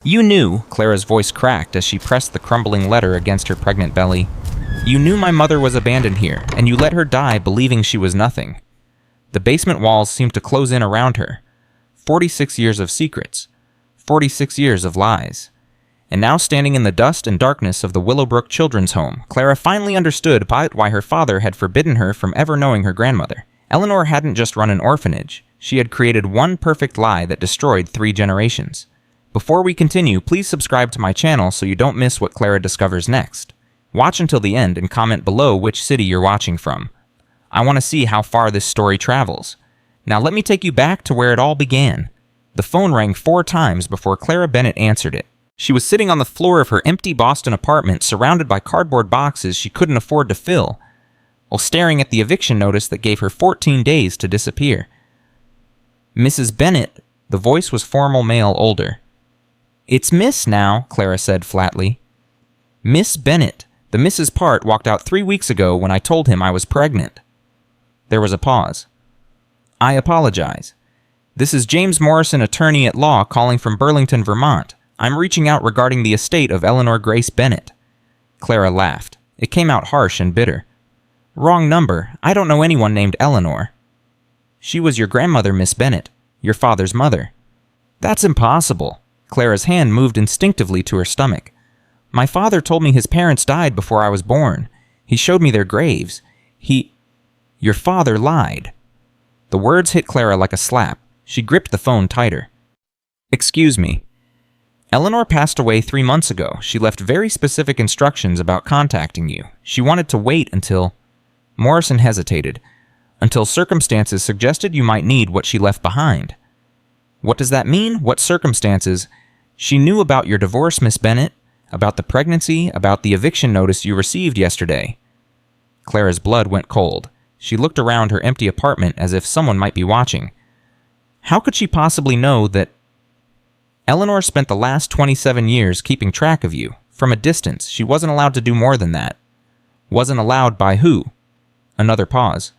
You knew, Clara's voice cracked as she pressed the crumbling letter against her pregnant belly. You knew my mother was abandoned here, and you let her die believing she was nothing. The basement walls seemed to close in around her. 46 years of secrets. 46 years of lies. And now standing in the dust and darkness of the Willowbrook Children's Home, Clara finally understood why her father had forbidden her from ever knowing her grandmother. Eleanor hadn't just run an orphanage. She had created one perfect lie that destroyed 3 generations. Before we continue, please subscribe to my channel so you don't miss what Clara discovers next. Watch until the end and comment below which city you're watching from. I want to see how far this story travels. Now let me take you back to where it all began. The phone rang 4 times before Clara Bennett answered it. She was sitting on the floor of her empty Boston apartment surrounded by cardboard boxes she couldn't afford to fill, while staring at the eviction notice that gave her 14 days to disappear. Mrs. Bennett, the voice was formal male older. It's Miss now, Clara said flatly. Miss Bennett. The Mrs. part walked out 3 weeks ago when I told him I was pregnant. There was a pause. I apologize. This is James Morrison, attorney at law, calling from Burlington, Vermont. I'm reaching out regarding the estate of Eleanor Grace Bennett. Clara laughed. It came out harsh and bitter. Wrong number. I don't know anyone named Eleanor. She was your grandmother, Miss Bennett, your father's mother. That's impossible. Clara's hand moved instinctively to her stomach. My father told me his parents died before I was born. He showed me their graves. Your father lied. The words hit Clara like a slap. She gripped the phone tighter. Excuse me. Eleanor passed away 3 months ago. She left very specific instructions about contacting you. She wanted to wait until... Morrison hesitated. Until circumstances suggested you might need what she left behind. What does that mean? What circumstances? She knew about your divorce, Miss Bennett, about the pregnancy, about the eviction notice you received yesterday. Clara's blood went cold. She looked around her empty apartment as if someone might be watching. How could she possibly know that... Eleanor spent the last 27 years keeping track of you. From a distance, she wasn't allowed to do more than that. Wasn't allowed by who? Another pause.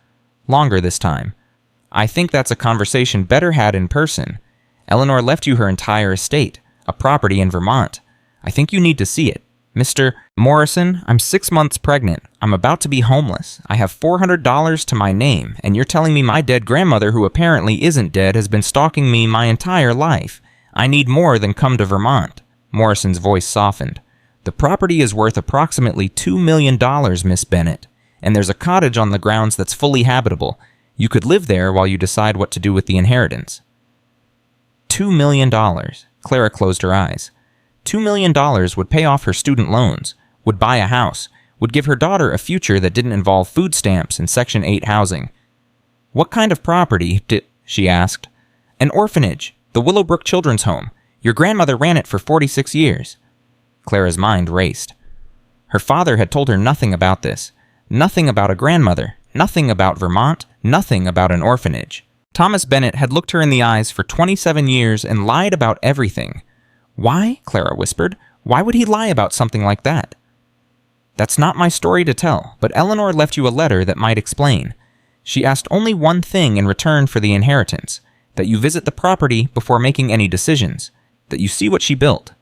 Longer this time. I think that's a conversation better had in person. Eleanor left you her entire estate, a property in Vermont. I think you need to see it. Mr. Morrison, I'm 6 months pregnant. I'm about to be homeless. I have $400 to my name, and you're telling me my dead grandmother, who apparently isn't dead, has been stalking me my entire life. I need more than come to Vermont. Morrison's voice softened. The property is worth approximately $2 million, Miss Bennett, and there's a cottage on the grounds that's fully habitable. You could live there while you decide what to do with the inheritance. $2 million. Clara closed her eyes. $2 million would pay off her student loans, would buy a house, would give her daughter a future that didn't involve food stamps and Section 8 housing. What kind of property did... she asked. An orphanage, the Willowbrook Children's Home. Your grandmother ran it for 46 years. Clara's mind raced. Her father had told her nothing about this. Nothing about a grandmother. Nothing about Vermont. Nothing about an orphanage. Thomas Bennett had looked her in the eyes for 27 years and lied about everything. Why? Clara whispered. Why would he lie about something like that? That's not my story to tell, but Eleanor left you a letter that might explain. She asked only one thing in return for the inheritance, that you visit the property before making any decisions, that you see what she built.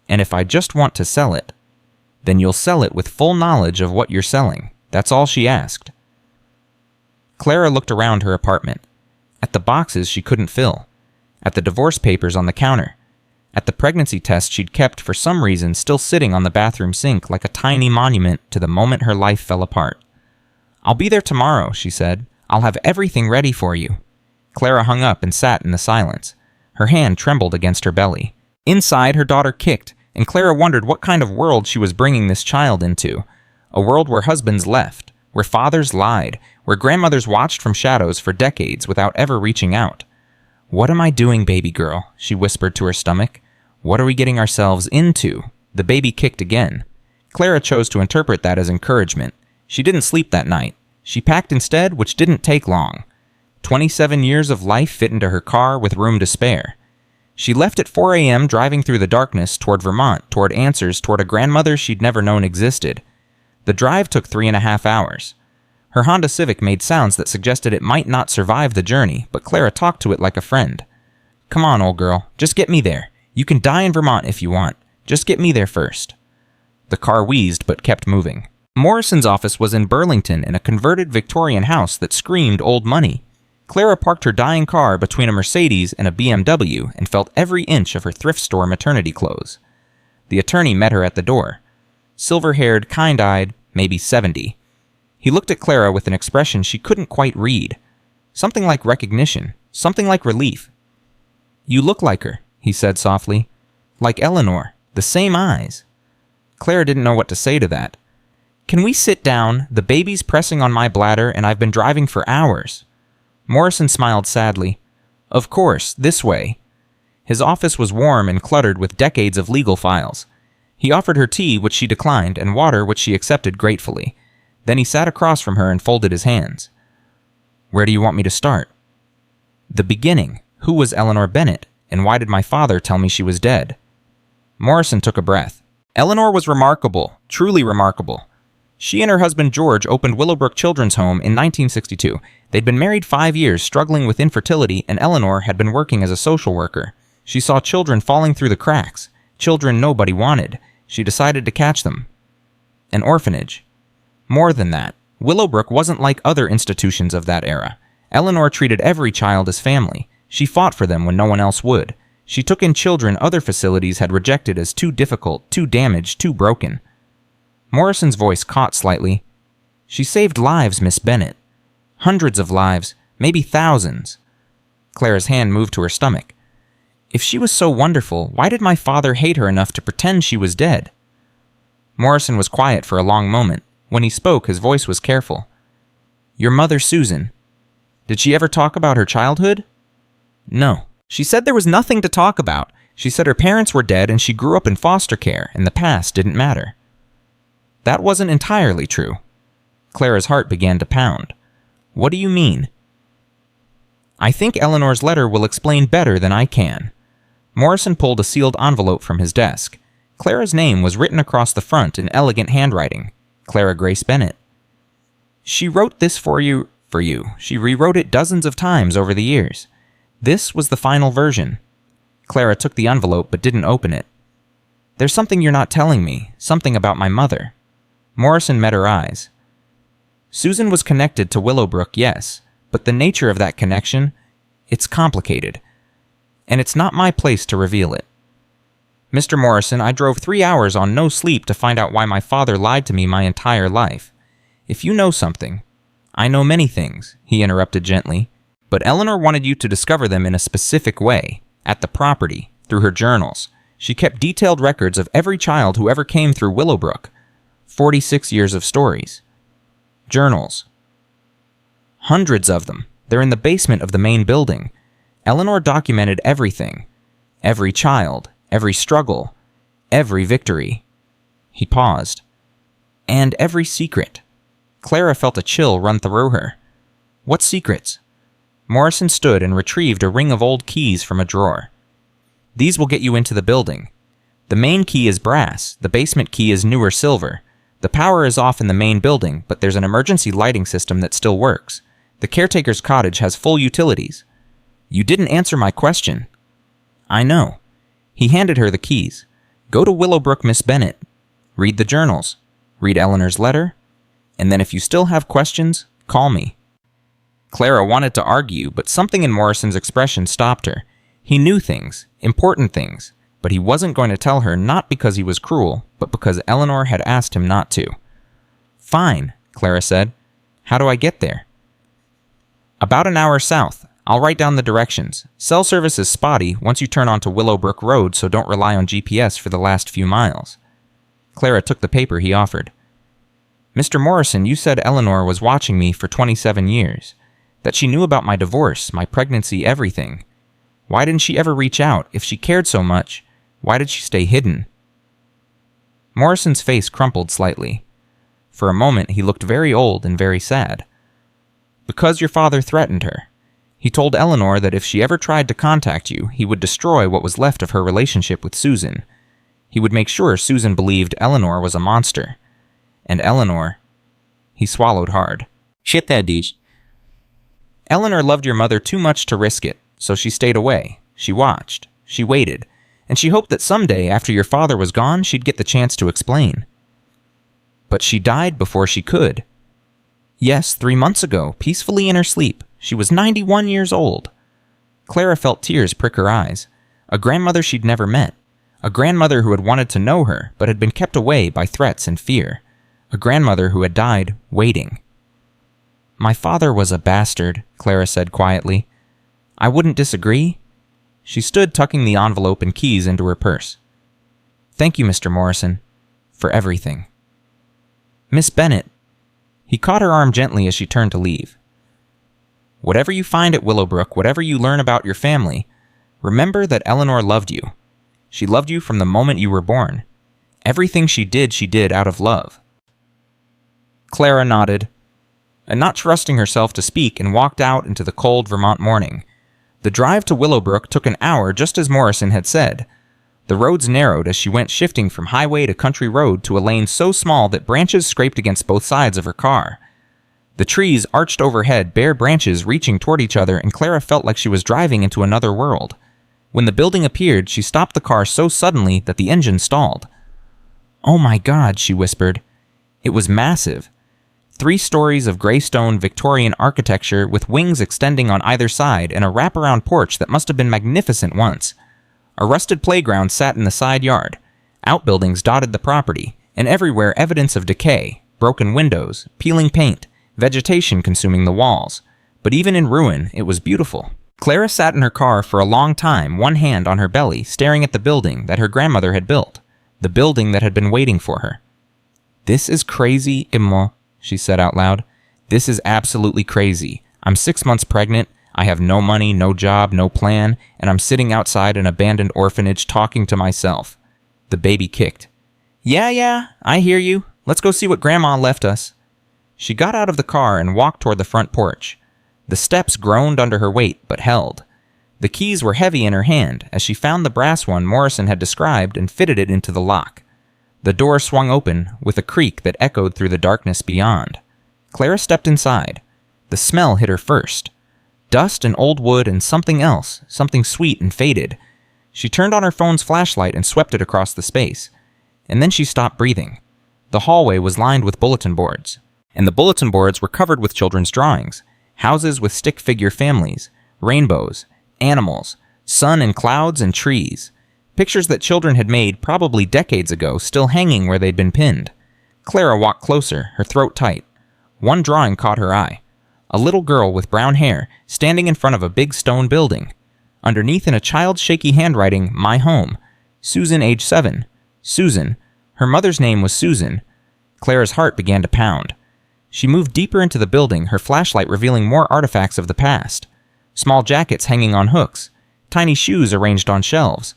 And if I just want to sell it, then you'll sell it with full knowledge of what you're selling. That's all she asked. Clara looked around her apartment, at the boxes she couldn't fill, at the divorce papers on the counter, at the pregnancy test she'd kept for some reason still sitting on the bathroom sink like a tiny monument to the moment her life fell apart. I'll be there tomorrow, she said. I'll have everything ready for you. Clara hung up and sat in the silence. Her hand trembled against her belly. Inside, her daughter kicked, and Clara wondered what kind of world she was bringing this child into. A world where husbands left, where fathers lied, where grandmothers watched from shadows for decades without ever reaching out. What am I doing, baby girl? She whispered to her stomach. What are we getting ourselves into? The baby kicked again. Clara chose to interpret that as encouragement. She didn't sleep that night. She packed instead, which didn't take long. 27 years of life fit into her car with room to spare. She left at 4 a.m. driving through the darkness toward Vermont, toward answers, toward a grandmother she'd never known existed. The drive took 3.5 hours. Her Honda Civic made sounds that suggested it might not survive the journey, but Clara talked to it like a friend. Come on, old girl, just get me there. You can die in Vermont if you want. Just get me there first." The car wheezed but kept moving. Morrison's office was in Burlington in a converted Victorian house that screamed old money. Clara parked her dying car between a Mercedes and a BMW and felt every inch of her thrift store maternity clothes. The attorney met her at the door. Silver-haired, kind-eyed, maybe 70. He looked at Clara with an expression she couldn't quite read. Something like recognition, something like relief. "You look like her," he said softly. "Like Eleanor, the same eyes." Clara didn't know what to say to that. "Can we sit down? The baby's pressing on my bladder and I've been driving for hours." Morrison smiled sadly. "Of course, this way." His office was warm and cluttered with decades of legal files. He offered her tea, which she declined, and water, which she accepted gratefully. Then he sat across from her and folded his hands. "Where do you want me to start?" "The beginning. Who was Eleanor Bennett, and why did my father tell me she was dead?" Morrison took a breath. Eleanor was remarkable, truly remarkable. She and her husband George opened Willowbrook Children's Home in 1962. They'd been married 5 years, struggling with infertility, and Eleanor had been working as a social worker. She saw children falling through the cracks, children nobody wanted. She decided to catch them. An orphanage. More than that, Willowbrook wasn't like other institutions of that era. Eleanor treated every child as family. She fought for them when no one else would. She took in children other facilities had rejected as too difficult, too damaged, too broken. Morrison's voice caught slightly. "She saved lives, Miss Bennett. Hundreds of lives, maybe thousands." Clara's hand moved to her stomach. "If she was so wonderful, why did my father hate her enough to pretend she was dead?" Morrison was quiet for a long moment. When he spoke, his voice was careful. "Your mother, Susan. Did she ever talk about her childhood?" "No. She said there was nothing to talk about. She said her parents were dead and she grew up in foster care and the past didn't matter." That wasn't entirely true. Clara's heart began to pound. "What do you mean?" "I think Eleanor's letter will explain better than I can." Morrison pulled a sealed envelope from his desk. Clara's name was written across the front in elegant handwriting. Clara Grace Bennett. "She wrote this for you. She rewrote it dozens of times over the years. This was the final version." Clara took the envelope but didn't open it. "There's something you're not telling me, something about my mother." Morrison met her eyes. "Susan was connected to Willowbrook, yes, but the nature of that connection, it's complicated. And it's not my place to reveal it. Mr. Morrison, I drove 3 hours on no sleep to find out why my father lied to me my entire life. If you know something—" "I know many things," he interrupted gently, "but Eleanor wanted you to discover them in a specific way, at the property, through her journals. She kept detailed records of every child who ever came through Willowbrook. 46 years of stories. Journals. Hundreds of them. They're in the basement of the main building. Eleanor documented everything. Every child, every struggle, every victory." He paused. "And every secret." Clara felt a chill run through her. "What secrets?" Morrison stood and retrieved a ring of old keys from a drawer. "These will get you into the building. The main key is brass, the basement key is newer silver. The power is off in the main building, but there's an emergency lighting system that still works. The caretaker's cottage has full utilities." "You didn't answer my question." "I know." He handed her the keys. "Go to Willowbrook, Miss Bennett. Read the journals. Read Eleanor's letter. And then if you still have questions, call me." Clara wanted to argue, but something in Morrison's expression stopped her. He knew things, important things, but he wasn't going to tell her, not because he was cruel, but because Eleanor had asked him not to. "Fine," Clara said. "How do I get there?" "About an hour south. I'll write down the directions. Cell service is spotty once you turn onto Willowbrook Road, so don't rely on GPS for the last few miles." Clara took the paper he offered. "Mr. Morrison, you said Eleanor was watching me for 27 years. That she knew about my divorce, my pregnancy, everything. Why didn't she ever reach out? If she cared so much, why did she stay hidden?" Morrison's face crumpled slightly. For a moment, he looked very old and very sad. "Because your father threatened her. He told Eleanor that if she ever tried to contact you, he would destroy what was left of her relationship with Susan. He would make sure Susan believed Eleanor was a monster. And Eleanor—" He swallowed hard. "Shit that dude. Eleanor loved your mother too much to risk it, so she stayed away. She watched. She waited. and she hoped that someday, after your father was gone, she'd get the chance to explain. But she died before she could. Yes, 3 months ago, peacefully in her sleep. She was 91 years old. Clara felt tears prick her eyes. A grandmother she'd never met. A grandmother who had wanted to know her, but had been kept away by threats and fear. A grandmother who had died waiting. "My father was a bastard," Clara said quietly. "I wouldn't disagree." She stood tucking the envelope and keys into her purse. "Thank you, Mr. Morrison, for everything." "Miss Bennett." He caught her arm gently as she turned to leave. "Whatever you find at Willowbrook, whatever you learn about your family, remember that Eleanor loved you. She loved you from the moment you were born. Everything she did out of love." Clara nodded, and not trusting herself to speak, and walked out into the cold Vermont morning. The drive to Willowbrook took an hour, just as Morrison had said. The roads narrowed as she went, shifting from highway to country road to a lane so small that branches scraped against both sides of her car. The trees arched overhead, bare branches reaching toward each other, and Clara felt like she was driving into another world. When the building appeared, she stopped the car so suddenly that the engine stalled. "Oh my God," she whispered. It was massive. 3 stories of gray stone Victorian architecture with wings extending on either side and a wraparound porch that must have been magnificent once. A rusted playground sat in the side yard. Outbuildings dotted the property, and everywhere evidence of decay, broken windows, peeling paint, vegetation consuming the walls. But even in ruin, it was beautiful. Clara sat in her car for a long time, one hand on her belly, staring at the building that her grandmother had built, the building that had been waiting for her. "This is crazy, Emma," she said out loud. "This is absolutely crazy. I'm 6 months pregnant. I have no money, no job, no plan, and I'm sitting outside an abandoned orphanage talking to myself." The baby kicked. Yeah, I hear you. Let's go see what Grandma left us." She got out of the car and walked toward the front porch. The steps groaned under her weight, but held. The keys were heavy in her hand as she found the brass one Morrison had described and fitted it into the lock. The door swung open with a creak that echoed through the darkness beyond. Clara stepped inside. The smell hit her first. Dust and old wood and something else, something sweet and faded. She turned on her phone's flashlight and swept it across the space. And then she stopped breathing. The hallway was lined with bulletin boards, and the bulletin boards were covered with children's drawings. Houses with stick figure families, rainbows, animals, sun and clouds and trees. Pictures that children had made probably decades ago, still hanging where they'd been pinned. Clara walked closer, her throat tight. One drawing caught her eye. A little girl with brown hair, standing in front of a big stone building. Underneath, in a child's shaky handwriting, "My home. Susan, age 7. Susan." Her mother's name was Susan. Clara's heart began to pound. She moved deeper into the building, her flashlight revealing more artifacts of the past. Small jackets hanging on hooks, tiny shoes arranged on shelves.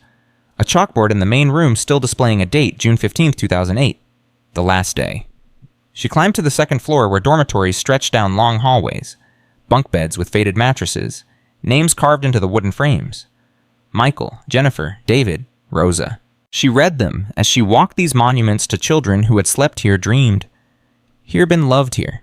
A chalkboard in the main room still displaying a date, June 15, 2008. The last day. She climbed to the second floor where dormitories stretched down long hallways. Bunk beds with faded mattresses. Names carved into the wooden frames. Michael, Jennifer, David, Rosa. She read them as she walked these monuments to children who had slept here, dreamed. Here been loved here.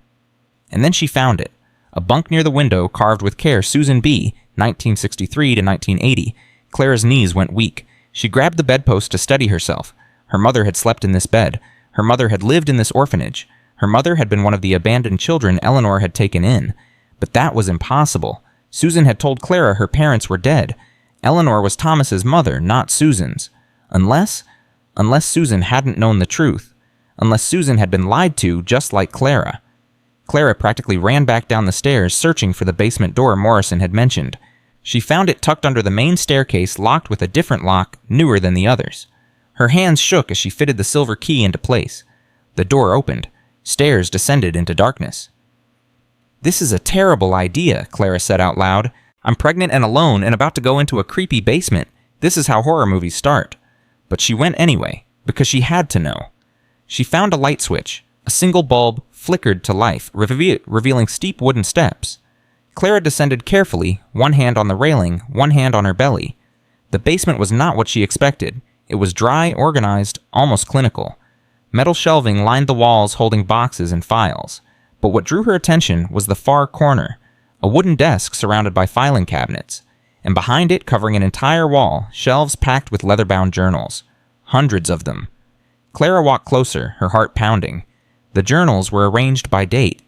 And then she found it. A bunk near the window carved with care, Susan B., 1963 to 1980. Clara's knees went weak. She grabbed the bedpost to steady herself. Her mother had slept in this bed. Her mother had lived in this orphanage. Her mother had been one of the abandoned children Eleanor had taken in. But that was impossible. Susan had told Clara her parents were dead. Eleanor was Thomas's mother, not Susan's. Unless Susan hadn't known the truth. Unless Susan had been lied to, just like Clara. Clara practically ran back down the stairs, searching for the basement door Morrison had mentioned. She found it tucked under the main staircase, locked with a different lock, newer than the others. Her hands shook as she fitted the silver key into place. The door opened. Stairs descended into darkness. "This is a terrible idea," Clara said out loud. "I'm pregnant and alone and about to go into a creepy basement. This is how horror movies start." But she went anyway, because she had to know. She found a light switch. A single bulb flickered to life, revealing steep wooden steps. Clara descended carefully, one hand on the railing, one hand on her belly. The basement was not what she expected. It was dry, organized, almost clinical. Metal shelving lined the walls holding boxes and files. But what drew her attention was the far corner, a wooden desk surrounded by filing cabinets. and behind it, covering an entire wall, shelves packed with leather-bound journals. Hundreds of them. Clara walked closer, her heart pounding. The journals were arranged by date.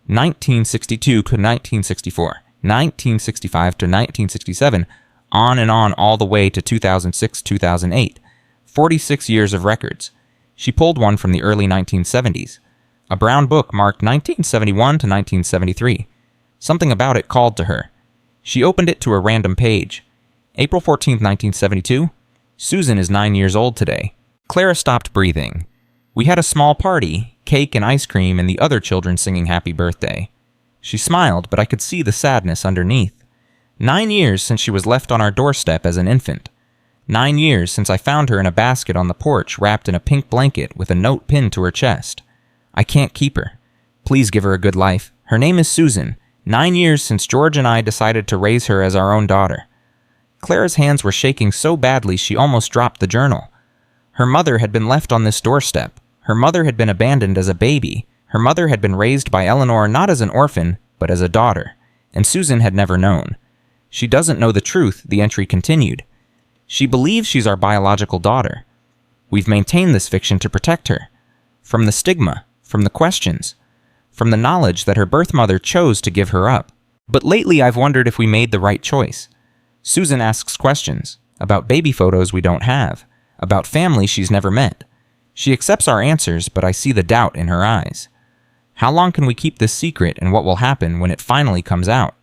1962 to 1964, 1965 to 1967, on and on all the way to 2006-2008. 46 years of records. She pulled one from the early 1970s. A brown book marked 1971 to 1973. Something about it called to her. She opened it to a random page. April 14, 1972. Susan is 9 years old today. Clara stopped breathing. We had a small party, cake and ice cream, and the other children singing happy birthday. She smiled, but I could see the sadness underneath. 9 years since she was left on our doorstep as an infant. 9 years since I found her in a basket on the porch wrapped in a pink blanket with a note pinned to her chest. I can't keep her. Please give her a good life. Her name is Susan. 9 years since George and I decided to raise her as our own daughter. Clara's hands were shaking so badly she almost dropped the journal. Her mother had been left on this doorstep. Her mother had been abandoned as a baby. Her mother had been raised by Eleanor not as an orphan, but as a daughter. And Susan had never known. She doesn't know the truth, the entry continued. She believes she's our biological daughter. We've maintained this fiction to protect her. From the stigma, from the questions, from the knowledge that her birth mother chose to give her up. But lately I've wondered if we made the right choice. Susan asks questions about baby photos we don't have, about family she's never met. She accepts our answers, but I see the doubt in her eyes. How long can we keep this secret, and what will happen when it finally comes out?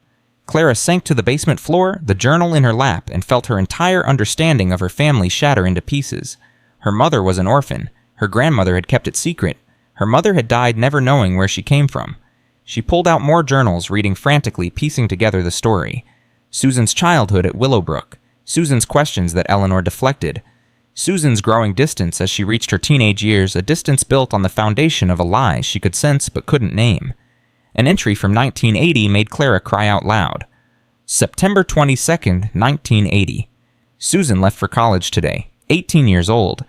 Clara sank to the basement floor, the journal in her lap, and felt her entire understanding of her family shatter into pieces. Her mother was an orphan. Her grandmother had kept it secret. Her mother had died never knowing where she came from. She pulled out more journals, reading frantically, piecing together the story. Susan's childhood at Willowbrook. Susan's questions that Eleanor deflected. Susan's growing distance as she reached her teenage years, a distance built on the foundation of a lie she could sense but couldn't name. An entry from 1980 made Clara cry out loud. September 22nd, 1980. Susan left for college today, 18 years old.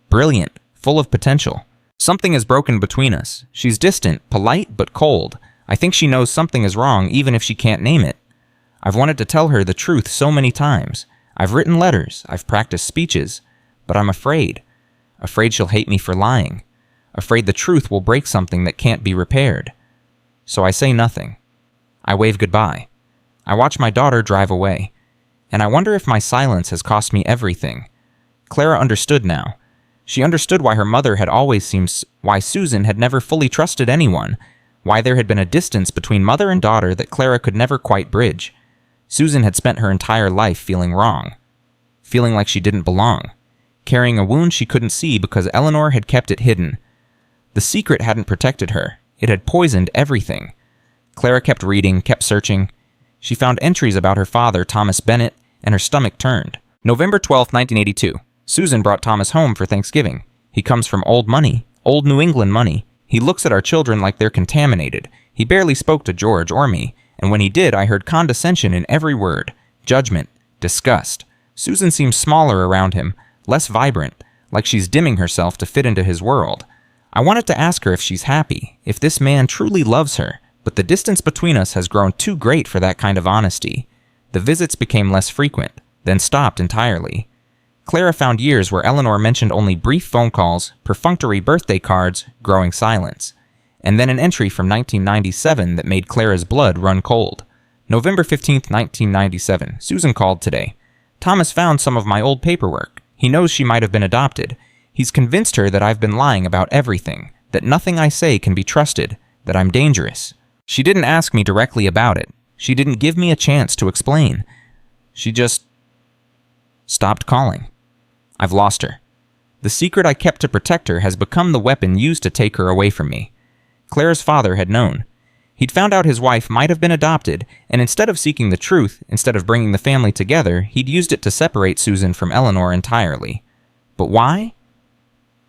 Brilliant, full of potential. Something has broken between us. She's distant, polite, but cold. I think she knows something is wrong even if she can't name it. I've wanted to tell her the truth so many times. I've written letters, I've practiced speeches. But I'm afraid. Afraid she'll hate me for lying. Afraid the truth will break something that can't be repaired. So I say nothing. I wave goodbye. I watch my daughter drive away. And I wonder if my silence has cost me everything. Clara understood now. She understood why her mother had always seemed, why Susan had never fully trusted anyone, why there had been a distance between mother and daughter that Clara could never quite bridge. Susan had spent her entire life feeling wrong. Feeling like she didn't belong. Carrying a wound she couldn't see because Eleanor had kept it hidden. The secret hadn't protected her. It had poisoned everything. Clara kept reading, kept searching. She found entries about her father, Thomas Bennett, and her stomach turned. November 12, 1982. Susan brought Thomas home for Thanksgiving. He comes from old money, old New England money. He looks at our children like they're contaminated. He barely spoke to George or me, and when he did, I heard condescension in every word. Judgment. Disgust. Susan seems smaller around him, less vibrant, like she's dimming herself to fit into his world. I wanted to ask her if she's happy, if this man truly loves her, but the distance between us has grown too great for that kind of honesty. The visits became less frequent, then stopped entirely. Clara found years where Eleanor mentioned only brief phone calls, perfunctory birthday cards, growing silence. And then an entry from 1997 that made Clara's blood run cold. November 15, 1997. Susan called today. Thomas found some of my old paperwork. He knows she might have been adopted. He's convinced her that I've been lying about everything, that nothing I say can be trusted, that I'm dangerous. She didn't ask me directly about it. She didn't give me a chance to explain. She just stopped calling. I've lost her. The secret I kept to protect her has become the weapon used to take her away from me. Clara's father had known. He'd found out his wife might have been adopted, and instead of seeking the truth, instead of bringing the family together, he'd used it to separate Susan from Eleanor entirely. But why?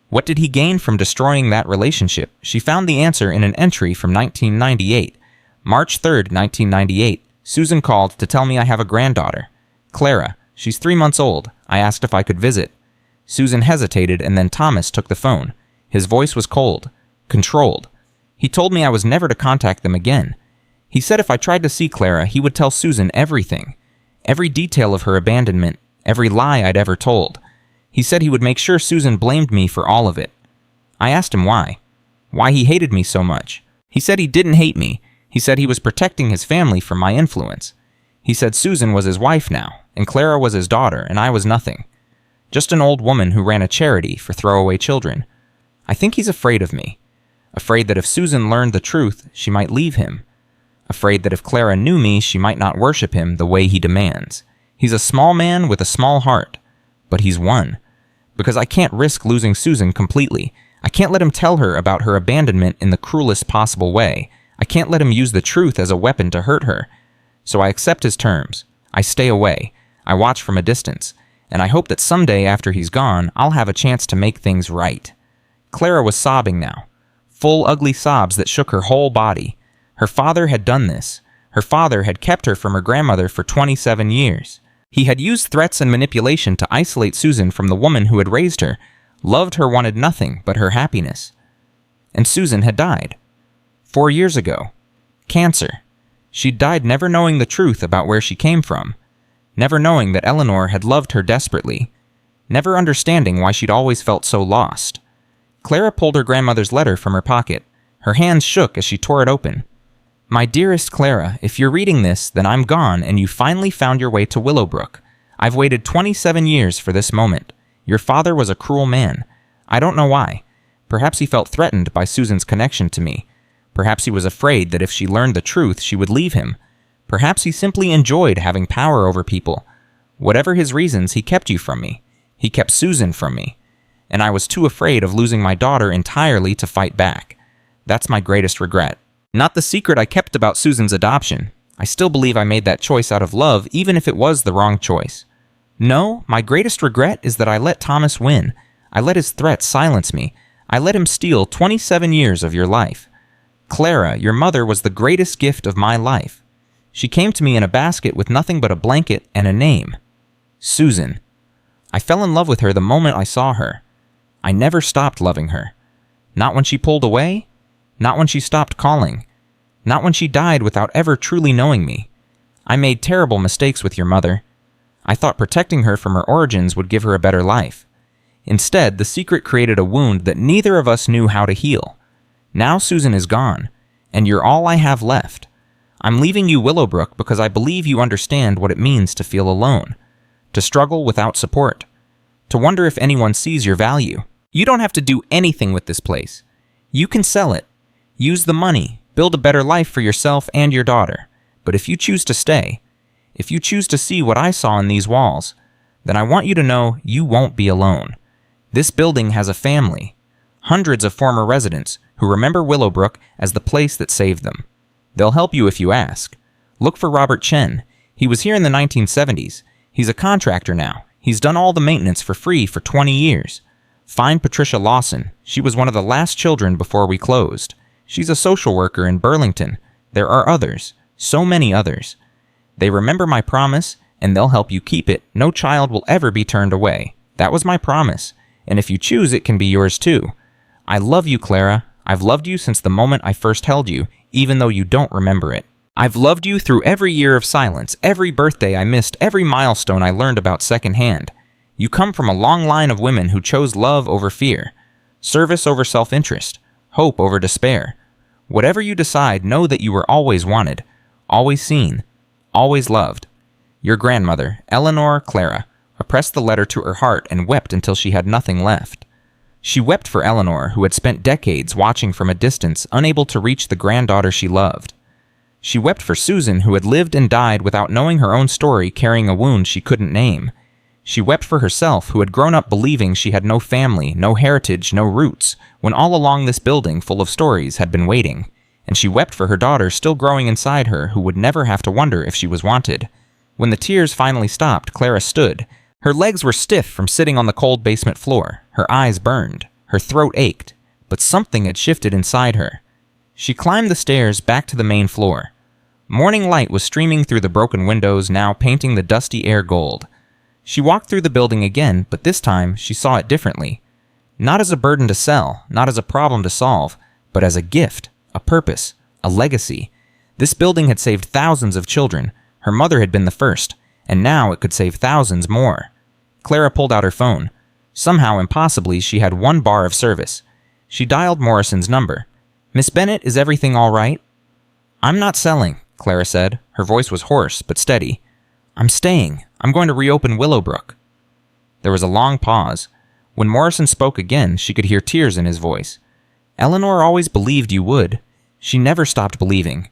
What did he gain from destroying that relationship? She found the answer in an entry from 1998. March 3rd, 1998. Susan called to tell me I have a granddaughter. Clara. She's 3 months old. I asked if I could visit. Susan hesitated, and then Thomas took the phone. His voice was cold, controlled. He told me I was never to contact them again. He said if I tried to see Clara, he would tell Susan everything. Every detail of her abandonment, every lie I'd ever told. He said he would make sure Susan blamed me for all of it. I asked him why. Why he hated me so much. He said he didn't hate me. He said he was protecting his family from my influence. He said Susan was his wife now, and Clara was his daughter, and I was nothing. Just an old woman who ran a charity for throwaway children. I think he's afraid of me. Afraid that if Susan learned the truth, she might leave him. Afraid that if Clara knew me, she might not worship him the way he demands. He's a small man with a small heart. But he's won. Because I can't risk losing Susan completely. I can't let him tell her about her abandonment in the cruelest possible way. I can't let him use the truth as a weapon to hurt her. So I accept his terms. I stay away. I watch from a distance. And I hope that someday after he's gone, I'll have a chance to make things right. Clara was sobbing now. Full ugly sobs that shook her whole body. Her father had done this. Her father had kept her from her grandmother for 27 years. He had used threats and manipulation to isolate Susan from the woman who had raised her, loved her, wanted nothing but her happiness. And Susan had died. 4 years ago. Cancer. She'd died never knowing the truth about where she came from. Never knowing that Eleanor had loved her desperately. Never understanding why she'd always felt so lost. Clara pulled her grandmother's letter from her pocket. Her hands shook as she tore it open. My dearest Clara, if you're reading this, then I'm gone and you finally found your way to Willowbrook. I've waited 27 years for this moment. Your father was a cruel man. I don't know why. Perhaps he felt threatened by Susan's connection to me. Perhaps he was afraid that if she learned the truth, she would leave him. Perhaps he simply enjoyed having power over people. Whatever his reasons, he kept you from me. He kept Susan from me. And I was too afraid of losing my daughter entirely to fight back. That's my greatest regret. Not the secret I kept about Susan's adoption. I still believe I made that choice out of love, even if it was the wrong choice. No, my greatest regret is that I let Thomas win. I let his threats silence me. I let him steal 27 years of your life. Clara, your mother was the greatest gift of my life. She came to me in a basket with nothing but a blanket and a name. Susan. I fell in love with her the moment I saw her. I never stopped loving her. Not when she pulled away. Not when she stopped calling. Not when she died without ever truly knowing me. I made terrible mistakes with your mother. I thought protecting her from her origins would give her a better life. Instead, the secret created a wound that neither of us knew how to heal. Now Susan is gone, and you're all I have left. I'm leaving you Willowbrook because I believe you understand what it means to feel alone, to struggle without support, to wonder if anyone sees your value. You don't have to do anything with this place. You can sell it. Use the money, build a better life for yourself and your daughter. But if you choose to stay, if you choose to see what I saw in these walls, then I want you to know you won't be alone. This building has a family, hundreds of former residents who remember Willowbrook as the place that saved them. They'll help you if you ask. Look for Robert Chen. He was here in the 1970s. He's a contractor now. He's done all the maintenance for free for 20 years. Find Patricia Lawson. She was one of the last children before we closed. She's a social worker in Burlington. There are others, so many others. They remember my promise, and they'll help you keep it. No child will ever be turned away. That was my promise, and if you choose, it can be yours too. I love you, Clara. I've loved you since the moment I first held you, even though you don't remember it. I've loved you through every year of silence, every birthday I missed, every milestone I learned about secondhand. You come from a long line of women who chose love over fear, service over self-interest, hope over despair. Whatever you decide, know that you were always wanted, always seen, always loved. Your grandmother, Eleanor Clara, pressed the letter to her heart and wept until she had nothing left. She wept for Eleanor, who had spent decades watching from a distance, unable to reach the granddaughter she loved. She wept for Susan, who had lived and died without knowing her own story, carrying a wound she couldn't name. She wept for herself, who had grown up believing she had no family, no heritage, no roots, when all along this building full of stories had been waiting. And she wept for her daughter still growing inside her, who would never have to wonder if she was wanted. When the tears finally stopped, Clara stood. Her legs were stiff from sitting on the cold basement floor. Her eyes burned. Her throat ached. But something had shifted inside her. She climbed the stairs back to the main floor. Morning light was streaming through the broken windows, now painting the dusty air gold. She walked through the building again, but this time she saw it differently. Not as a burden to sell, not as a problem to solve, but as a gift, a purpose, a legacy. This building had saved thousands of children. Her mother had been the first, and now it could save thousands more. Clara pulled out her phone. Somehow, impossibly, she had 1 bar of service. She dialed Morrison's number. "Miss Bennett, is everything all right?" "I'm not selling," Clara said. Her voice was hoarse, but steady. "I'm staying. I'm going to reopen Willowbrook." There was a long pause. When Morrison spoke again, she could hear tears in his voice. "Eleanor always believed you would. She never stopped believing.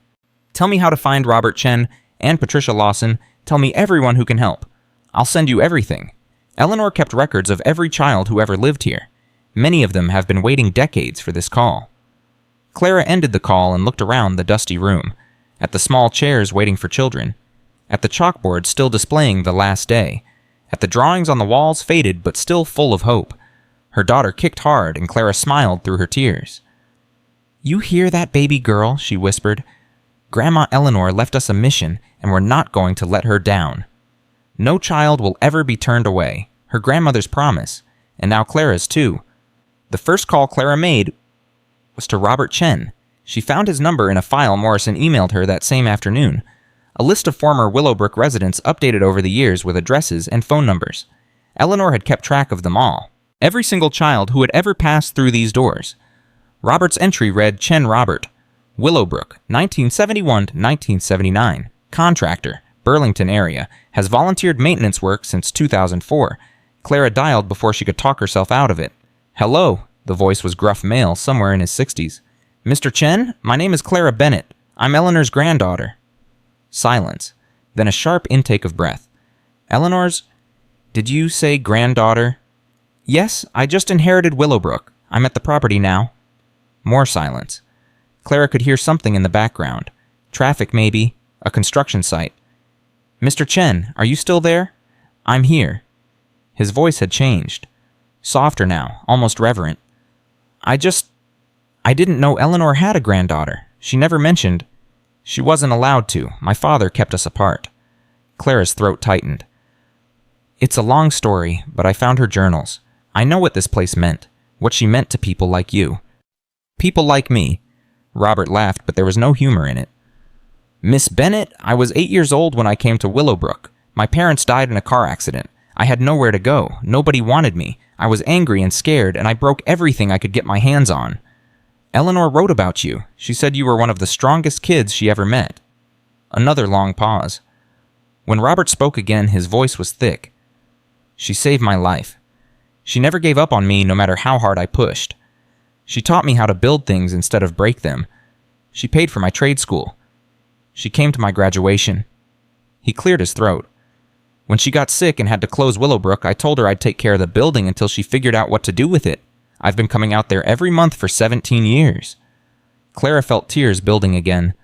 Tell me how to find Robert Chen and Patricia Lawson. Tell me everyone who can help. I'll send you everything." Eleanor kept records of every child who ever lived here. Many of them have been waiting decades for this call. Clara ended the call and looked around the dusty room, at the small chairs waiting for children, at the chalkboard still displaying the last day, at the drawings on the walls faded but still full of hope. Her daughter kicked hard, and Clara smiled through her tears. "You hear that, baby girl?" she whispered. "Grandma Eleanor left us a mission, and we're not going to let her down. No child will ever be turned away, her grandmother's promise, and now Clara's too." The first call Clara made was to Robert Chen. She found his number in a file Morrison emailed her that same afternoon, a list of former Willowbrook residents updated over the years with addresses and phone numbers. Eleanor had kept track of them all, every single child who had ever passed through these doors. Robert's entry read Chen Robert, Willowbrook, 1971 to 1979, contractor, Burlington area, has volunteered maintenance work since 2004. Clara dialed before she could talk herself out of it. "Hello," the voice was gruff male, somewhere in his 60s. "Mr. Chen, my name is Clara Bennett. I'm Eleanor's granddaughter." Silence, then a sharp intake of breath. "Eleanor's... Did you say granddaughter?" "Yes, I just inherited Willowbrook. I'm at the property now." More silence. Clara could hear something in the background. Traffic, maybe. A construction site. "Mr. Chen, are you still there?" "I'm here." His voice had changed. Softer now, almost reverent. I didn't know Eleanor had a granddaughter. She never mentioned. She wasn't allowed to. My father kept us apart." Clara's throat tightened. "It's a long story, but I found her journals. I know what this place meant, what she meant to people like you. People like me." Robert laughed, but there was no humor in it. "Miss Bennett, I was 8 years old when I came to Willowbrook. My parents died in a car accident. I had nowhere to go. Nobody wanted me. I was angry and scared, and I broke everything I could get my hands on. Eleanor wrote about you. She said you were one of the strongest kids she ever met." Another long pause. When Robert spoke again, his voice was thick. "She saved my life. She never gave up on me no matter how hard I pushed. She taught me how to build things instead of break them. She paid for my trade school. She came to my graduation." He cleared his throat. "When she got sick and had to close Willowbrook, I told her I'd take care of the building until she figured out what to do with it. I've been coming out there every month for 17 years. Clara felt tears building again.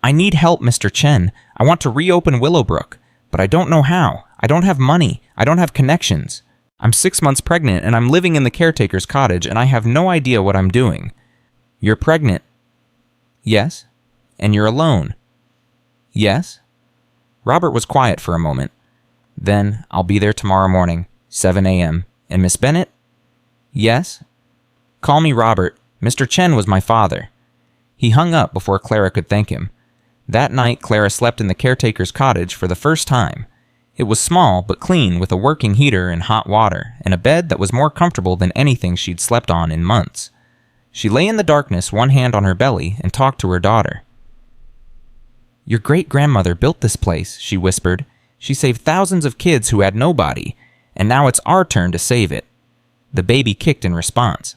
"I need help, Mr. Chen. I want to reopen Willowbrook, but I don't know how. I don't have money. I don't have connections. I'm 6 months pregnant, and I'm living in the caretaker's cottage, and I have no idea what I'm doing." "You're pregnant?" "Yes." "And you're alone?" "Yes." Robert was quiet for a moment. Then, "I'll be there tomorrow morning, 7 a.m. And Miss Bennett?" "Yes." "Call me Robert. Mr. Chen was my father." He hung up before Clara could thank him. That night, Clara slept in the caretaker's cottage for the first time. It was small but clean, with a working heater and hot water, and a bed that was more comfortable than anything she'd slept on in months. She lay in the darkness, one hand on her belly, and talked to her daughter. "Your great-grandmother built this place," she whispered. "She saved thousands of kids who had nobody, and now it's our turn to save it." The baby kicked in response.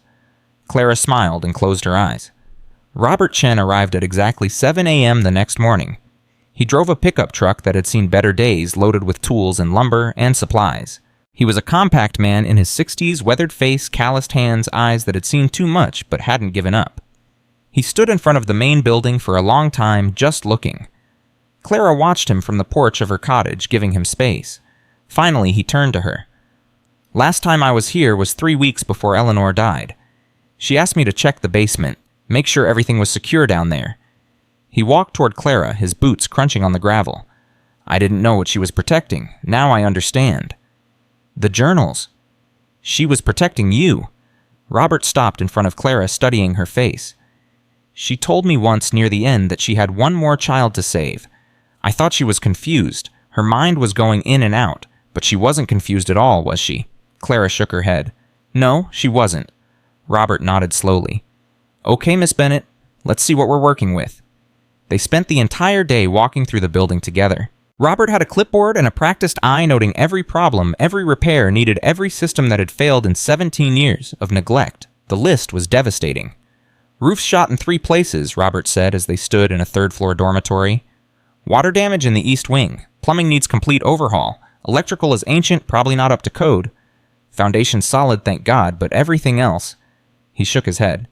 Clara smiled and closed her eyes. Robert Chen arrived at exactly 7 a.m. the next morning. He drove a pickup truck that had seen better days, loaded with tools and lumber and supplies. He was a compact man in his 60s, weathered face, calloused hands, eyes that had seen too much but hadn't given up. He stood in front of the main building for a long time, just looking. Clara watched him from the porch of her cottage, giving him space. Finally, he turned to her. "Last time I was here was 3 weeks before Eleanor died. She asked me to check the basement, make sure everything was secure down there." He walked toward Clara, his boots crunching on the gravel. "I didn't know what she was protecting. Now I understand." "The journals." "She was protecting you." Robert stopped in front of Clara, studying her face. "She told me once near the end that she had one more child to save. I thought she was confused. Her mind was going in and out, but she wasn't confused at all, was she? Clara shook her head. No, she wasn't. Robert nodded slowly. Okay, Miss Bennett, let's see what we're working with. They spent the entire day walking through the building together. Robert had a clipboard and a practiced eye noting every problem, every repair needed, every system that had failed in 17 years of neglect. The list was devastating. Roofs shot in 3 places, Robert said as they stood in a third-floor dormitory. Water damage in the east wing. Plumbing needs complete overhaul. Electrical is ancient, probably not up to code. Foundation solid, thank God, but everything else... He shook his head.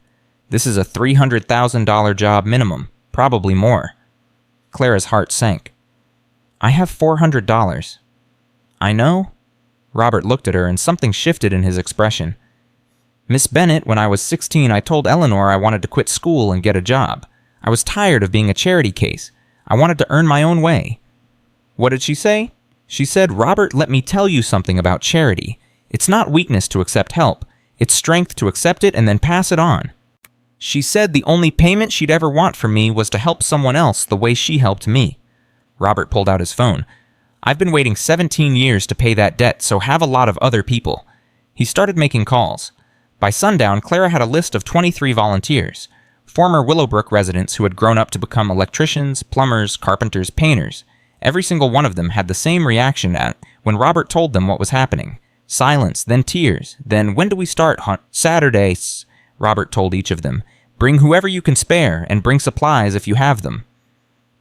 This is a $300,000 job minimum, probably more. Clara's heart sank. I have $400. I know. Robert looked at her and something shifted in his expression. Miss Bennett, when I was 16, I told Eleanor I wanted to quit school and get a job. I was tired of being a charity case. I wanted to earn my own way. What did she say? She said, Robert, let me tell you something about charity. It's not weakness to accept help. It's strength to accept it and then pass it on. She said the only payment she'd ever want from me was to help someone else the way she helped me. Robert pulled out his phone. I've been waiting 17 years to pay that debt, so have a lot of other people. He started making calls. By sundown, Clara had a list of 23 volunteers, former Willowbrook residents who had grown up to become electricians, plumbers, carpenters, painters. Every single one of them had the same reaction when Robert told them what was happening. Silence, then tears, then when do we start, Saturdays, Robert told each of them. Bring whoever you can spare, and bring supplies if you have them.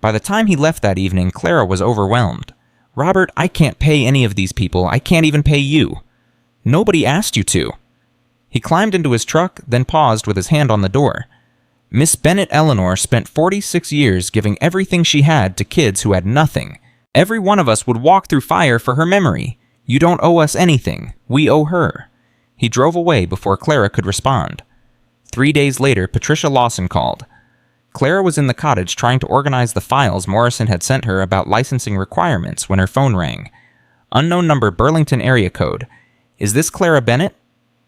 By the time he left that evening, Clara was overwhelmed. Robert, I can't pay any of these people. I can't even pay you. Nobody asked you to. He climbed into his truck, then paused with his hand on the door. Miss Bennett Eleanor spent 46 years giving everything she had to kids who had nothing. Every one of us would walk through fire for her memory. You don't owe us anything. We owe her. He drove away before Clara could respond. 3 days later, Patricia Lawson called. Clara was in the cottage trying to organize the files Morrison had sent her about licensing requirements when her phone rang. Unknown number, Burlington area code. Is this Clara Bennett?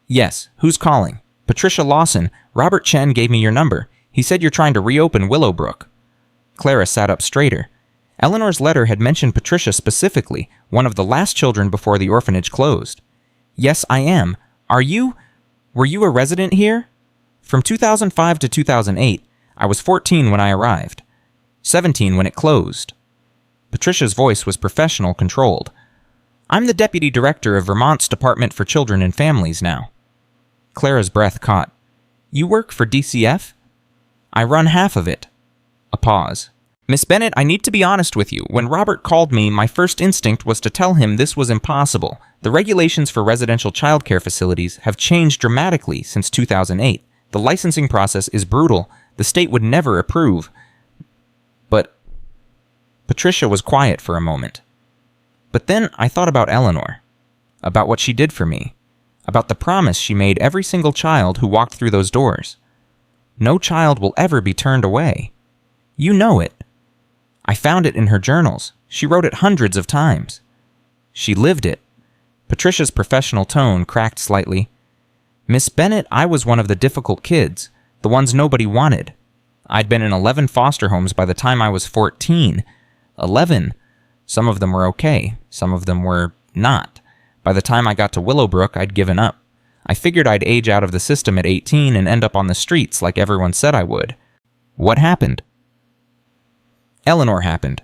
Yes. Who's calling? Patricia Lawson. Robert Chen gave me your number. He said you're trying to reopen Willowbrook. Clara sat up straighter. Eleanor's letter had mentioned Patricia specifically, one of the last children before the orphanage closed. Yes, I am. Were you a resident here? From 2005 to 2008, I was 14 when I arrived. 17 when it closed. Patricia's voice was professional, controlled. I'm the deputy director of Vermont's Department for Children and Families now. Clara's breath caught. You work for DCF? I run half of it. A pause. Miss Bennett, I need to be honest with you. When Robert called me, my first instinct was to tell him this was impossible. The regulations for residential childcare facilities have changed dramatically since 2008. The licensing process is brutal. The state would never approve. But Patricia was quiet for a moment. But then I thought about Eleanor, about what she did for me, about the promise she made every single child who walked through those doors. No child will ever be turned away. You know it. I found it in her journals. She wrote it hundreds of times. She lived it. Patricia's professional tone cracked slightly. Miss Bennett, I was one of the difficult kids, the ones nobody wanted. I'd been in 11 foster homes by the time I was 14. 11. Some of them were okay. Some of them were not. By the time I got to Willowbrook, I'd given up. I figured I'd age out of the system at 18 and end up on the streets like everyone said I would. What happened? Eleanor happened.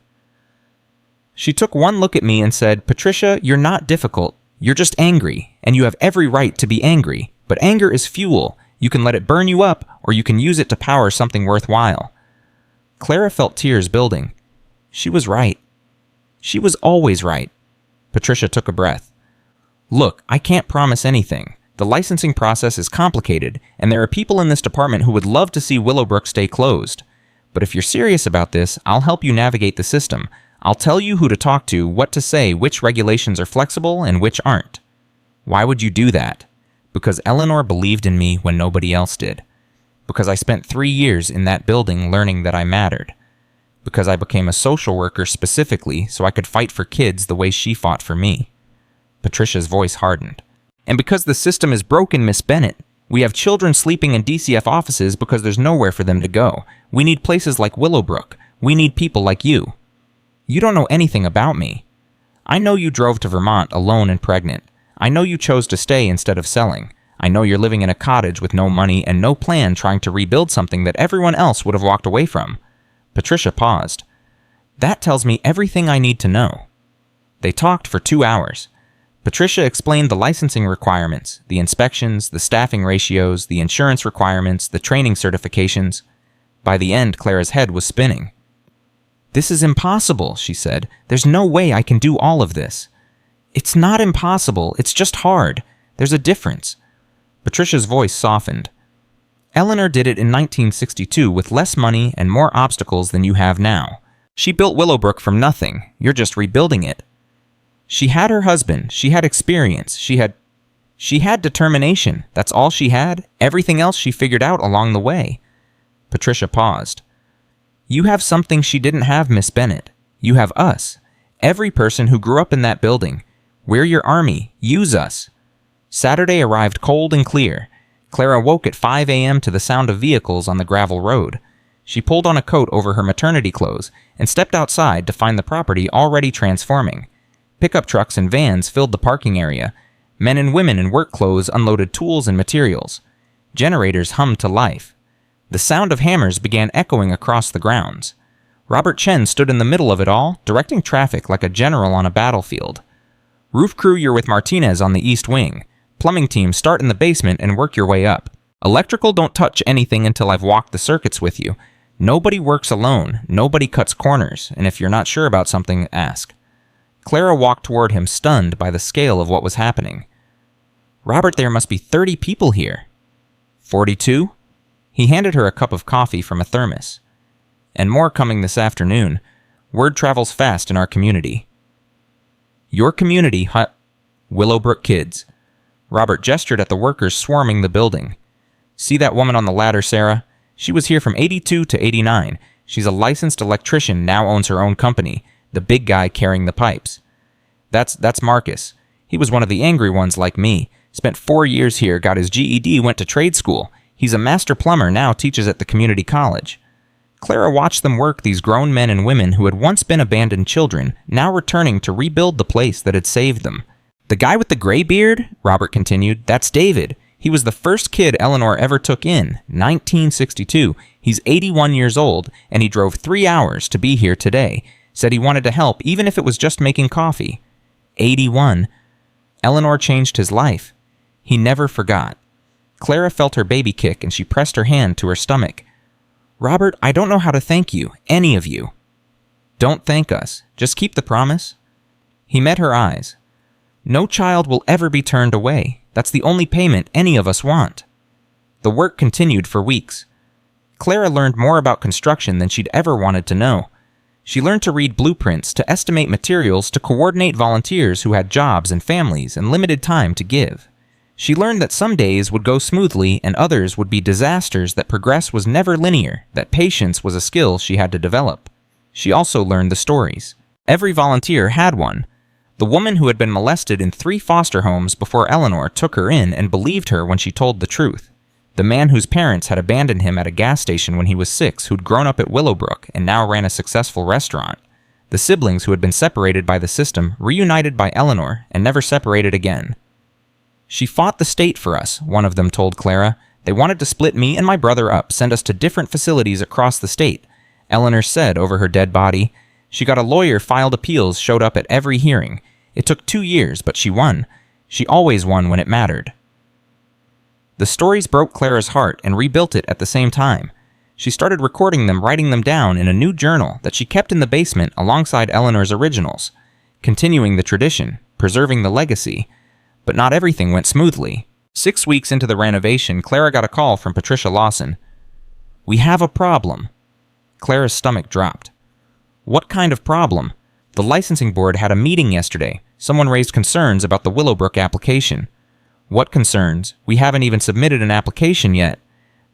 She took one look at me and said, Patricia, you're not difficult. You're just angry, and you have every right to be angry. But anger is fuel. You can let it burn you up, or you can use it to power something worthwhile. Clara felt tears building. She was right. She was always right. Patricia took a breath. Look, I can't promise anything. The licensing process is complicated, and there are people in this department who would love to see Willowbrook stay closed. But if you're serious about this, I'll help you navigate the system. I'll tell you who to talk to, what to say, which regulations are flexible and which aren't. Why would you do that? Because Eleanor believed in me when nobody else did. Because I spent 3 years in that building learning that I mattered. Because I became a social worker specifically so I could fight for kids the way she fought for me. Patricia's voice hardened. And because the system is broken, Miss Bennett. We have children sleeping in DCF offices because there's nowhere for them to go. We need places like Willowbrook. We need people like you. You don't know anything about me. I know you drove to Vermont alone and pregnant. I know you chose to stay instead of selling. I know you're living in a cottage with no money and no plan trying to rebuild something that everyone else would have walked away from." Patricia paused. "That tells me everything I need to know." They talked for 2 hours. Patricia explained the licensing requirements, the inspections, the staffing ratios, the insurance requirements, the training certifications. By the end, Clara's head was spinning. "This is impossible," she said. "There's no way I can do all of this." "It's not impossible, it's just hard. There's a difference." Patricia's voice softened. "Eleanor did it in 1962 with less money and more obstacles than you have now. She built Willowbrook from nothing. You're just rebuilding it. She had her husband, she had experience, she had determination. That's all she had. Everything else she figured out along the way." Patricia paused. "You have something she didn't have, Miss Bennett. You have us. Every person who grew up in that building. We're your army. Use us." Saturday arrived cold and clear. Clara woke at 5 a.m. to the sound of vehicles on the gravel road. She pulled on a coat over her maternity clothes and stepped outside to find the property already transforming. Pickup trucks and vans filled the parking area. Men and women in work clothes unloaded tools and materials. Generators hummed to life. The sound of hammers began echoing across the grounds. Robert Chen stood in the middle of it all, directing traffic like a general on a battlefield. "Roof crew, you're with Martinez on the east wing. Plumbing team, start in the basement and work your way up. Electrical, don't touch anything until I've walked the circuits with you. Nobody works alone, nobody cuts corners, and if you're not sure about something, ask." Clara walked toward him, stunned by the scale of what was happening. "Robert, there must be 30 people here." 42? He handed her a cup of coffee from a thermos. "And more coming this afternoon. Word travels fast in our community." "Your community, Willowbrook kids." Robert gestured at the workers swarming the building. "See that woman on the ladder, Sarah? She was here from 82 to 89. She's a licensed electrician, now owns her own company. The big guy carrying the pipes. That's Marcus. He was one of the angry ones like me. Spent 4 years here, got his GED, went to trade school. He's a master plumber, now teaches at the community college." Clara watched them work, these grown men and women who had once been abandoned children, now returning to rebuild the place that had saved them. "The guy with the gray beard," Robert continued, "that's David. He was the first kid Eleanor ever took in, 1962. He's 81 years old, and he drove 3 hours to be here today. Said he wanted to help, even if it was just making coffee. 81. Eleanor changed his life. He never forgot." Clara felt her baby kick, and she pressed her hand to her stomach. "Robert, I don't know how to thank you, any of you." "Don't thank us. Just keep the promise." He met her eyes. "No child will ever be turned away. That's the only payment any of us want." The work continued for weeks. Clara learned more about construction than she'd ever wanted to know. She learned to read blueprints, to estimate materials, to coordinate volunteers who had jobs and families and limited time to give. She learned that some days would go smoothly and others would be disasters, that progress was never linear, that patience was a skill she had to develop. She also learned the stories. Every volunteer had one. The woman who had been molested in 3 foster homes before Eleanor took her in and believed her when she told the truth. The man whose parents had abandoned him at a gas station when he was 6, who'd grown up at Willowbrook and now ran a successful restaurant. The siblings who had been separated by the system, reunited by Eleanor, and never separated again. "She fought the state for us," one of them told Clara. "They wanted to split me and my brother up, send us to different facilities across the state," Eleanor said over her dead body. "She got a lawyer, filed appeals, showed up at every hearing. It took 2 years, but she won. She always won when it mattered." The stories broke Clara's heart and rebuilt it at the same time. She started recording them, writing them down in a new journal that she kept in the basement alongside Eleanor's originals, continuing the tradition, preserving the legacy. But not everything went smoothly. 6 weeks into the renovation, Clara got a call from Patricia Lawson. "We have a problem." Clara's stomach dropped. "What kind of problem?" "The licensing board had a meeting yesterday. Someone raised concerns about the Willowbrook application." "What concerns? We haven't even submitted an application yet."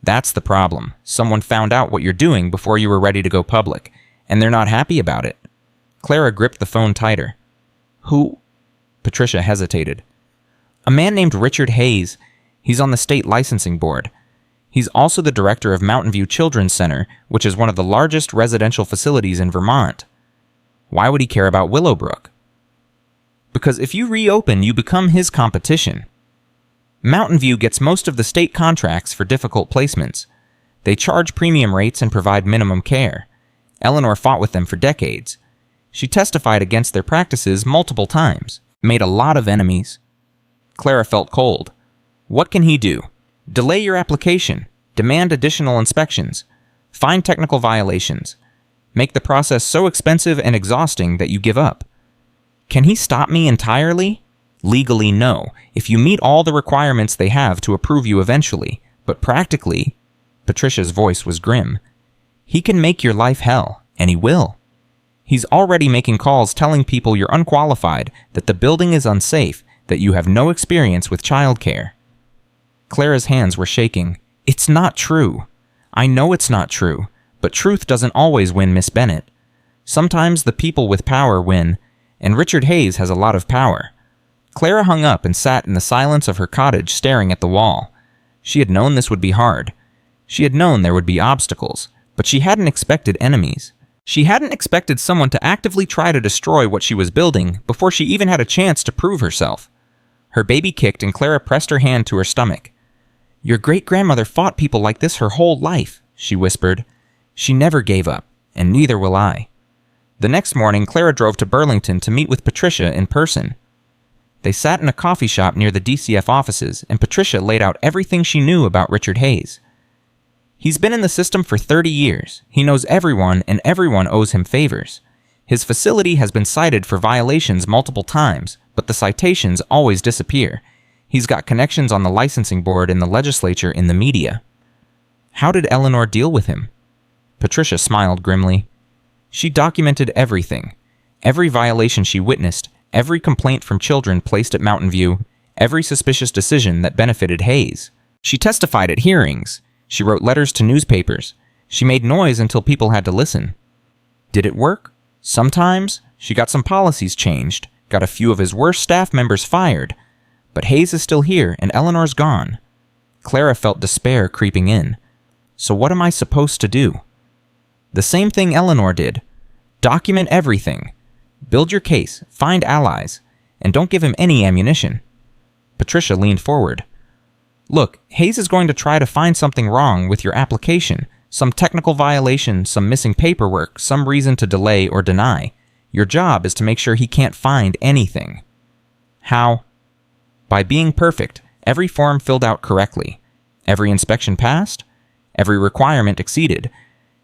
"That's the problem. Someone found out what you're doing before you were ready to go public, and they're not happy about it." Clara gripped the phone tighter. "Who?" Patricia hesitated. "A man named Richard Hayes. He's on the state licensing board. He's also the director of Mountain View Children's Center, which is one of the largest residential facilities in Vermont." "Why would he care about Willowbrook?" Because if you reopen, you become his competition. Mountain View gets most of the state contracts for difficult placements. They charge premium rates and provide minimum care. Eleanor fought with them for decades. She testified against their practices multiple times, made a lot of enemies. Clara felt cold. What can he do? Delay your application, demand additional inspections, find technical violations, make the process so expensive and exhausting that you give up. Can he stop me entirely? Legally, no, if you meet all the requirements they have to approve you eventually. But practically, Patricia's voice was grim, he can make your life hell, and he will. He's already making calls telling people you're unqualified, that the building is unsafe, that you have no experience with childcare. Clara's hands were shaking. It's not true. I know it's not true, but truth doesn't always win, Miss Bennett. Sometimes the people with power win, and Richard Hayes has a lot of power. Clara hung up and sat in the silence of her cottage staring at the wall. She had known this would be hard. She had known there would be obstacles, but she hadn't expected enemies. She hadn't expected someone to actively try to destroy what she was building before she even had a chance to prove herself. Her baby kicked and Clara pressed her hand to her stomach. Your great-grandmother fought people like this her whole life, she whispered. She never gave up, and neither will I. The next morning, Clara drove to Burlington to meet with Patricia in person. They sat in a coffee shop near the DCF offices, and Patricia laid out everything she knew about Richard Hayes. He's been in the system for 30 years. He knows everyone, and everyone owes him favors. His facility has been cited for violations multiple times, but the citations always disappear. He's got connections on the licensing board, in the legislature, in the media. How did Eleanor deal with him? Patricia smiled grimly. She documented everything. Every violation she witnessed, every complaint from children placed at Mountain View, every suspicious decision that benefited Hayes. She testified at hearings. She wrote letters to newspapers. She made noise until people had to listen. Did it work? Sometimes. She got some policies changed, got a few of his worst staff members fired. But Hayes is still here, and Eleanor's gone. Clara felt despair creeping in. So what am I supposed to do? The same thing Eleanor did. Document everything. Build your case, find allies, and don't give him any ammunition. Patricia leaned forward. Look, Hayes is going to try to find something wrong with your application, some technical violation, some missing paperwork, some reason to delay or deny. Your job is to make sure he can't find anything. How? By being perfect, every form filled out correctly, every inspection passed, every requirement exceeded.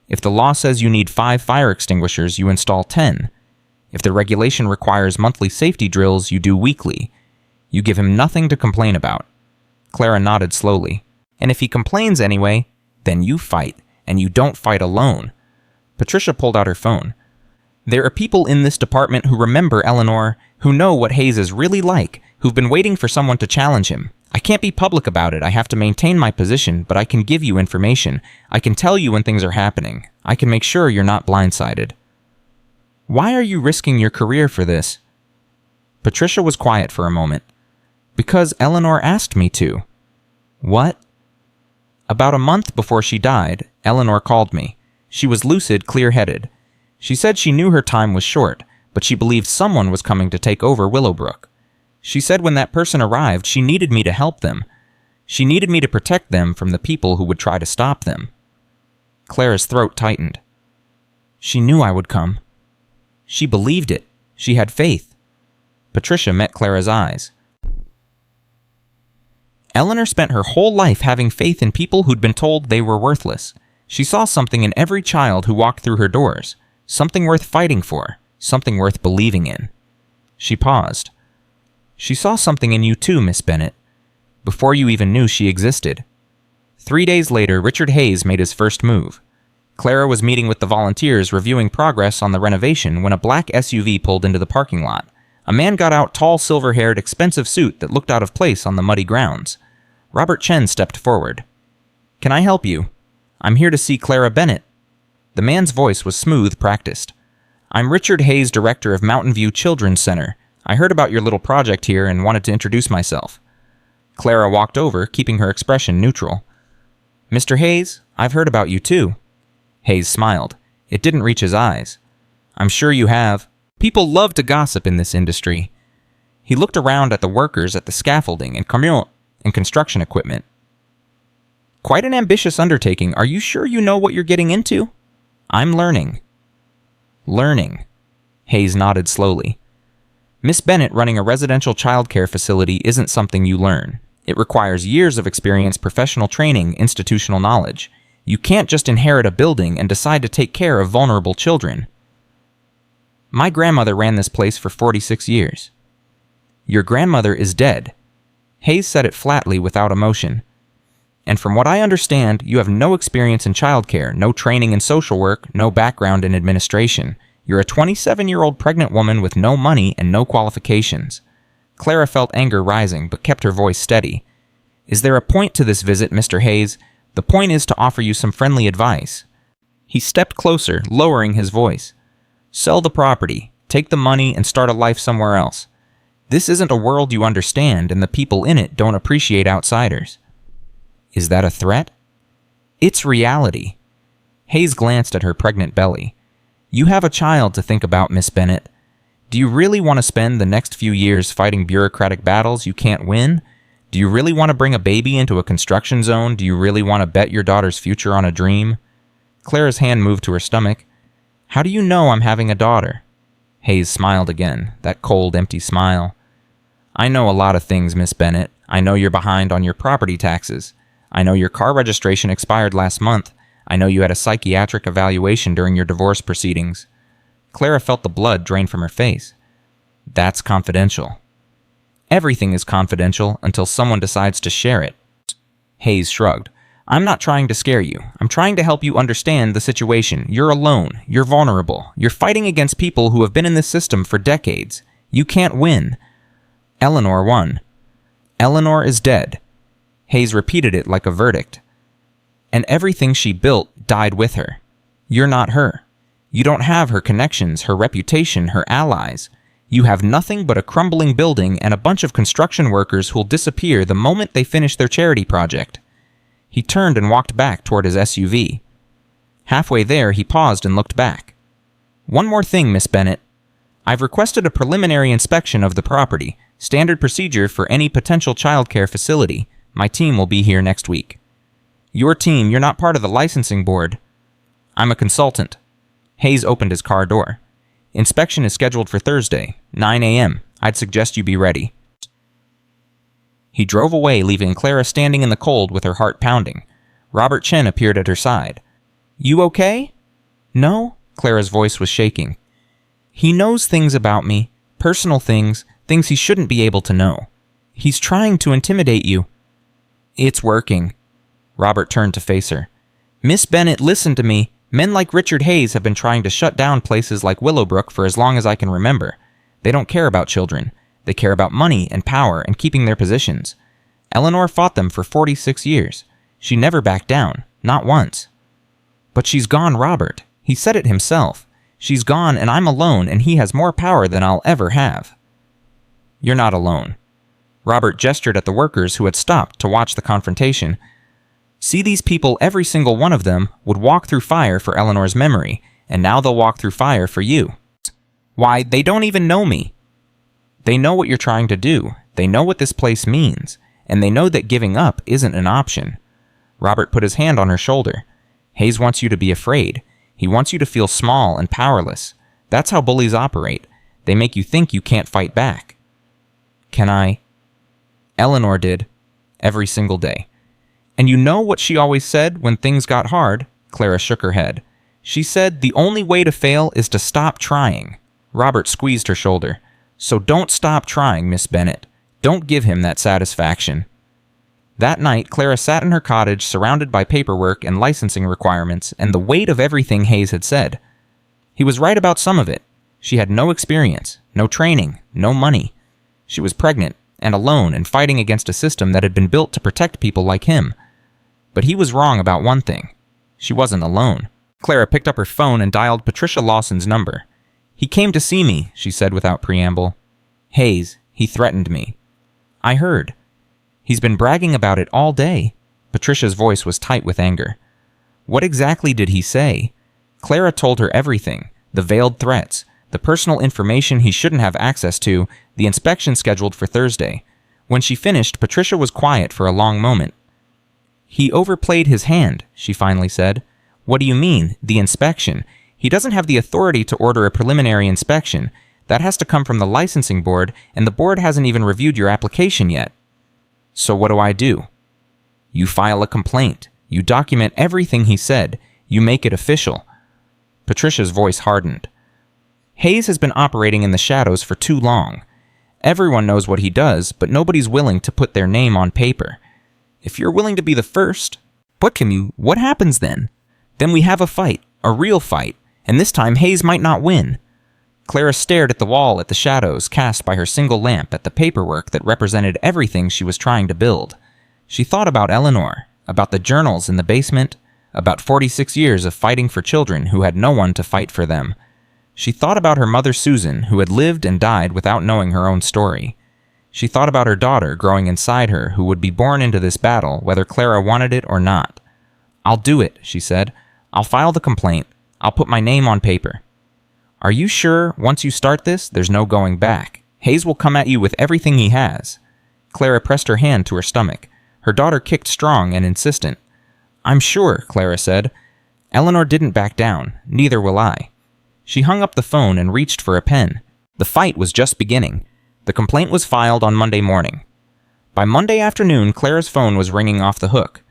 If the law says you need 5 fire extinguishers, you install 10. If the regulation requires monthly safety drills, you do weekly. You give him nothing to complain about. Clara nodded slowly. And if he complains anyway, then you fight, and you don't fight alone. Patricia pulled out her phone. There are people in this department who remember Eleanor, who know what Hayes is really like, who've been waiting for someone to challenge him. I can't be public about it. I have to maintain my position, but I can give you information. I can tell you when things are happening. I can make sure you're not blindsided. Why are you risking your career for this? Patricia was quiet for a moment. Because Eleanor asked me to. What? About a month before she died, Eleanor called me. She was lucid, clear-headed. She said she knew her time was short, but she believed someone was coming to take over Willowbrook. She said when that person arrived, she needed me to help them. She needed me to protect them from the people who would try to stop them. Clara's throat tightened. She knew I would come. She believed it. She had faith. Patricia met Clara's eyes. Eleanor spent her whole life having faith in people who'd been told they were worthless. She saw something in every child who walked through her doors, something worth fighting for, something worth believing in. She paused. She saw something in you too, Miss Bennett, before you even knew she existed. 3 days later, Richard Hayes made his first move. Clara was meeting with the volunteers reviewing progress on the renovation when a black SUV pulled into the parking lot. A man got out tall, silver-haired, expensive suit that looked out of place on the muddy grounds. Robert Chen stepped forward. Can I help you? I'm here to see Clara Bennett. The man's voice was smooth, practiced. I'm Richard Hayes, director of Mountain View Children's Center. I heard about your little project here and wanted to introduce myself. Clara walked over, keeping her expression neutral. Mr. Hayes, I've heard about you too. Hayes smiled. It didn't reach his eyes. I'm sure you have. People love to gossip in this industry. He looked around at the workers at the scaffolding and construction equipment. Quite an ambitious undertaking. Are you sure you know what you're getting into? I'm learning. Learning. Hayes nodded slowly. Miss Bennett running a residential childcare facility isn't something you learn. It requires years of experience, professional training, institutional knowledge. You can't just inherit a building and decide to take care of vulnerable children. My grandmother ran this place for 46 years. Your grandmother is dead. Hayes said it flatly without emotion. And from what I understand, you have no experience in childcare, no training in social work, no background in administration. You're a 27-year-old pregnant woman with no money and no qualifications. Clara felt anger rising, but kept her voice steady. Is there a point to this visit, Mr. Hayes? The point is to offer you some friendly advice. He stepped closer, lowering his voice. Sell the property, take the money, and start a life somewhere else. This isn't a world you understand, and the people in it don't appreciate outsiders. Is that a threat? It's reality. Hayes glanced at her pregnant belly. You have a child to think about, Miss Bennett. Do you really want to spend the next few years fighting bureaucratic battles you can't win? Do you really want to bring a baby into a construction zone? Do you really want to bet your daughter's future on a dream? Clara's hand moved to her stomach. How do you know I'm having a daughter? Hayes smiled again, that cold, empty smile. I know a lot of things, Miss Bennett. I know you're behind on your property taxes. I know your car registration expired last month. I know you had a psychiatric evaluation during your divorce proceedings. Clara felt the blood drain from her face. That's confidential. Everything is confidential until someone decides to share it. Hayes shrugged. I'm not trying to scare you. I'm trying to help you understand the situation. You're alone. You're vulnerable. You're fighting against people who have been in this system for decades. You can't win. Eleanor won. Eleanor is dead. Hayes repeated it like a verdict. And everything she built died with her. You're not her. You don't have her connections, her reputation, her allies. You have nothing but a crumbling building and a bunch of construction workers who'll disappear the moment they finish their charity project. He turned and walked back toward his SUV. Halfway there, he paused and looked back. One more thing, Miss Bennett. I've requested a preliminary inspection of the property, standard procedure for any potential childcare facility. My team will be here next week. Your team, you're not part of the licensing board. I'm a consultant. Hayes opened his car door. Inspection is scheduled for Thursday, 9 a.m. I'd suggest you be ready. He drove away, leaving Clara standing in the cold with her heart pounding. Robert Chen appeared at her side. You okay? No? Clara's voice was shaking. He knows things about me, personal things, things he shouldn't be able to know. He's trying to intimidate you. It's working. Robert turned to face her. Miss Bennett, listen to me. Men like Richard Hayes have been trying to shut down places like Willowbrook for as long as I can remember. They don't care about children. They care about money and power and keeping their positions. Eleanor fought them for 46 years. She never backed down, not once. But she's gone, Robert. He said it himself. She's gone and I'm alone, and he has more power than I'll ever have. You're not alone. Robert gestured at the workers who had stopped to watch the confrontation. See these people, every single one of them would walk through fire for Eleanor's memory, and now they'll walk through fire for you. Why, they don't even know me. They know what you're trying to do. They know what this place means, and they know that giving up isn't an option. Robert put his hand on her shoulder. Hayes wants you to be afraid. He wants you to feel small and powerless. That's how bullies operate. They make you think you can't fight back. Can I? Eleanor did. Every single day. And you know what she always said when things got hard? Clara shook her head. She said the only way to fail is to stop trying. Robert squeezed her shoulder. So don't stop trying, Miss Bennett. Don't give him that satisfaction. That night, Clara sat in her cottage surrounded by paperwork and licensing requirements and the weight of everything Hayes had said. He was right about some of it. She had no experience, no training, no money. She was pregnant and alone and fighting against a system that had been built to protect people like him. But he was wrong about one thing. She wasn't alone. Clara picked up her phone and dialed Patricia Lawson's number. He came to see me, she said without preamble. Hayes, he threatened me. I heard. He's been bragging about it all day. Patricia's voice was tight with anger. What exactly did he say? Clara told her everything, the veiled threats, the personal information he shouldn't have access to, the inspection scheduled for Thursday. When she finished, Patricia was quiet for a long moment. "He overplayed his hand," she finally said. "What do you mean, the inspection? He doesn't have the authority to order a preliminary inspection. That has to come from the licensing board, and the board hasn't even reviewed your application yet." "So what do? "You file a complaint. You document everything he said. You make it official." Patricia's voice hardened. "Hayes has been operating in the shadows for too long. Everyone knows what he does, but nobody's willing to put their name on paper. If you're willing to be the first, what happens then? Then we have a fight, a real fight, and this time Hayes might not win." Clara stared at the wall at the shadows cast by her single lamp at the paperwork that represented everything she was trying to build. She thought about Eleanor, about the journals in the basement, about 46 years of fighting for children who had no one to fight for them. She thought about her mother Susan, who had lived and died without knowing her own story. She thought about her daughter growing inside her who would be born into this battle whether Clara wanted it or not. "I'll do it," she said. "I'll file the complaint. I'll put my name on paper." "Are you sure, once you start this, there's no going back? Hayes will come at you with everything he has." Clara pressed her hand to her stomach. Her daughter kicked strong and insistent. "I'm sure," Clara said. "Eleanor didn't back down. Neither will I." She hung up the phone and reached for a pen. The fight was just beginning. The complaint was filed on Monday morning. By Monday afternoon, Clara's phone was ringing off the hook.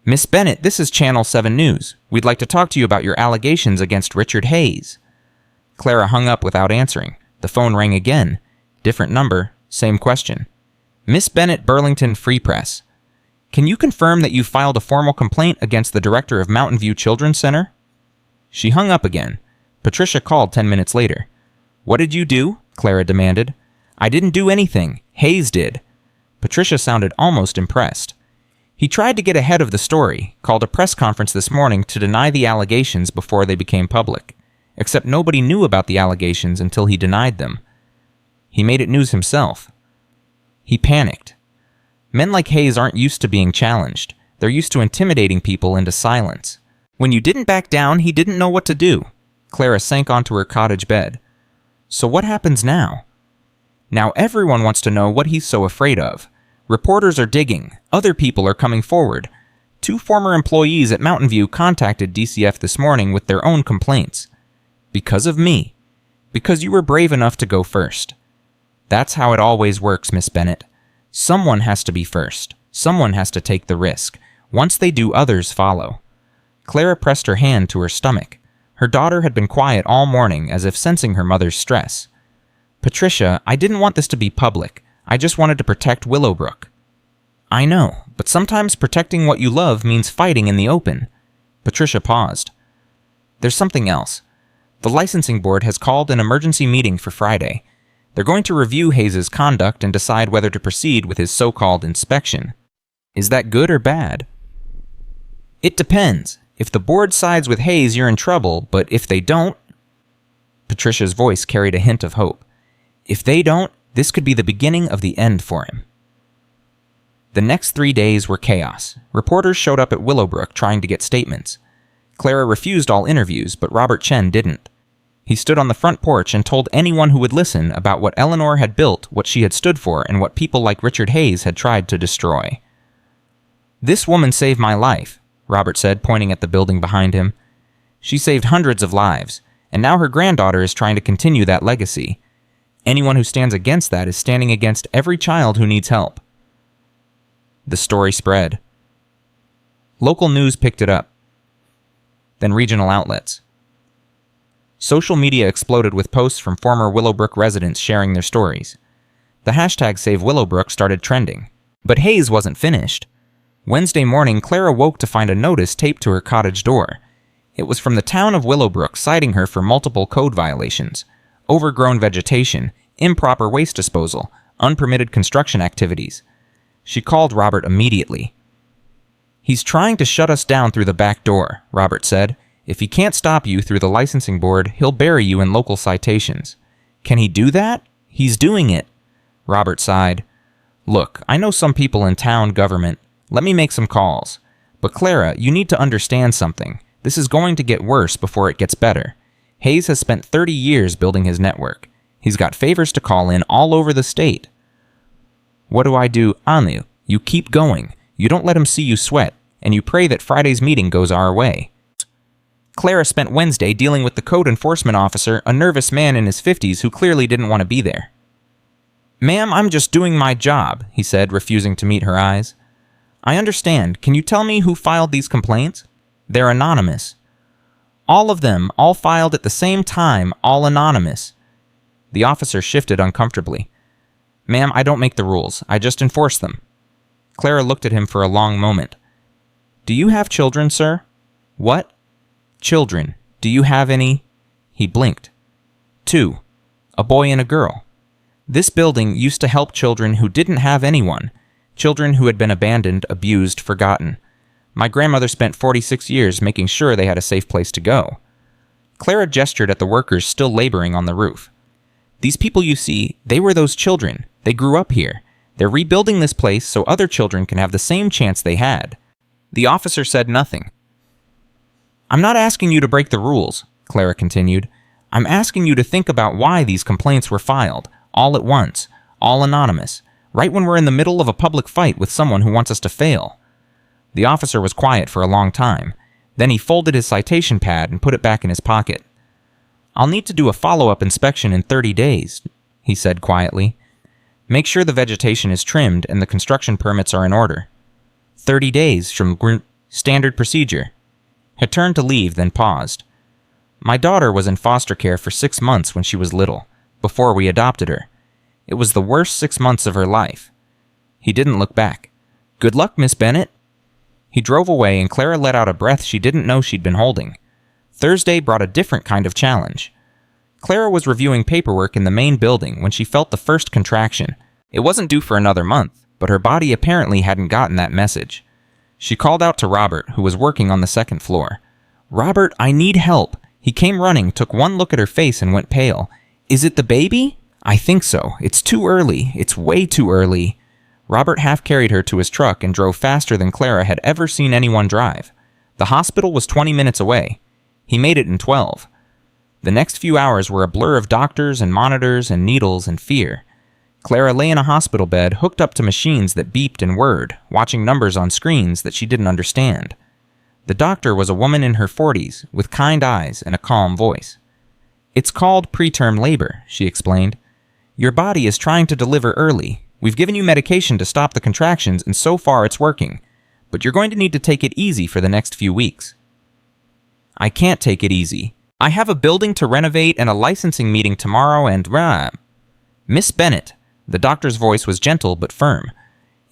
"Miss Bennett, this is Channel 7 News. We'd like to talk to you about your allegations against Richard Hayes." Clara hung up without answering. The phone rang again. Different number, same question. "Miss Bennett, Burlington Free Press. Can you confirm that you filed a formal complaint against the director of Mountain View Children's Center?" She hung up again. Patricia called 10 minutes later. "What did you do?" Clara demanded. "I didn't do anything. Hayes did." Patricia sounded almost impressed. "He tried to get ahead of the story, called a press conference this morning to deny the allegations before they became public. Except nobody knew about the allegations until he denied them. He made it news himself. He panicked. Men like Hayes aren't used to being challenged. They're used to intimidating people into silence. When you didn't back down, he didn't know what to do." Clara sank onto her cottage bed. "So what happens now?" "Now everyone wants to know what he's so afraid of. Reporters are digging. Other people are coming forward. 2 former employees at Mountain View contacted DCF this morning with their own complaints. Because of me. Because you were brave enough to go first. That's how it always works, Miss Bennett. Someone has to be first. Someone has to take the risk. Once they do, others follow." Clara pressed her hand to her stomach. Her daughter had been quiet all morning, as if sensing her mother's stress. "Patricia, I didn't want this to be public. I just wanted to protect Willowbrook." "I know, but sometimes protecting what you love means fighting in the open." Patricia paused. "There's something else. The licensing board has called an emergency meeting for Friday. They're going to review Hayes' conduct and decide whether to proceed with his so-called inspection. Is that good or bad?" "It depends. If the board sides with Hayes, you're in trouble, but if they don't..." Patricia's voice carried a hint of hope. "If they don't, this could be the beginning of the end for him." The next 3 days were chaos. Reporters showed up at Willowbrook trying to get statements. Clara refused all interviews, but Robert Chen didn't. He stood on the front porch and told anyone who would listen about what Eleanor had built, what she had stood for, and what people like Richard Hayes had tried to destroy. "This woman saved my life," Robert said, pointing at the building behind him. "She saved hundreds of lives, and now her granddaughter is trying to continue that legacy. Anyone who stands against that is standing against every child who needs help." The story spread. Local news picked it up. Then regional outlets. Social media exploded with posts from former Willowbrook residents sharing their stories. The hashtag #SaveWillowbrook started trending. But Hayes wasn't finished. Wednesday morning, Clara woke to find a notice taped to her cottage door. It was from the town of Willowbrook citing her for multiple code violations: overgrown vegetation, improper waste disposal, unpermitted construction activities. She called Robert immediately. "He's trying to shut us down through the back door," Robert said. "If he can't stop you through the licensing board, he'll bury you in local citations." "Can he do that?" "He's doing it." Robert sighed. "Look, I know some people in town government. Let me make some calls. But Clara, you need to understand something. This is going to get worse before it gets better. Hayes has spent 30 years building his network. He's got favors to call in all over the state. What do I do? Anu, you keep going. You don't let him see you sweat, and you pray that Friday's meeting goes our way. Clara spent Wednesday dealing with the code enforcement officer, a nervous man in his 50s who clearly didn't want to be there. Ma'am, I'm just doing my job, he said, refusing to meet her eyes. I understand. Can you tell me who filed these complaints? They're anonymous. All of them, all filed at the same time, all anonymous. The officer shifted uncomfortably. Ma'am, I don't make the rules. I just enforce them. Clara looked at him for a long moment. Do you have children, sir? What? Children. Do you have any? He blinked. 2. A boy and a girl. This building used to help children who didn't have anyone, children who had been abandoned, abused, forgotten. My grandmother spent 46 years making sure they had a safe place to go. Clara gestured at the workers still laboring on the roof. These people you see, they were those children. They grew up here. They're rebuilding this place so other children can have the same chance they had. The officer said nothing. I'm not asking you to break the rules, Clara continued. I'm asking you to think about why these complaints were filed, all at once, all anonymous, right when we're in the middle of a public fight with someone who wants us to fail. The officer was quiet for a long time. Then he folded his citation pad and put it back in his pocket. I'll need to do a follow-up inspection in 30 days, he said quietly. Make sure the vegetation is trimmed and the construction permits are in order. 30 days from standard procedure. He turned to leave, then paused. My daughter was in foster care for 6 months when she was little, before we adopted her. It was the worst 6 months of her life. He didn't look back. Good luck, Miss Bennett. He drove away and Clara let out a breath she didn't know she'd been holding. Thursday brought a different kind of challenge. Clara was reviewing paperwork in the main building when she felt the first contraction. It wasn't due for another month, but her body apparently hadn't gotten that message. She called out to Robert, who was working on the second floor. Robert, I need help. He came running, took one look at her face and went pale. Is it the baby? I think so. It's too early. It's way too early. Robert half carried her to his truck and drove faster than Clara had ever seen anyone drive. The hospital was 20 minutes away. He made it in 12. The next few hours were a blur of doctors and monitors and needles and fear. Clara lay in a hospital bed hooked up to machines that beeped and whirred, watching numbers on screens that she didn't understand. The doctor was a woman in her 40s, with kind eyes and a calm voice. It's called preterm labor, she explained. Your body is trying to deliver early. We've given you medication to stop the contractions, and so far it's working. But you're going to need to take it easy for the next few weeks. I can't take it easy. I have a building to renovate and a licensing meeting tomorrow and... Miss Bennett, the doctor's voice was gentle but firm.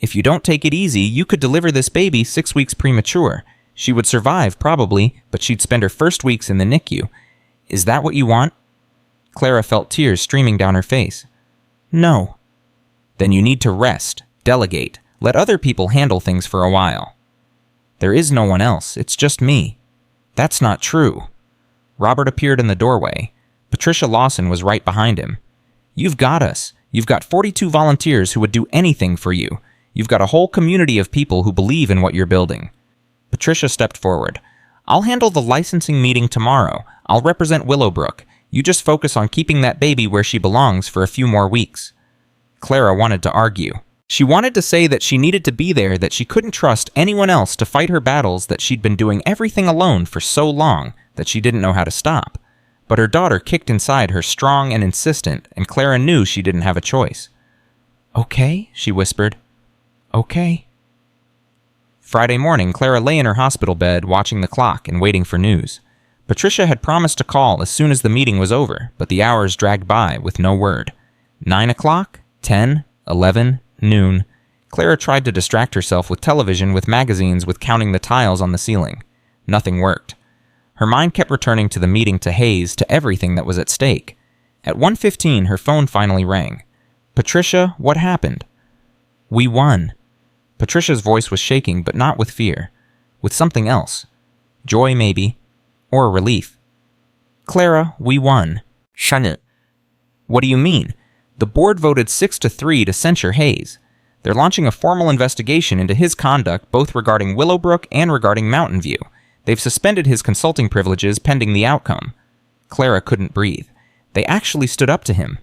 If you don't take it easy, you could deliver this baby 6 weeks premature. She would survive, probably, but she'd spend her first weeks in the NICU. Is that what you want? Clara felt tears streaming down her face. No. Then you need to rest, delegate, let other people handle things for a while. There is no one else, it's just me. That's not true. Robert appeared in the doorway. Patricia Lawson was right behind him. You've got us. You've got 42 volunteers who would do anything for you. You've got a whole community of people who believe in what you're building. Patricia stepped forward. I'll handle the licensing meeting tomorrow. I'll represent Willowbrook. You just focus on keeping that baby where she belongs for a few more weeks. Clara wanted to argue. She wanted to say that she needed to be there, that she couldn't trust anyone else to fight her battles, that she'd been doing everything alone for so long that she didn't know how to stop. But her daughter kicked inside her strong and insistent, and Clara knew she didn't have a choice. Okay, she whispered. Okay. Friday morning, Clara lay in her hospital bed watching the clock and waiting for news. Patricia had promised to call as soon as the meeting was over, but the hours dragged by with no word. 9 o'clock, 10, 11, noon. Clara tried to distract herself with television, with magazines, with counting the tiles on the ceiling. Nothing worked. Her mind kept returning to the meeting, to Hayes, to everything that was at stake. At 1:15, her phone finally rang. Patricia, what happened? We won. Patricia's voice was shaking, but not with fear. With something else. Joy, maybe. Or relief. Clara, we won. Shannon. What do you mean? The board voted 6-3 to censure Hayes. They're launching a formal investigation into his conduct, both regarding Willowbrook and regarding Mountain View. They've suspended his consulting privileges pending the outcome. Clara couldn't breathe. They actually stood up to him.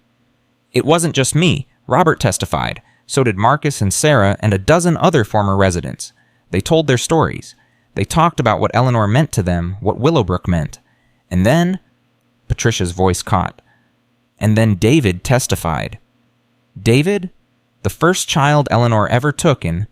It wasn't just me, Robert testified. So did Marcus and Sarah and a dozen other former residents. They told their stories. They talked about what Eleanor meant to them, what Willowbrook meant. And then, Patricia's voice caught. And then David testified. David? The first child Eleanor ever took in.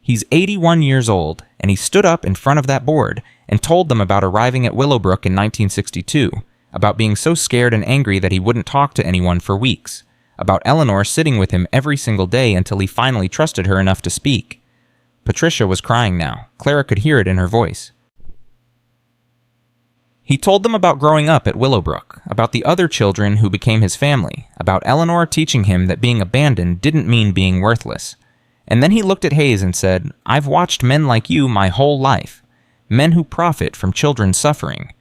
He's 81 years old, and he stood up in front of that board and told them about arriving at Willowbrook in 1962, about being so scared and angry that he wouldn't talk to anyone for weeks, about Eleanor sitting with him every single day until he finally trusted her enough to speak. Patricia was crying now. Clara could hear it in her voice. He told them about growing up at Willowbrook, about the other children who became his family, about Eleanor teaching him that being abandoned didn't mean being worthless. And then he looked at Hayes and said, I've watched men like you my whole life. Men who profit from children's suffering.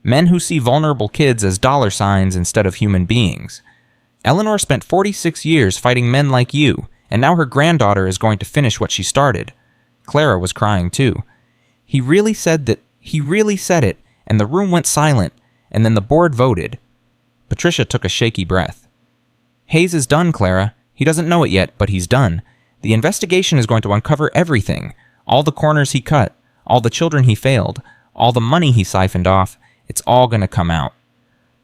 Men who see vulnerable kids as dollar signs instead of human beings. Eleanor spent 46 years fighting men like you, and now her granddaughter is going to finish what she started. Clara was crying too. He really said it, and the room went silent, and then the board voted. Patricia took a shaky breath. Hayes is done, Clara. He doesn't know it yet, but he's done. The investigation is going to uncover everything. All the corners he cut, all the children he failed, all the money he siphoned off. It's all going to come out.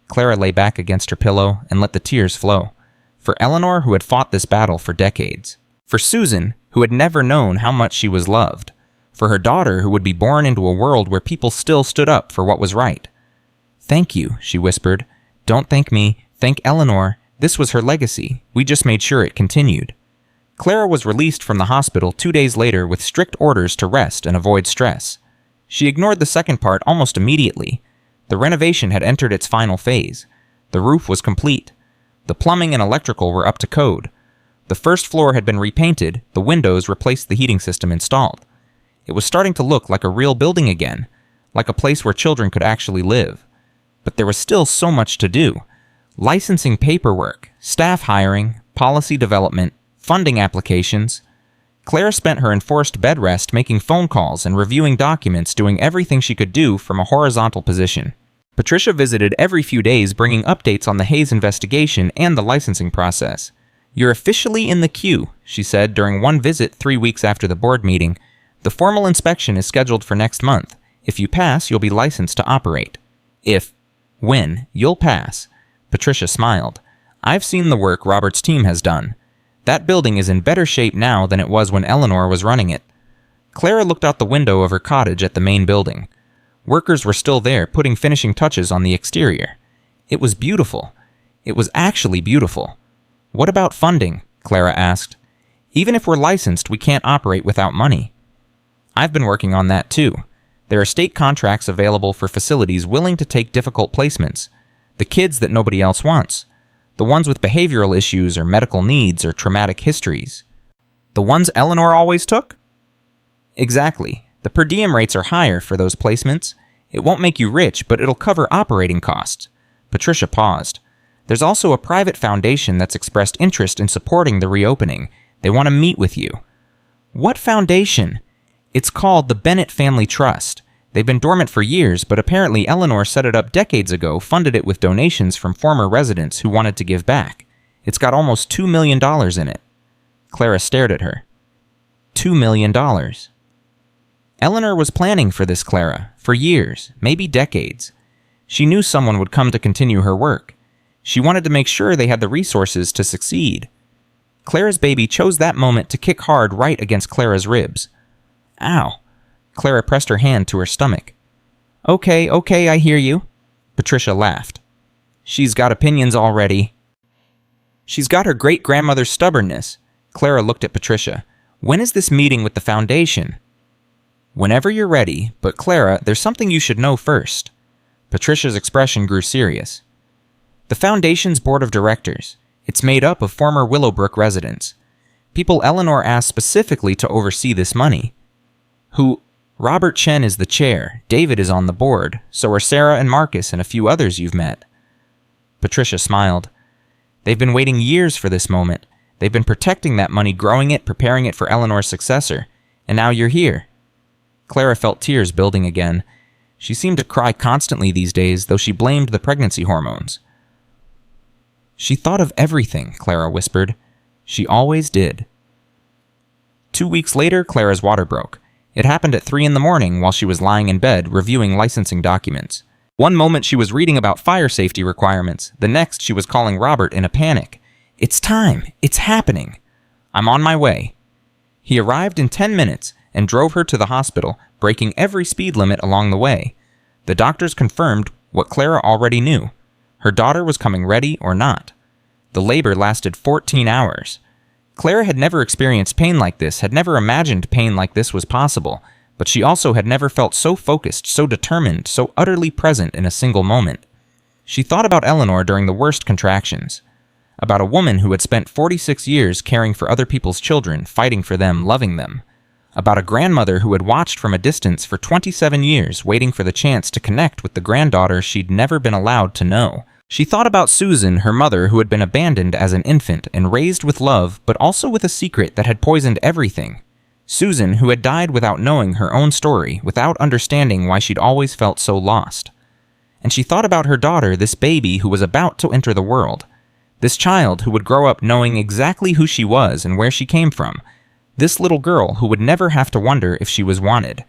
Clara lay back against her pillow and let the tears flow. For Eleanor, who had fought this battle for decades. For Susan, who had never known how much she was loved. For her daughter, who would be born into a world where people still stood up for what was right. Thank you, she whispered. Don't thank me. Thank Eleanor. This was her legacy. We just made sure it continued. Clara was released from the hospital 2 days later with strict orders to rest and avoid stress. She ignored the second part almost immediately. The renovation had entered its final phase. The roof was complete. The plumbing and electrical were up to code. The first floor had been repainted, the windows replaced, the heating system installed. It was starting to look like a real building again, like a place where children could actually live. But there was still so much to do. Licensing paperwork, staff hiring, policy development, funding applications. Clara spent her enforced bed rest making phone calls and reviewing documents, doing everything she could do from a horizontal position. Patricia visited every few days, bringing updates on the Hayes investigation and the licensing process. You're officially in the queue, she said during one visit 3 weeks after the board meeting. The formal inspection is scheduled for next month. If you pass, you'll be licensed to operate. When, you'll pass. Patricia smiled. I've seen the work Robert's team has done. That building is in better shape now than it was when Eleanor was running it. Clara looked out the window of her cottage at the main building. Workers were still there, putting finishing touches on the exterior. It was beautiful. It was actually beautiful. What about funding? Clara asked. Even if we're licensed, we can't operate without money. I've been working on that too. There are state contracts available for facilities willing to take difficult placements. The kids that nobody else wants. The ones with behavioral issues or medical needs or traumatic histories. The ones Eleanor always took? Exactly. The per diem rates are higher for those placements. It won't make you rich, but it'll cover operating costs. Patricia paused. There's also a private foundation that's expressed interest in supporting the reopening. They want to meet with you. What foundation? It's called the Bennett Family Trust. They've been dormant for years, but apparently Eleanor set it up decades ago, funded it with donations from former residents who wanted to give back. It's got almost $2 million in it. Clara stared at her. $2 million. Eleanor was planning for this, Clara, for years, maybe decades. She knew someone would come to continue her work. She wanted to make sure they had the resources to succeed. Clara's baby chose that moment to kick hard right against Clara's ribs. Ow. Clara pressed her hand to her stomach. Okay, I hear you. Patricia laughed. She's got opinions already. She's got her great-grandmother's stubbornness. Clara looked at Patricia. When is this meeting with the foundation? Whenever you're ready, but Clara, there's something you should know first. Patricia's expression grew serious. The foundation's board of directors. It's made up of former Willowbrook residents. People Eleanor asked specifically to oversee this money. Robert Chen is the chair, David is on the board, so are Sarah and Marcus and a few others you've met. Patricia smiled. They've been waiting years for this moment. They've been protecting that money, growing it, preparing it for Eleanor's successor. And now you're here. Clara felt tears building again. She seemed to cry constantly these days, though she blamed the pregnancy hormones. She thought of everything, Clara whispered. She always did. 2 weeks later, Clara's water broke. It happened at 3 in the morning while she was lying in bed reviewing licensing documents. One moment she was reading about fire safety requirements. The next she was calling Robert in a panic. "It's time! It's happening! I'm on my way." He arrived in 10 minutes and drove her to the hospital, breaking every speed limit along the way. The doctors confirmed what Clara already knew. Her daughter was coming ready or not. The labor lasted 14 hours. Clara had never experienced pain like this, had never imagined pain like this was possible, but she also had never felt so focused, so determined, so utterly present in a single moment. She thought about Eleanor during the worst contractions, about a woman who had spent 46 years caring for other people's children, fighting for them, loving them, about a grandmother who had watched from a distance for 27 years, waiting for the chance to connect with the granddaughter she'd never been allowed to know. She thought about Susan, her mother, who had been abandoned as an infant and raised with love, but also with a secret that had poisoned everything. Susan, who had died without knowing her own story, without understanding why she'd always felt so lost. And she thought about her daughter, this baby who was about to enter the world. This child who would grow up knowing exactly who she was and where she came from. This little girl who would never have to wonder if she was wanted.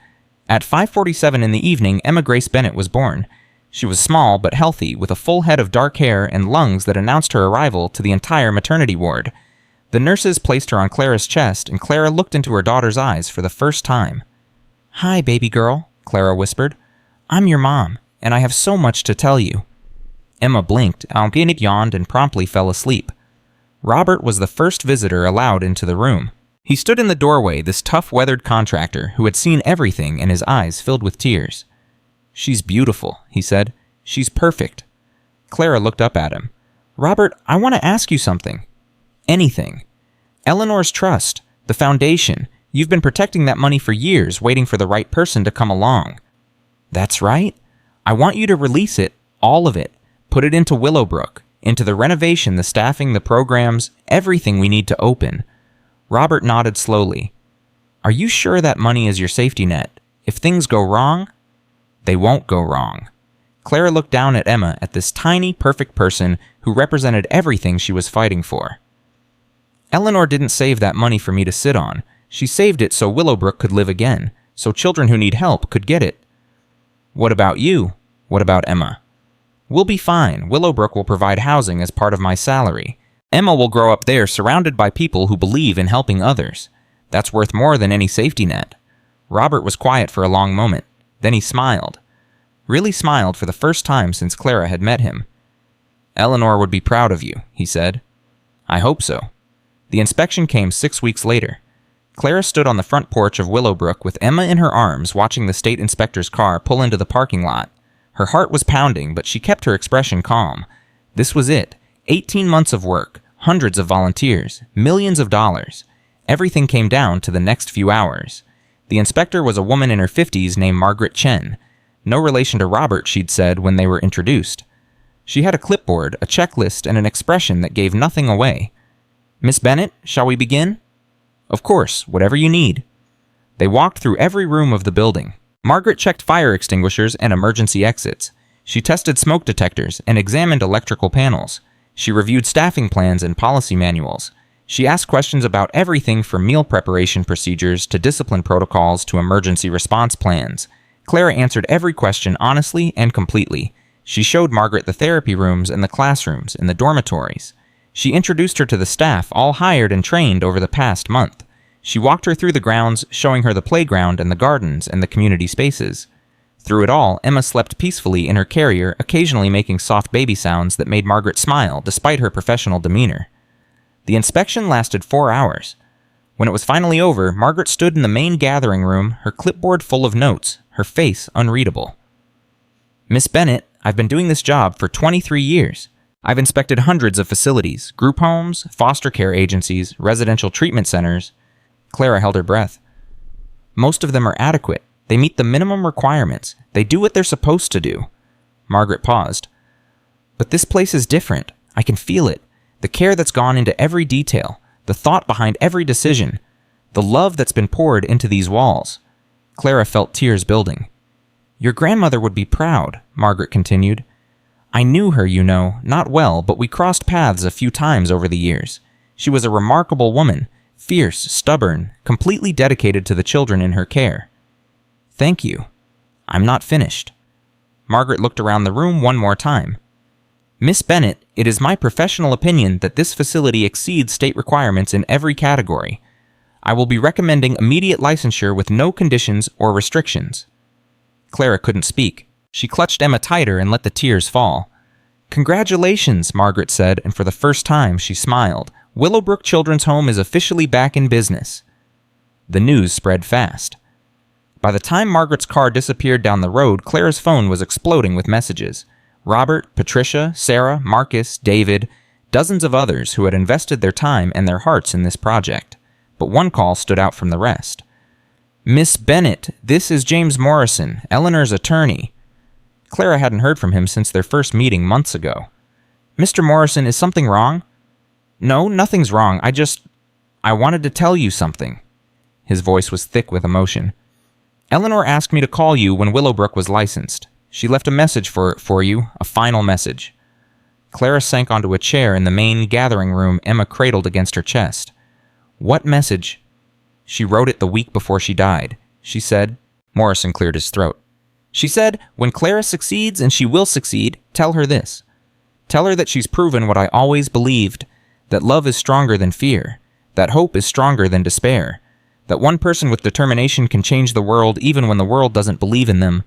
At 5:47 in the evening, Emma Grace Bennett was born. She was small but healthy, with a full head of dark hair and lungs that announced her arrival to the entire maternity ward. The nurses placed her on Clara's chest, and Clara looked into her daughter's eyes for the first time. "Hi, baby girl," Clara whispered. "I'm your mom, and I have so much to tell you." Emma blinked, albeit yawned, and promptly fell asleep. Robert was the first visitor allowed into the room. He stood in the doorway, this tough-weathered contractor who had seen everything, and his eyes filled with tears. "She's beautiful," he said. "She's perfect." Clara looked up at him. "Robert, I want to ask you something." "Anything." "Eleanor's trust, the foundation. You've been protecting that money for years, waiting for the right person to come along." "That's right. I want you to release it, all of it. Put it into Willowbrook, into the renovation, the staffing, the programs, everything we need to open." Robert nodded slowly. "Are you sure that money is your safety net? If things go wrong?" "They won't go wrong." Clara looked down at Emma, at this tiny, perfect person who represented everything she was fighting for. "Eleanor didn't save that money for me to sit on. She saved it so Willowbrook could live again, so children who need help could get it." "What about you? What about Emma?" "We'll be fine. Willowbrook will provide housing as part of my salary. Emma will grow up there surrounded by people who believe in helping others. That's worth more than any safety net." Robert was quiet for a long moment. Then he smiled. Really smiled for the first time since Clara had met him. "Eleanor would be proud of you," he said. "I hope so." The inspection came 6 weeks later. Clara stood on the front porch of Willowbrook with Emma in her arms, watching the state inspector's car pull into the parking lot. Her heart was pounding, but she kept her expression calm. This was it. 18 months of work, hundreds of volunteers, millions of dollars. Everything came down to the next few hours. The inspector was a woman in her 50s named Margaret Chen. No relation to Robert, she'd said when they were introduced. She had a clipboard, a checklist, and an expression that gave nothing away. "Miss Bennett, shall we begin?" "Of course, whatever you need." They walked through every room of the building. Margaret checked fire extinguishers and emergency exits. She tested smoke detectors and examined electrical panels. She reviewed staffing plans and policy manuals. She asked questions about everything from meal preparation procedures to discipline protocols to emergency response plans. Clara answered every question honestly and completely. She showed Margaret the therapy rooms and the classrooms and the dormitories. She introduced her to the staff, all hired and trained over the past month. She walked her through the grounds, showing her the playground and the gardens and the community spaces. Through it all, Emma slept peacefully in her carrier, occasionally making soft baby sounds that made Margaret smile despite her professional demeanor. The inspection lasted 4 hours. When it was finally over, Margaret stood in the main gathering room, her clipboard full of notes, her face unreadable. "Miss Bennett, I've been doing this job for 23 years. I've inspected hundreds of facilities, group homes, foster care agencies, residential treatment centers." Clara held her breath. "Most of them are adequate. They meet the minimum requirements. They do what they're supposed to do." Margaret paused. "But this place is different. I can feel it. The care that's gone into every detail, the thought behind every decision, the love that's been poured into these walls." Clara felt tears building. Your grandmother would be proud, Margaret continued. I knew her, you know, not well, but we crossed paths a few times over the years. She was a remarkable woman, fierce, stubborn, completely dedicated to the children in her care. Thank you. I'm not finished. Margaret looked around the room one more time. Miss Bennett, it is my professional opinion that this facility exceeds state requirements in every category. I will be recommending immediate licensure with no conditions or restrictions. Clara couldn't speak. She clutched Emma tighter and let the tears fall. Congratulations, Margaret said, and for the first time she smiled. Willowbrook Children's Home is officially back in business. The news spread fast. By the time Margaret's car disappeared down the road, Clara's phone was exploding with messages. Robert, Patricia, Sarah, Marcus, David, dozens of others who had invested their time and their hearts in this project. But one call stood out from the rest. Miss Bennett, this is James Morrison, Eleanor's attorney. Clara hadn't heard from him since their first meeting months ago. Mr. Morrison, is something wrong? No, nothing's wrong. I wanted to tell you something. His voice was thick with emotion. Eleanor asked me to call you when Willowbrook was licensed. She left a message for you, a final message. Clara sank onto a chair in the main gathering room Emma cradled against her chest. What message? She wrote it the week before she died. She said, Morrison cleared his throat. She said, when Clara succeeds, and she will succeed, tell her this. Tell her that she's proven what I always believed, that love is stronger than fear, that hope is stronger than despair, that one person with determination can change the world even when the world doesn't believe in them.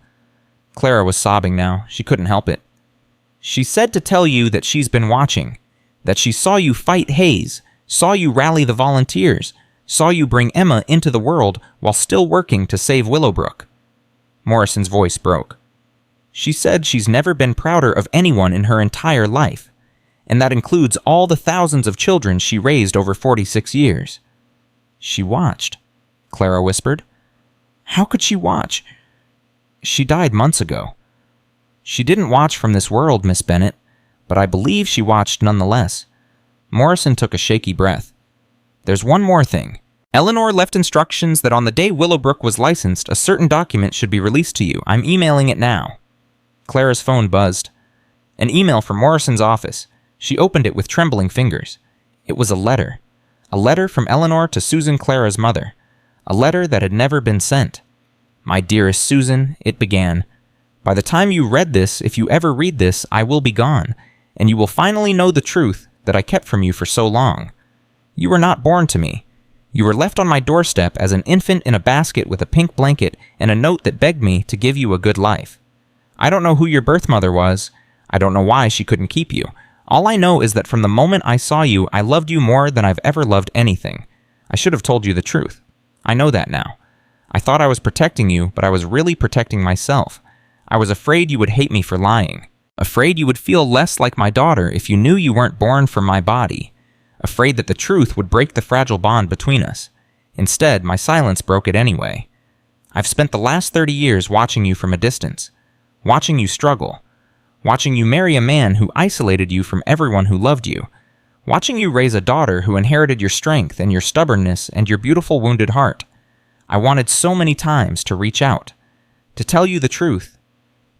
Clara was sobbing now. She couldn't help it. She said to tell you that she's been watching, that she saw you fight Hayes, saw you rally the volunteers, saw you bring Emma into the world while still working to save Willowbrook. Morrison's voice broke. She said she's never been prouder of anyone in her entire life, and that includes all the thousands of children she raised over 46 years. She watched, Clara whispered. How could she watch? She died months ago. She didn't watch from this world, Miss Bennett, but I believe she watched nonetheless. Morrison took a shaky breath. There's one more thing. Eleanor left instructions that on the day Willowbrook was licensed, a certain document should be released to you. I'm emailing it now. Clara's phone buzzed. An email from Morrison's office. She opened it with trembling fingers. It was a letter. A letter from Eleanor to Susan, Clara's mother. A letter that had never been sent. My dearest Susan, it began. By the time you read this, if you ever read this, I will be gone, and you will finally know the truth that I kept from you for so long. You were not born to me. You were left on my doorstep as an infant in a basket with a pink blanket and a note that begged me to give you a good life. I don't know who your birth mother was. I don't know why she couldn't keep you. All I know is that from the moment I saw you, I loved you more than I've ever loved anything. I should have told you the truth. I know that now. I thought I was protecting you, but I was really protecting myself. I was afraid you would hate me for lying. Afraid you would feel less like my daughter if you knew you weren't born from my body. Afraid that the truth would break the fragile bond between us. Instead, my silence broke it anyway. I've spent the last 30 years watching you from a distance. Watching you struggle. Watching you marry a man who isolated you from everyone who loved you. Watching you raise a daughter who inherited your strength and your stubbornness and your beautiful wounded heart. I wanted so many times to reach out. To tell you the truth.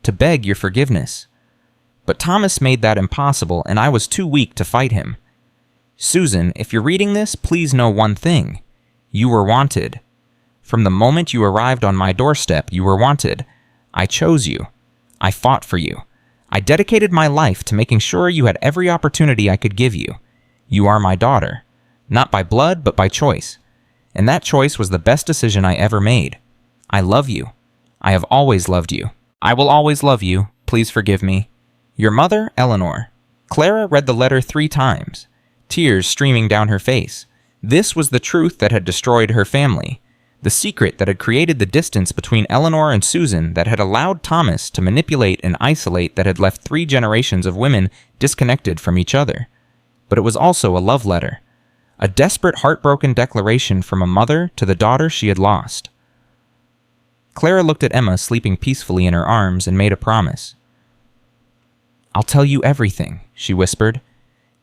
To beg your forgiveness. But Thomas made that impossible, and I was too weak to fight him. Susan, if you're reading this, please know one thing. You were wanted. From the moment you arrived on my doorstep, you were wanted. I chose you. I fought for you. I dedicated my life to making sure you had every opportunity I could give you. You are my daughter. Not by blood, but by choice. And that choice was the best decision I ever made. I love you. I have always loved you. I will always love you. Please forgive me. Your mother, Eleanor. Clara read the letter 3 times. Tears streaming down her face. This was the truth that had destroyed her family. The secret that had created the distance between Eleanor and Susan that had allowed Thomas to manipulate and isolate that had left 3 generations of women disconnected from each other. But it was also a love letter. A desperate, heartbroken declaration from a mother to the daughter she had lost. Clara looked at Emma sleeping peacefully in her arms and made a promise. I'll tell you everything, she whispered.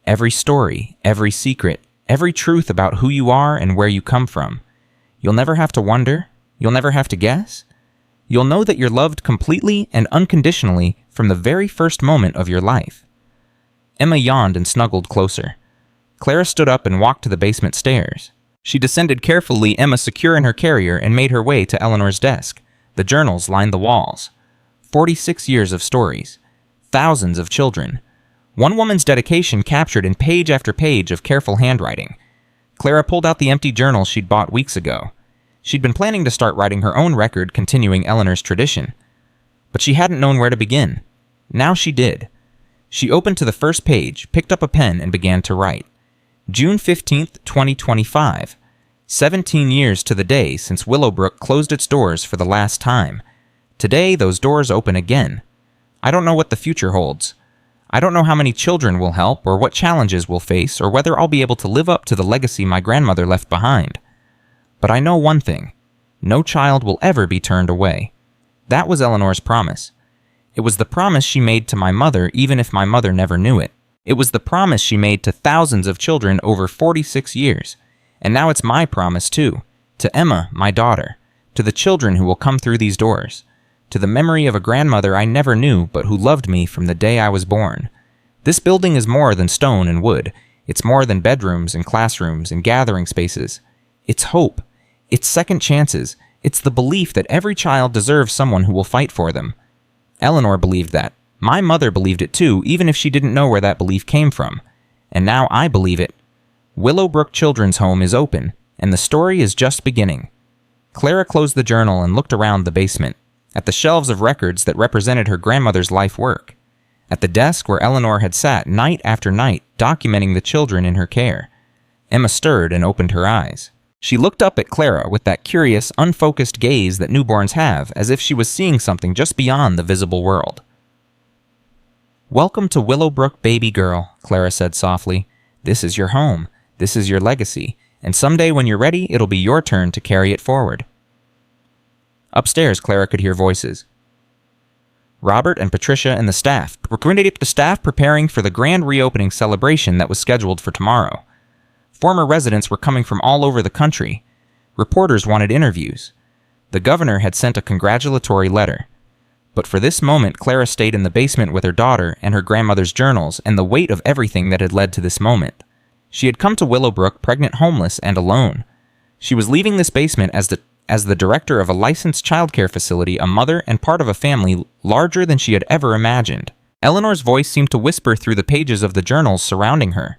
Every story, every secret, every truth about who you are and where you come from. You'll never have to wonder. You'll never have to guess. You'll know that you're loved completely and unconditionally from the very first moment of your life." Emma yawned and snuggled closer. Clara stood up and walked to the basement stairs. She descended carefully, Emma secure in her carrier, and made her way to Eleanor's desk. The journals lined the walls. 46 years of stories. Thousands of children. One woman's dedication captured in page after page of careful handwriting. Clara pulled out the empty journal she'd bought weeks ago. She'd been planning to start writing her own record continuing Eleanor's tradition. But she hadn't known where to begin. Now she did. She opened to the first page, picked up a pen, and began to write. June 15th, 2025. 17 years to the day since Willowbrook closed its doors for the last time. Today, those doors open again. I don't know what the future holds. I don't know how many children we'll help, or what challenges we'll face, or whether I'll be able to live up to the legacy my grandmother left behind. But I know one thing. No child will ever be turned away. That was Eleanor's promise. It was the promise she made to my mother, even if my mother never knew it. It was the promise she made to thousands of children over 46 years. And now it's my promise too. To Emma, my daughter. To the children who will come through these doors. To the memory of a grandmother I never knew, but who loved me from the day I was born. This building is more than stone and wood. It's more than bedrooms and classrooms and gathering spaces. It's hope. It's second chances. It's the belief that every child deserves someone who will fight for them. Eleanor believed that. My mother believed it too, even if she didn't know where that belief came from. And now I believe it. Willowbrook Children's Home is open, and the story is just beginning. Clara closed the journal and looked around the basement, at the shelves of records that represented her grandmother's life work, at the desk where Eleanor had sat night after night documenting the children in her care. Emma stirred and opened her eyes. She looked up at Clara with that curious, unfocused gaze that newborns have, as if she was seeing something just beyond the visible world. "Welcome to Willowbrook, baby girl," Clara said softly. "This is your home. This is your legacy. And someday when you're ready, it'll be your turn to carry it forward." Upstairs, Clara could hear voices. Robert and Patricia and the staff preparing for the grand reopening celebration that was scheduled for tomorrow. Former residents were coming from all over the country. Reporters wanted interviews. The governor had sent a congratulatory letter. But for this moment, Clara stayed in the basement with her daughter and her grandmother's journals and the weight of everything that had led to this moment. She had come to Willowbrook pregnant, homeless, and alone. She was leaving this basement as the director of a licensed childcare facility, a mother, and part of a family larger than she had ever imagined. Eleanor's voice seemed to whisper through the pages of the journals surrounding her.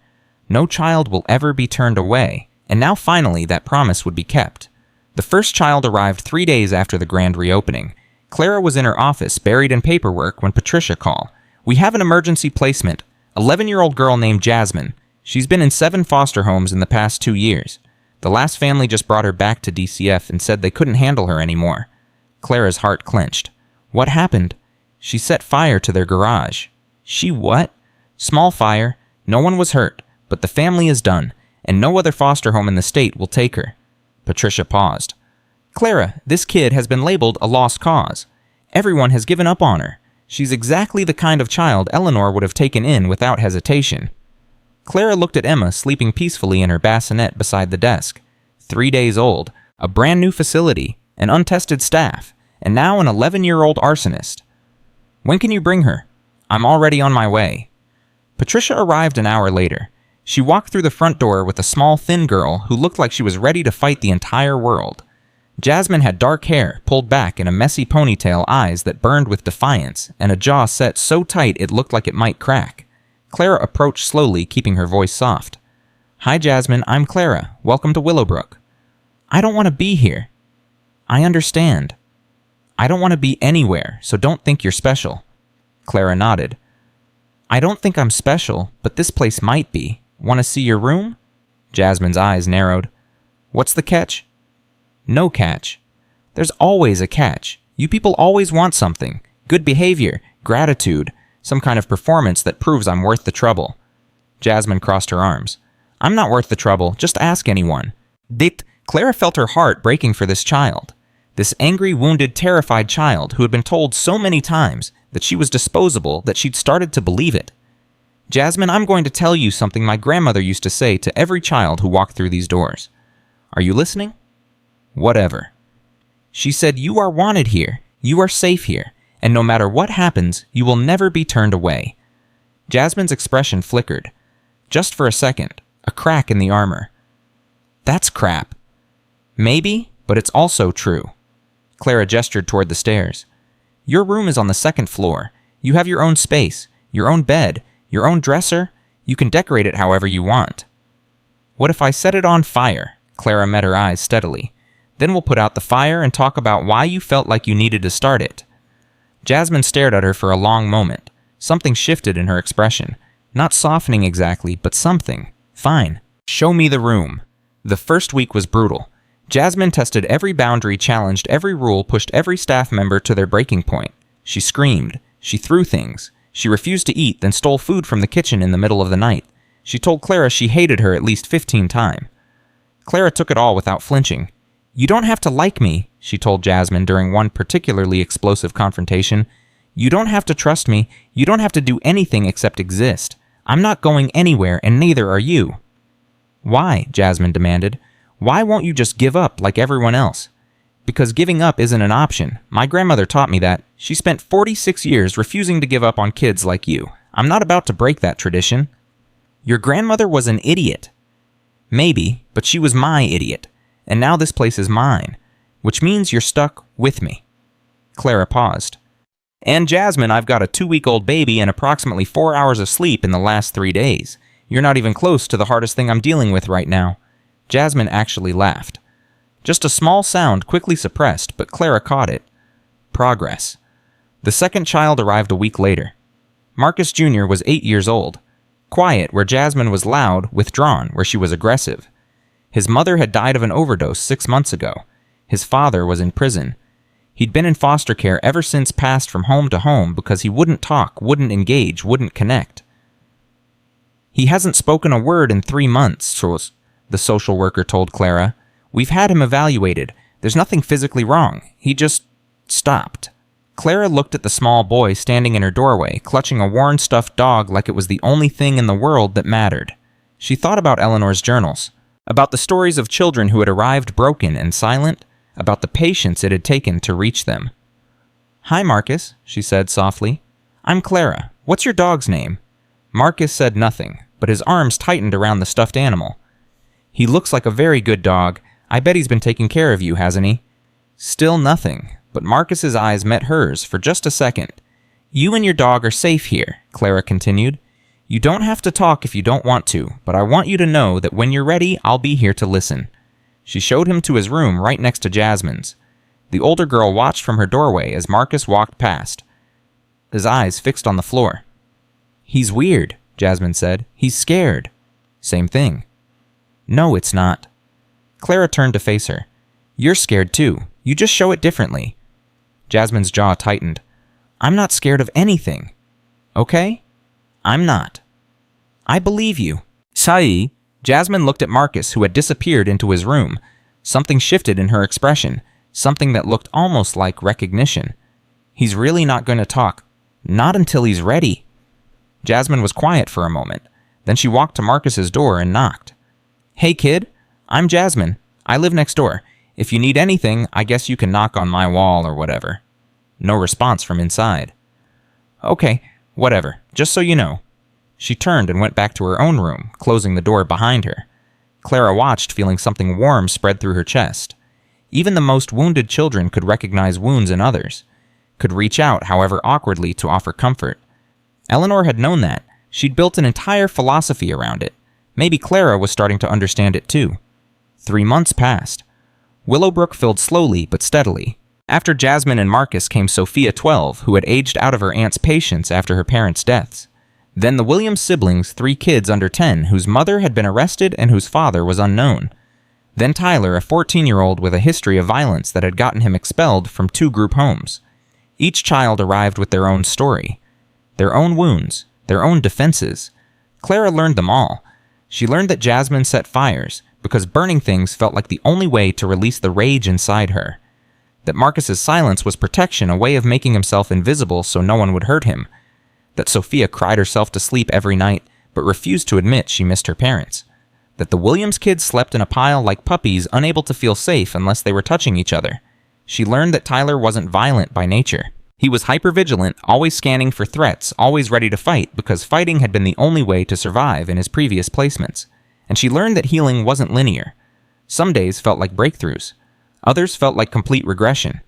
No child will ever be turned away, and now finally that promise would be kept. The first child arrived 3 days after the grand reopening. Clara was in her office, buried in paperwork, when Patricia called. "We have an emergency placement. 11-year-old girl named Jasmine. She's been in 7 foster homes in the past 2 years. The last family just brought her back to DCF and said they couldn't handle her anymore." Clara's heart clenched. "What happened?" "She set fire to their garage." "She what?" "Small fire. No one was hurt, but the family is done, and no other foster home in the state will take her." Patricia paused. "Clara, this kid has been labeled a lost cause. Everyone has given up on her. She's exactly the kind of child Eleanor would have taken in without hesitation." Clara looked at Emma sleeping peacefully in her bassinet beside the desk. 3 days old, a brand new facility, an untested staff, and now an 11-year-old arsonist. "When can you bring her?" "I'm already on my way." Patricia arrived an hour later. She walked through the front door with a small, thin girl who looked like she was ready to fight the entire world. Jasmine had dark hair, pulled back in a messy ponytail, eyes that burned with defiance, and a jaw set so tight it looked like it might crack. Clara approached slowly, keeping her voice soft. "Hi, Jasmine, I'm Clara. Welcome to Willowbrook." "I don't want to be here." "I understand." "I don't want to be anywhere, so don't think you're special." Clara nodded. "I don't think I'm special, but this place might be. Want to see your room?" Jasmine's eyes narrowed. "What's the catch?" "No catch." "There's always a catch. You people always want something. Good behavior, gratitude, some kind of performance that proves I'm worth the trouble." Jasmine crossed her arms. "I'm not worth the trouble. Just ask anyone." Clara felt her heart breaking for this child. This angry, wounded, terrified child who had been told so many times that she was disposable that she'd started to believe it. "Jasmine, I'm going to tell you something my grandmother used to say to every child who walked through these doors. Are you listening?" "Whatever." "She said, you are wanted here. You are safe here, and no matter what happens, you will never be turned away." Jasmine's expression flickered. Just for a second, a crack in the armor. "That's crap." "Maybe, but it's also true." Clara gestured toward the stairs. "Your room is on the second floor. You have your own space, your own bed, your own dresser. You can decorate it however you want." "What if I set it on fire?" Clara met her eyes steadily. "Then we'll put out the fire and talk about why you felt like you needed to start it." Jasmine stared at her for a long moment. Something shifted in her expression. Not softening exactly, but something. "Fine. Show me the room." The first week was brutal. Jasmine tested every boundary, challenged every rule, pushed every staff member to their breaking point. She screamed. She threw things. She refused to eat, then stole food from the kitchen in the middle of the night. She told Clara she hated her at least 15 times. Clara took it all without flinching. "You don't have to like me," she told Jasmine during one particularly explosive confrontation. "You don't have to trust me. You don't have to do anything except exist. I'm not going anywhere, and neither are you." "Why?" Jasmine demanded. "Why won't you just give up like everyone else?" "Because giving up isn't an option. My grandmother taught me that. She spent 46 years refusing to give up on kids like you. I'm not about to break that tradition." "Your grandmother was an idiot." "Maybe, but she was my idiot. And now this place is mine. Which means you're stuck with me." Clara paused. "And Jasmine, I've got a 2-week-old baby and approximately 4 hours of sleep in the last 3 days. You're not even close to the hardest thing I'm dealing with right now." Jasmine actually laughed. Just a small sound quickly suppressed, but Clara caught it. Progress. The second child arrived a week later. Marcus Jr. was 8 years old. Quiet where Jasmine was loud, withdrawn where she was aggressive. His mother had died of an overdose 6 months ago. His father was in prison. He'd been in foster care ever since, passed from home to home because he wouldn't talk, wouldn't engage, wouldn't connect. "He hasn't spoken a word in 3 months, the social worker told Clara. "We've had him evaluated. There's nothing physically wrong. He just stopped." Clara looked at the small boy standing in her doorway, clutching a worn stuffed dog like it was the only thing in the world that mattered. She thought about Eleanor's journals, about the stories of children who had arrived broken and silent, about the patience it had taken to reach them. "Hi, Marcus," she said softly. "I'm Clara. What's your dog's name?" Marcus said nothing, but his arms tightened around the stuffed animal. "He looks like a very good dog. I bet he's been taking care of you, hasn't he?" Still nothing, but Marcus's eyes met hers for just a second. "You and your dog are safe here," Clara continued. "You don't have to talk if you don't want to, but I want you to know that when you're ready, I'll be here to listen." She showed him to his room right next to Jasmine's. The older girl watched from her doorway as Marcus walked past, his eyes fixed on the floor. "He's weird," Jasmine said. "He's scared." "Same thing." "No, it's not." Clara turned to face her. "You're scared too. You just show it differently." Jasmine's jaw tightened. "I'm not scared of anything." "Okay? I'm not." "I believe you." "Sai." Jasmine looked at Marcus, who had disappeared into his room. Something shifted in her expression, something that looked almost like recognition. "He's really not going to talk. Not until he's ready." Jasmine was quiet for a moment. Then she walked to Marcus's door and knocked. "Hey, kid. I'm Jasmine. I live next door. If you need anything, I guess you can knock on my wall or whatever." No response from inside. "Okay, whatever. Just so you know." She turned and went back to her own room, closing the door behind her. Clara watched, feeling something warm spread through her chest. Even the most wounded children could recognize wounds in others, could reach out, however awkwardly, to offer comfort. Eleanor had known that. She'd built an entire philosophy around it. Maybe Clara was starting to understand it too. 3 months passed. Willowbrook filled slowly but steadily. After Jasmine and Marcus came Sophia, 12, who had aged out of her aunt's patience after her parents' deaths. Then the Williams siblings, 3 kids under 10, whose mother had been arrested and whose father was unknown. Then Tyler, a 14-year-old with a history of violence that had gotten him expelled from 2 group homes. Each child arrived with their own story, their own wounds, their own defenses. Clara learned them all. She learned that Jasmine set fires because burning things felt like the only way to release the rage inside her. That Marcus's silence was protection, a way of making himself invisible so no one would hurt him. That Sophia cried herself to sleep every night but refused to admit she missed her parents. That the Williams kids slept in a pile like puppies, unable to feel safe unless they were touching each other. She learned that Tyler wasn't violent by nature. He was hypervigilant, always scanning for threats, always ready to fight because fighting had been the only way to survive in his previous placements. And she learned that healing wasn't linear. Some days felt like breakthroughs. Others felt like complete regression.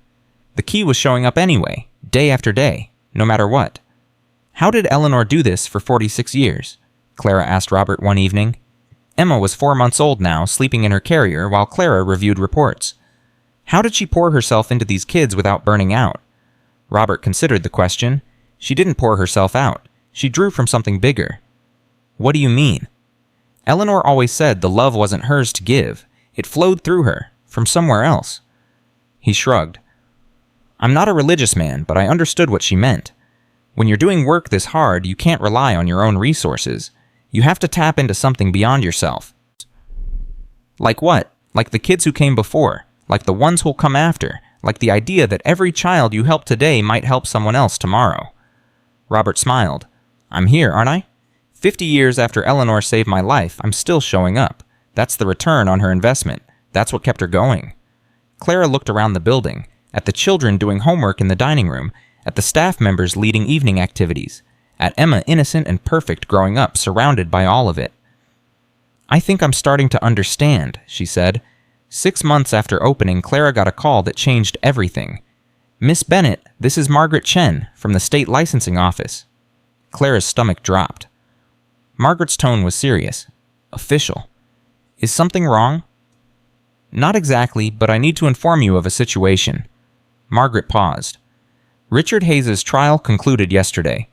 The key was showing up anyway, day after day, no matter what. How did Eleanor do this for 46 years? Clara asked Robert one evening. Emma was 4 months old now, sleeping in her carrier while Clara reviewed reports. How did she pour herself into these kids without burning out? Robert considered the question. She didn't pour herself out. She drew from something bigger. What do you mean? Eleanor always said the love wasn't hers to give. It flowed through her, from somewhere else. He shrugged. I'm not a religious man, but I understood what she meant. When you're doing work this hard, you can't rely on your own resources. You have to tap into something beyond yourself. Like what? Like the kids who came before, like the ones who'll come after, like the idea that every child you help today might help someone else tomorrow. Robert smiled. I'm here, aren't I? 50 years after Eleanor saved my life, I'm still showing up. That's the return on her investment. That's what kept her going. Clara looked around the building, at the children doing homework in the dining room, at the staff members leading evening activities, at Emma innocent and perfect growing up, surrounded by all of it. I think I'm starting to understand, she said. 6 months after opening, Clara got a call that changed everything. Miss Bennett, this is Margaret Chen from the state licensing office. Clara's stomach dropped. Margaret's tone was serious. Official. Is something wrong? Not exactly, but I need to inform you of a situation. Margaret paused. Richard Hayes' trial concluded yesterday.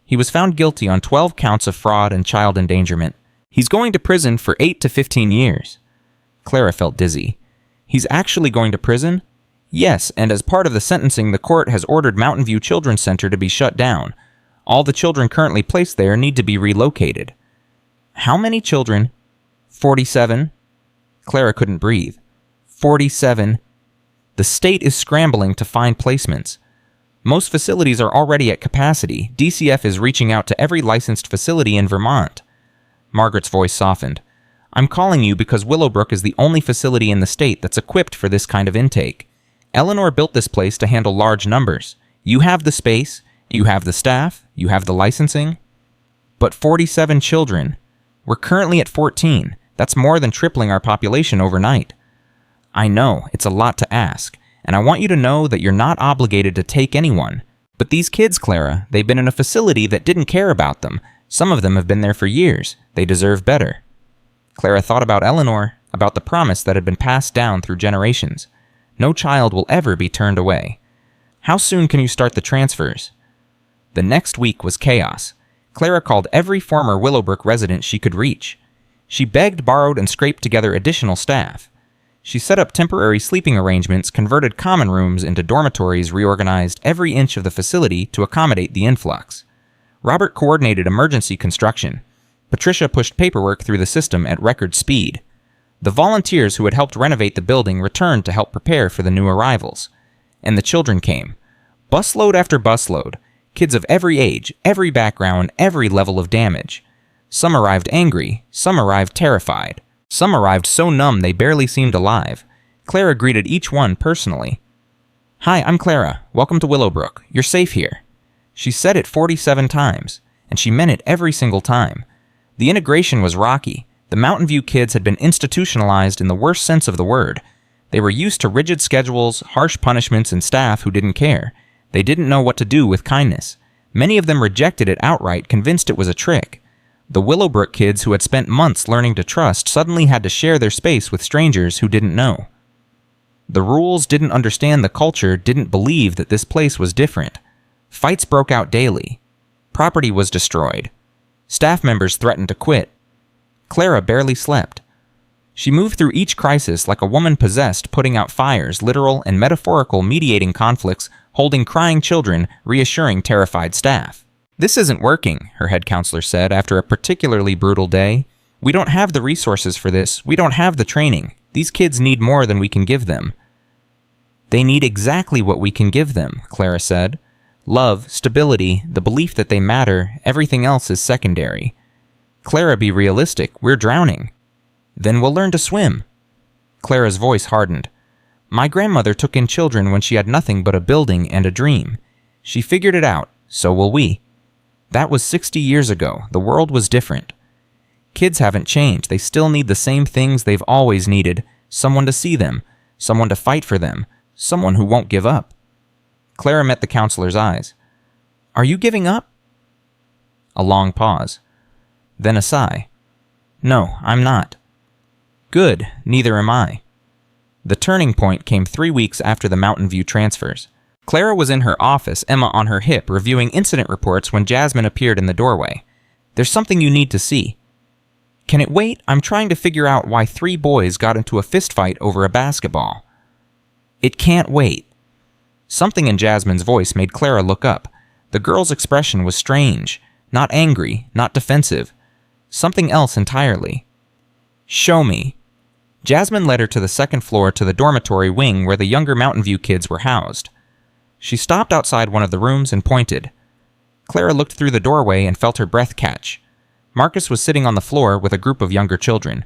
He was found guilty on 12 counts of fraud and child endangerment. He's going to prison for 8 to 15 years. Clara felt dizzy. He's actually going to prison? Yes, and as part of the sentencing, the court has ordered Mountain View Children's Center to be shut down. All the children currently placed there need to be relocated. How many children? 47. Clara couldn't breathe. 47. The state is scrambling to find placements. Most facilities are already at capacity. DCF is reaching out to every licensed facility in Vermont. Margaret's voice softened. I'm calling you because Willowbrook is the only facility in the state that's equipped for this kind of intake. Eleanor built this place to handle large numbers. You have the space, you have the staff, you have the licensing. But 47 children. We're currently at 14. That's more than tripling our population overnight. I know, it's a lot to ask, and I want you to know that you're not obligated to take anyone. But these kids, Clara, they've been in a facility that didn't care about them. Some of them have been there for years. They deserve better. Clara thought about Eleanor, about the promise that had been passed down through generations. No child will ever be turned away. How soon can you start the transfers? The next week was chaos. Clara called every former Willowbrook resident she could reach. She begged, borrowed, and scraped together additional staff. She set up temporary sleeping arrangements, converted common rooms into dormitories, reorganized every inch of the facility to accommodate the influx. Robert coordinated emergency construction. Patricia pushed paperwork through the system at record speed. The volunteers who had helped renovate the building returned to help prepare for the new arrivals. And the children came. Busload after busload. Kids of every age, every background, every level of damage. Some arrived angry, some arrived terrified. Some arrived so numb they barely seemed alive. Clara greeted each one personally. Hi, I'm Clara. Welcome to Willowbrook. You're safe here. She said it 47 times, and she meant it every single time. The integration was rocky. The Mountain View kids had been institutionalized in the worst sense of the word. They were used to rigid schedules, harsh punishments, and staff who didn't care. They didn't know what to do with kindness. Many of them rejected it outright, convinced it was a trick. The Willowbrook kids who had spent months learning to trust suddenly had to share their space with strangers who didn't know. The rules, didn't understand the culture, didn't believe that this place was different. Fights broke out daily. Property was destroyed. Staff members threatened to quit. Clara barely slept. She moved through each crisis like a woman possessed, putting out fires, literal and metaphorical, mediating conflicts, holding crying children, reassuring terrified staff. This isn't working, her head counselor said after a particularly brutal day. We don't have the resources for this. We don't have the training. These kids need more than we can give them. They need exactly what we can give them, Clara said. Love, stability, the belief that they matter, everything else is secondary. Clara, be realistic. We're drowning. Then we'll learn to swim. Clara's voice hardened. My grandmother took in children when she had nothing but a building and a dream. She figured it out, so will we. That was 60 years ago. The world was different. Kids haven't changed. They still need the same things they've always needed. Someone to see them, someone to fight for them, someone who won't give up. Clara met the counselor's eyes. Are you giving up? A long pause. Then a sigh. No, I'm not. Good, neither am I. The turning point came 3 weeks after the Mountain View transfers. Clara was in her office, Emma on her hip, reviewing incident reports when Jasmine appeared in the doorway. There's something you need to see. Can it wait? I'm trying to figure out why 3 boys got into a fistfight over a basketball. It can't wait. Something in Jasmine's voice made Clara look up. The girl's expression was strange, not angry, not defensive. Something else entirely. Show me. Jasmine led her to the second floor to the dormitory wing where the younger Mountain View kids were housed. She stopped outside one of the rooms and pointed. Clara looked through the doorway and felt her breath catch. Marcus was sitting on the floor with a group of younger children.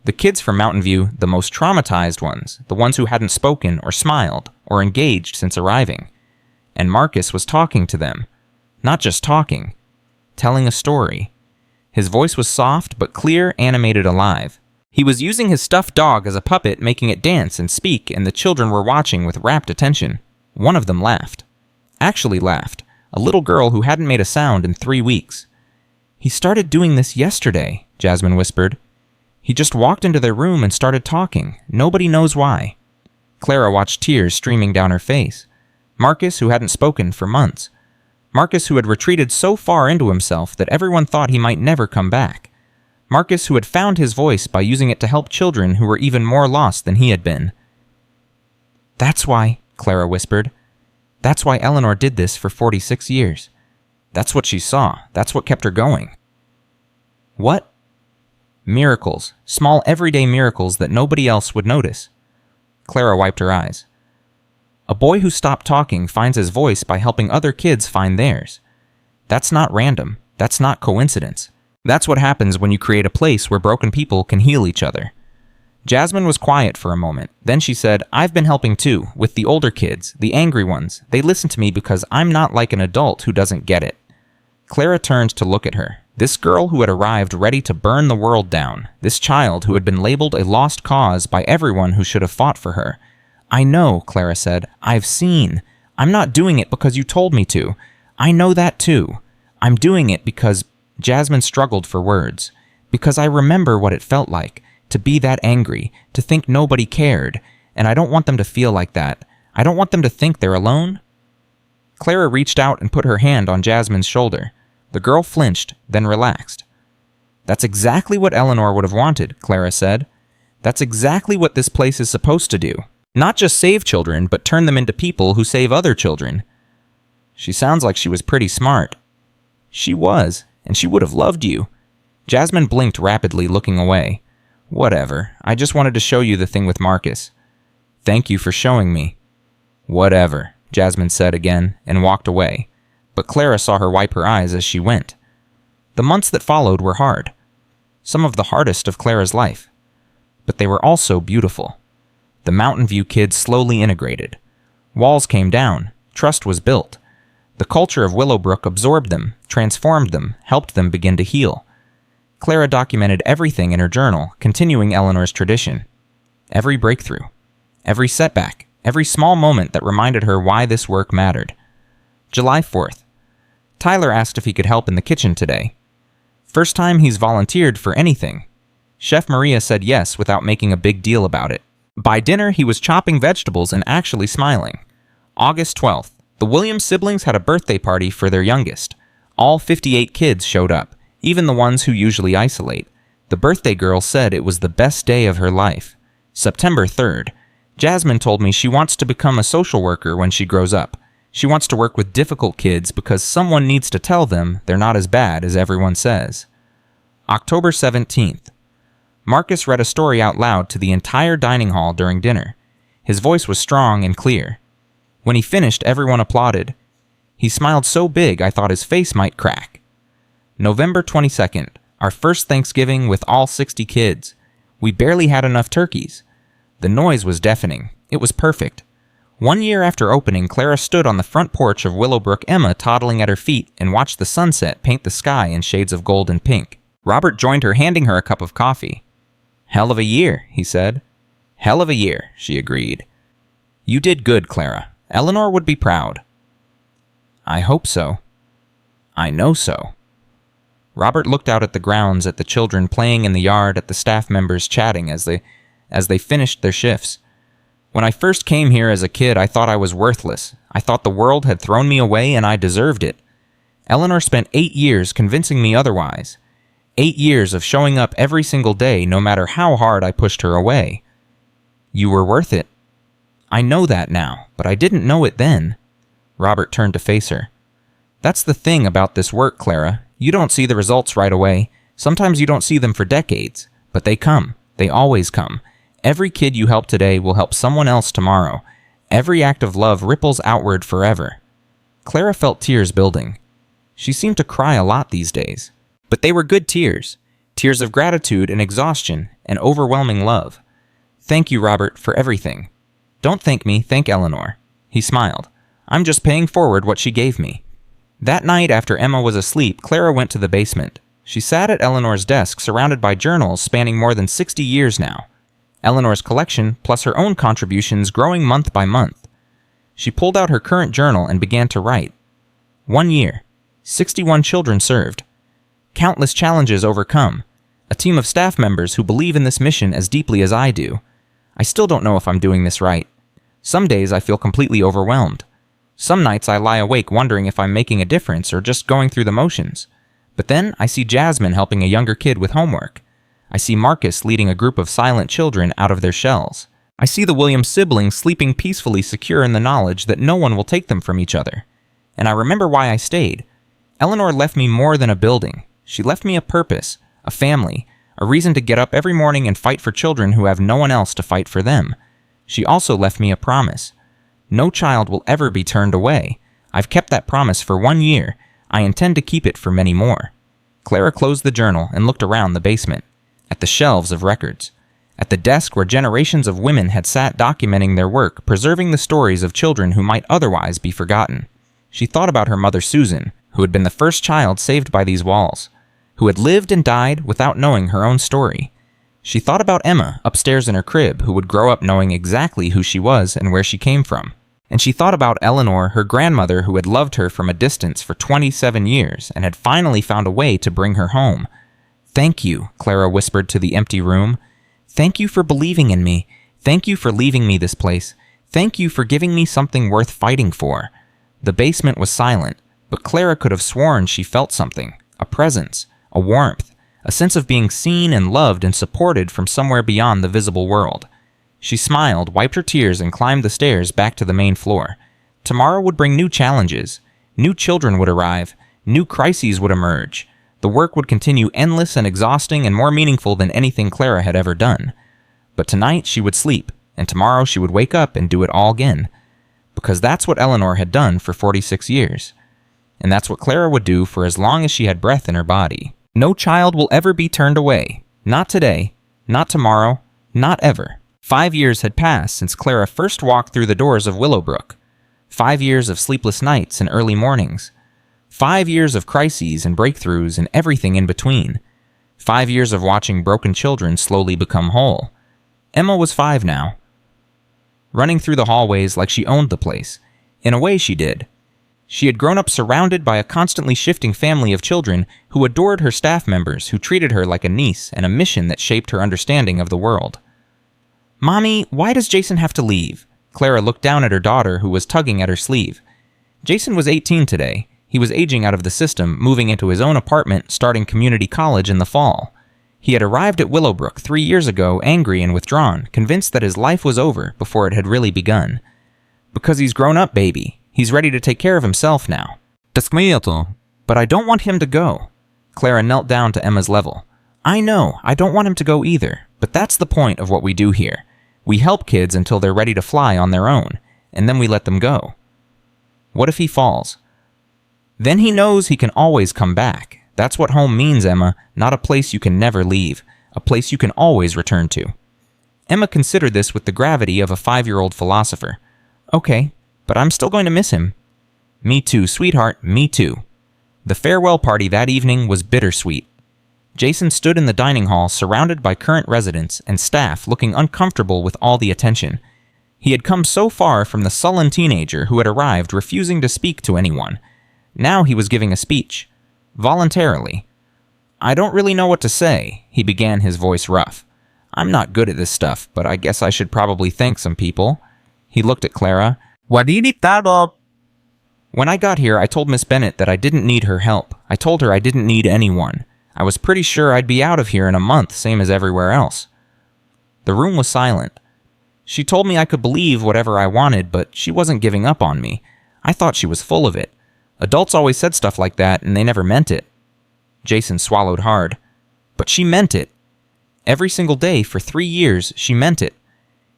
The kids from Mountain View, the most traumatized ones, the ones who hadn't spoken or smiled or engaged since arriving. And Marcus was talking to them. Not just talking, telling a story. His voice was soft but clear, animated, alive. He was using his stuffed dog as a puppet, making it dance and speak, and the children were watching with rapt attention. One of them laughed. Actually laughed. A little girl who hadn't made a sound in 3 weeks. He started doing this yesterday, Jasmine whispered. He just walked into their room and started talking. Nobody knows why. Clara watched tears streaming down her face. Marcus, who hadn't spoken for months. Marcus, who had retreated so far into himself that everyone thought he might never come back. Marcus, who had found his voice by using it to help children who were even more lost than he had been. That's why, Clara whispered. That's why Eleanor did this for 46 years. That's what she saw. That's what kept her going. What? Miracles. Small everyday miracles that nobody else would notice. Clara wiped her eyes. A boy who stopped talking finds his voice by helping other kids find theirs. That's not random. That's not coincidence. That's what happens when you create a place where broken people can heal each other. Jasmine was quiet for a moment. Then she said, I've been helping too, with the older kids, the angry ones. They listen to me because I'm not like an adult who doesn't get it. Clara turned to look at her. This girl who had arrived ready to burn the world down. This child who had been labeled a lost cause by everyone who should have fought for her. I know, Clara said. I've seen. I'm not doing it because you told me to. I know that too. I'm doing it because... Jasmine struggled for words. Because I remember what it felt like, to be that angry, to think nobody cared, and I don't want them to feel like that. I don't want them to think they're alone. Clara reached out and put her hand on Jasmine's shoulder. The girl flinched, then relaxed. That's exactly what Eleanor would have wanted, Clara said. That's exactly what this place is supposed to do. Not just save children, but turn them into people who save other children. She sounds like she was pretty smart. She was. And she would have loved you. Jasmine blinked rapidly, looking away. Whatever. I just wanted to show you the thing with Marcus. Thank you for showing me. Whatever, Jasmine said again, and walked away. But Clara saw her wipe her eyes as she went. The months that followed were hard. Some of the hardest of Clara's life. But they were also beautiful. The Mountain View kids slowly integrated. Walls came down. Trust was built. The culture of Willowbrook absorbed them, transformed them, helped them begin to heal. Clara documented everything in her journal, continuing Eleanor's tradition. Every breakthrough, every setback, every small moment that reminded her why this work mattered. July 4th. Tyler asked if he could help in the kitchen today. First time he's volunteered for anything. Chef Maria said yes without making a big deal about it. By dinner, he was chopping vegetables and actually smiling. August 12th. The Williams siblings had a birthday party for their youngest. All 58 kids showed up, even the ones who usually isolate. The birthday girl said it was the best day of her life. September 3rd. Jasmine told me she wants to become a social worker when she grows up. She wants to work with difficult kids because someone needs to tell them they're not as bad as everyone says. October 17th. Marcus read a story out loud to the entire dining hall during dinner. His voice was strong and clear. When he finished, everyone applauded. He smiled so big I thought his face might crack. November 22nd, our first Thanksgiving with all 60 kids. We barely had enough turkeys. The noise was deafening. It was perfect. 1 year after opening, Clara stood on the front porch of Willowbrook, Emma toddling at her feet, and watched the sunset paint the sky in shades of gold and pink. Robert joined her, handing her a cup of coffee. "Hell of a year," he said. "Hell of a year," she agreed. "You did good, Clara. Eleanor would be proud." "I hope so. I know so." Robert looked out at the grounds, at the children playing in the yard, at the staff members chatting as they finished their shifts. "When I first came here as a kid, I thought I was worthless. I thought the world had thrown me away and I deserved it. Eleanor spent 8 years convincing me otherwise. 8 years of showing up every single day, no matter how hard I pushed her away. You were worth it. I know that now, but I didn't know it then." Robert turned to face her. "That's the thing about this work, Clara. You don't see the results right away. Sometimes you don't see them for decades, but they come. They always come. Every kid you help today will help someone else tomorrow. Every act of love ripples outward forever." Clara felt tears building. She seemed to cry a lot these days. But they were good tears. Tears of gratitude and exhaustion and overwhelming love. "Thank you, Robert, for everything." "Don't thank me, thank Eleanor." He smiled. "I'm just paying forward what she gave me." That night, after Emma was asleep, Clara went to the basement. She sat at Eleanor's desk, surrounded by journals spanning more than 60 years now. Eleanor's collection, plus her own contributions growing month by month. She pulled out her current journal and began to write. 1 year. 61 children served. Countless challenges overcome. A team of staff members who believe in this mission as deeply as I do. I still don't know if I'm doing this right. Some days I feel completely overwhelmed. Some nights I lie awake wondering if I'm making a difference or just going through the motions. But then I see Jasmine helping a younger kid with homework. I see Marcus leading a group of silent children out of their shells. I see the Williams siblings sleeping peacefully, secure in the knowledge that no one will take them from each other. And I remember why I stayed. Eleanor left me more than a building. She left me a purpose, a family, a reason to get up every morning and fight for children who have no one else to fight for them. She also left me a promise. No child will ever be turned away. I've kept that promise for 1 year. I intend to keep it for many more. Clara closed the journal and looked around the basement, at the shelves of records, at the desk where generations of women had sat documenting their work, preserving the stories of children who might otherwise be forgotten. She thought about her mother Susan, who had been the first child saved by these walls, who had lived and died without knowing her own story. She thought about Emma upstairs in her crib, who would grow up knowing exactly who she was and where she came from. And she thought about Eleanor, her grandmother, who had loved her from a distance for 27 years and had finally found a way to bring her home. "Thank you," Clara whispered to the empty room. "Thank you for believing in me. Thank you for leaving me this place. Thank you for giving me something worth fighting for." The basement was silent, but Clara could have sworn she felt something, a presence, a warmth, a sense of being seen and loved and supported from somewhere beyond the visible world. She smiled, wiped her tears, and climbed the stairs back to the main floor. Tomorrow would bring new challenges. New children would arrive. New crises would emerge. The work would continue endless and exhausting and more meaningful than anything Clara had ever done. But tonight she would sleep, and tomorrow she would wake up and do it all again. Because that's what Eleanor had done for 46 years. And that's what Clara would do for as long as she had breath in her body. No child will ever be turned away. Not today. Not tomorrow. Not ever. 5 years had passed since Clara first walked through the doors of Willowbrook. 5 years of sleepless nights and early mornings. 5 years of crises and breakthroughs and everything in between. 5 years of watching broken children slowly become whole. Emma was 5 now. Running through the hallways like she owned the place. In a way she did. She had grown up surrounded by a constantly shifting family of children who adored her staff members, who treated her like a niece and a mission that shaped her understanding of the world. "Mommy, why does Jason have to leave?" Clara looked down at her daughter, who was tugging at her sleeve. Jason was 18 today. He was aging out of the system, moving into his own apartment, starting community college in the fall. He had arrived at Willowbrook 3 years ago, angry and withdrawn, convinced that his life was over before it had really begun. "Because he's grown up, baby. He's ready to take care of himself now." "But I don't want him to go." Clara knelt down to Emma's level. "I know, I don't want him to go either, but that's the point of what we do here. We help kids until they're ready to fly on their own, and then we let them go. What if he falls? Then he knows he can always come back. That's what home means, Emma, not a place you can never leave, a place you can always return to." Emma considered this with the gravity of a 5-year-old philosopher. Okay, but I'm still going to miss him. Me too, sweetheart, me too. The farewell party that evening was bittersweet. Jason stood in the dining hall surrounded by current residents and staff looking uncomfortable with all the attention. He had come so far from the sullen teenager who had arrived refusing to speak to anyone. Now he was giving a speech. Voluntarily. I don't really know what to say, he began, his voice rough. I'm not good at this stuff, but I guess I should probably thank some people. He looked at Clara. When I got here, I told Miss Bennett that I didn't need her help. I told her I didn't need anyone. I was pretty sure I'd be out of here in a month, same as everywhere else. The room was silent. She told me I could believe whatever I wanted, but she wasn't giving up on me. I thought she was full of it. Adults always said stuff like that, and they never meant it. Jason swallowed hard. But she meant it. Every single day for 3 years, she meant it.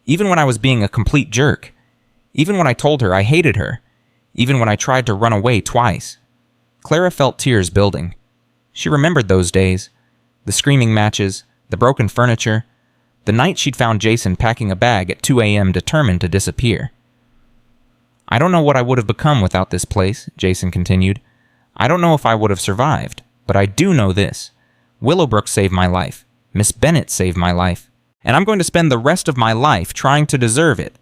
Even when I was being a complete jerk. Even when I told her I hated her. Even when I tried to run away twice. Clara felt tears building. She remembered those days. The screaming matches, the broken furniture, the night she'd found Jason packing a bag at 2 a.m. determined to disappear. I don't know what I would have become without this place, Jason continued. I don't know if I would have survived, but I do know this. Willowbrook saved my life. Miss Bennett saved my life. And I'm going to spend the rest of my life trying to deserve it.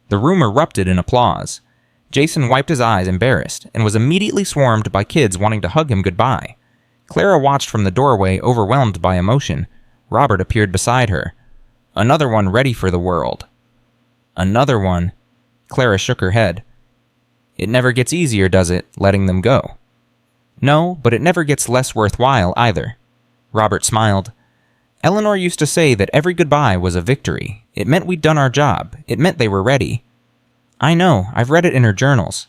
The room erupted in applause. Jason wiped his eyes, embarrassed, and was immediately swarmed by kids wanting to hug him goodbye. Clara watched from the doorway, overwhelmed by emotion. Robert appeared beside her. Another one ready for the world. Another one. Clara shook her head. It never gets easier, does it, letting them go? No, but it never gets less worthwhile either. Robert smiled. Eleanor used to say that every goodbye was a victory. It meant we'd done our job. It meant they were ready. I know, I've read it in her journals.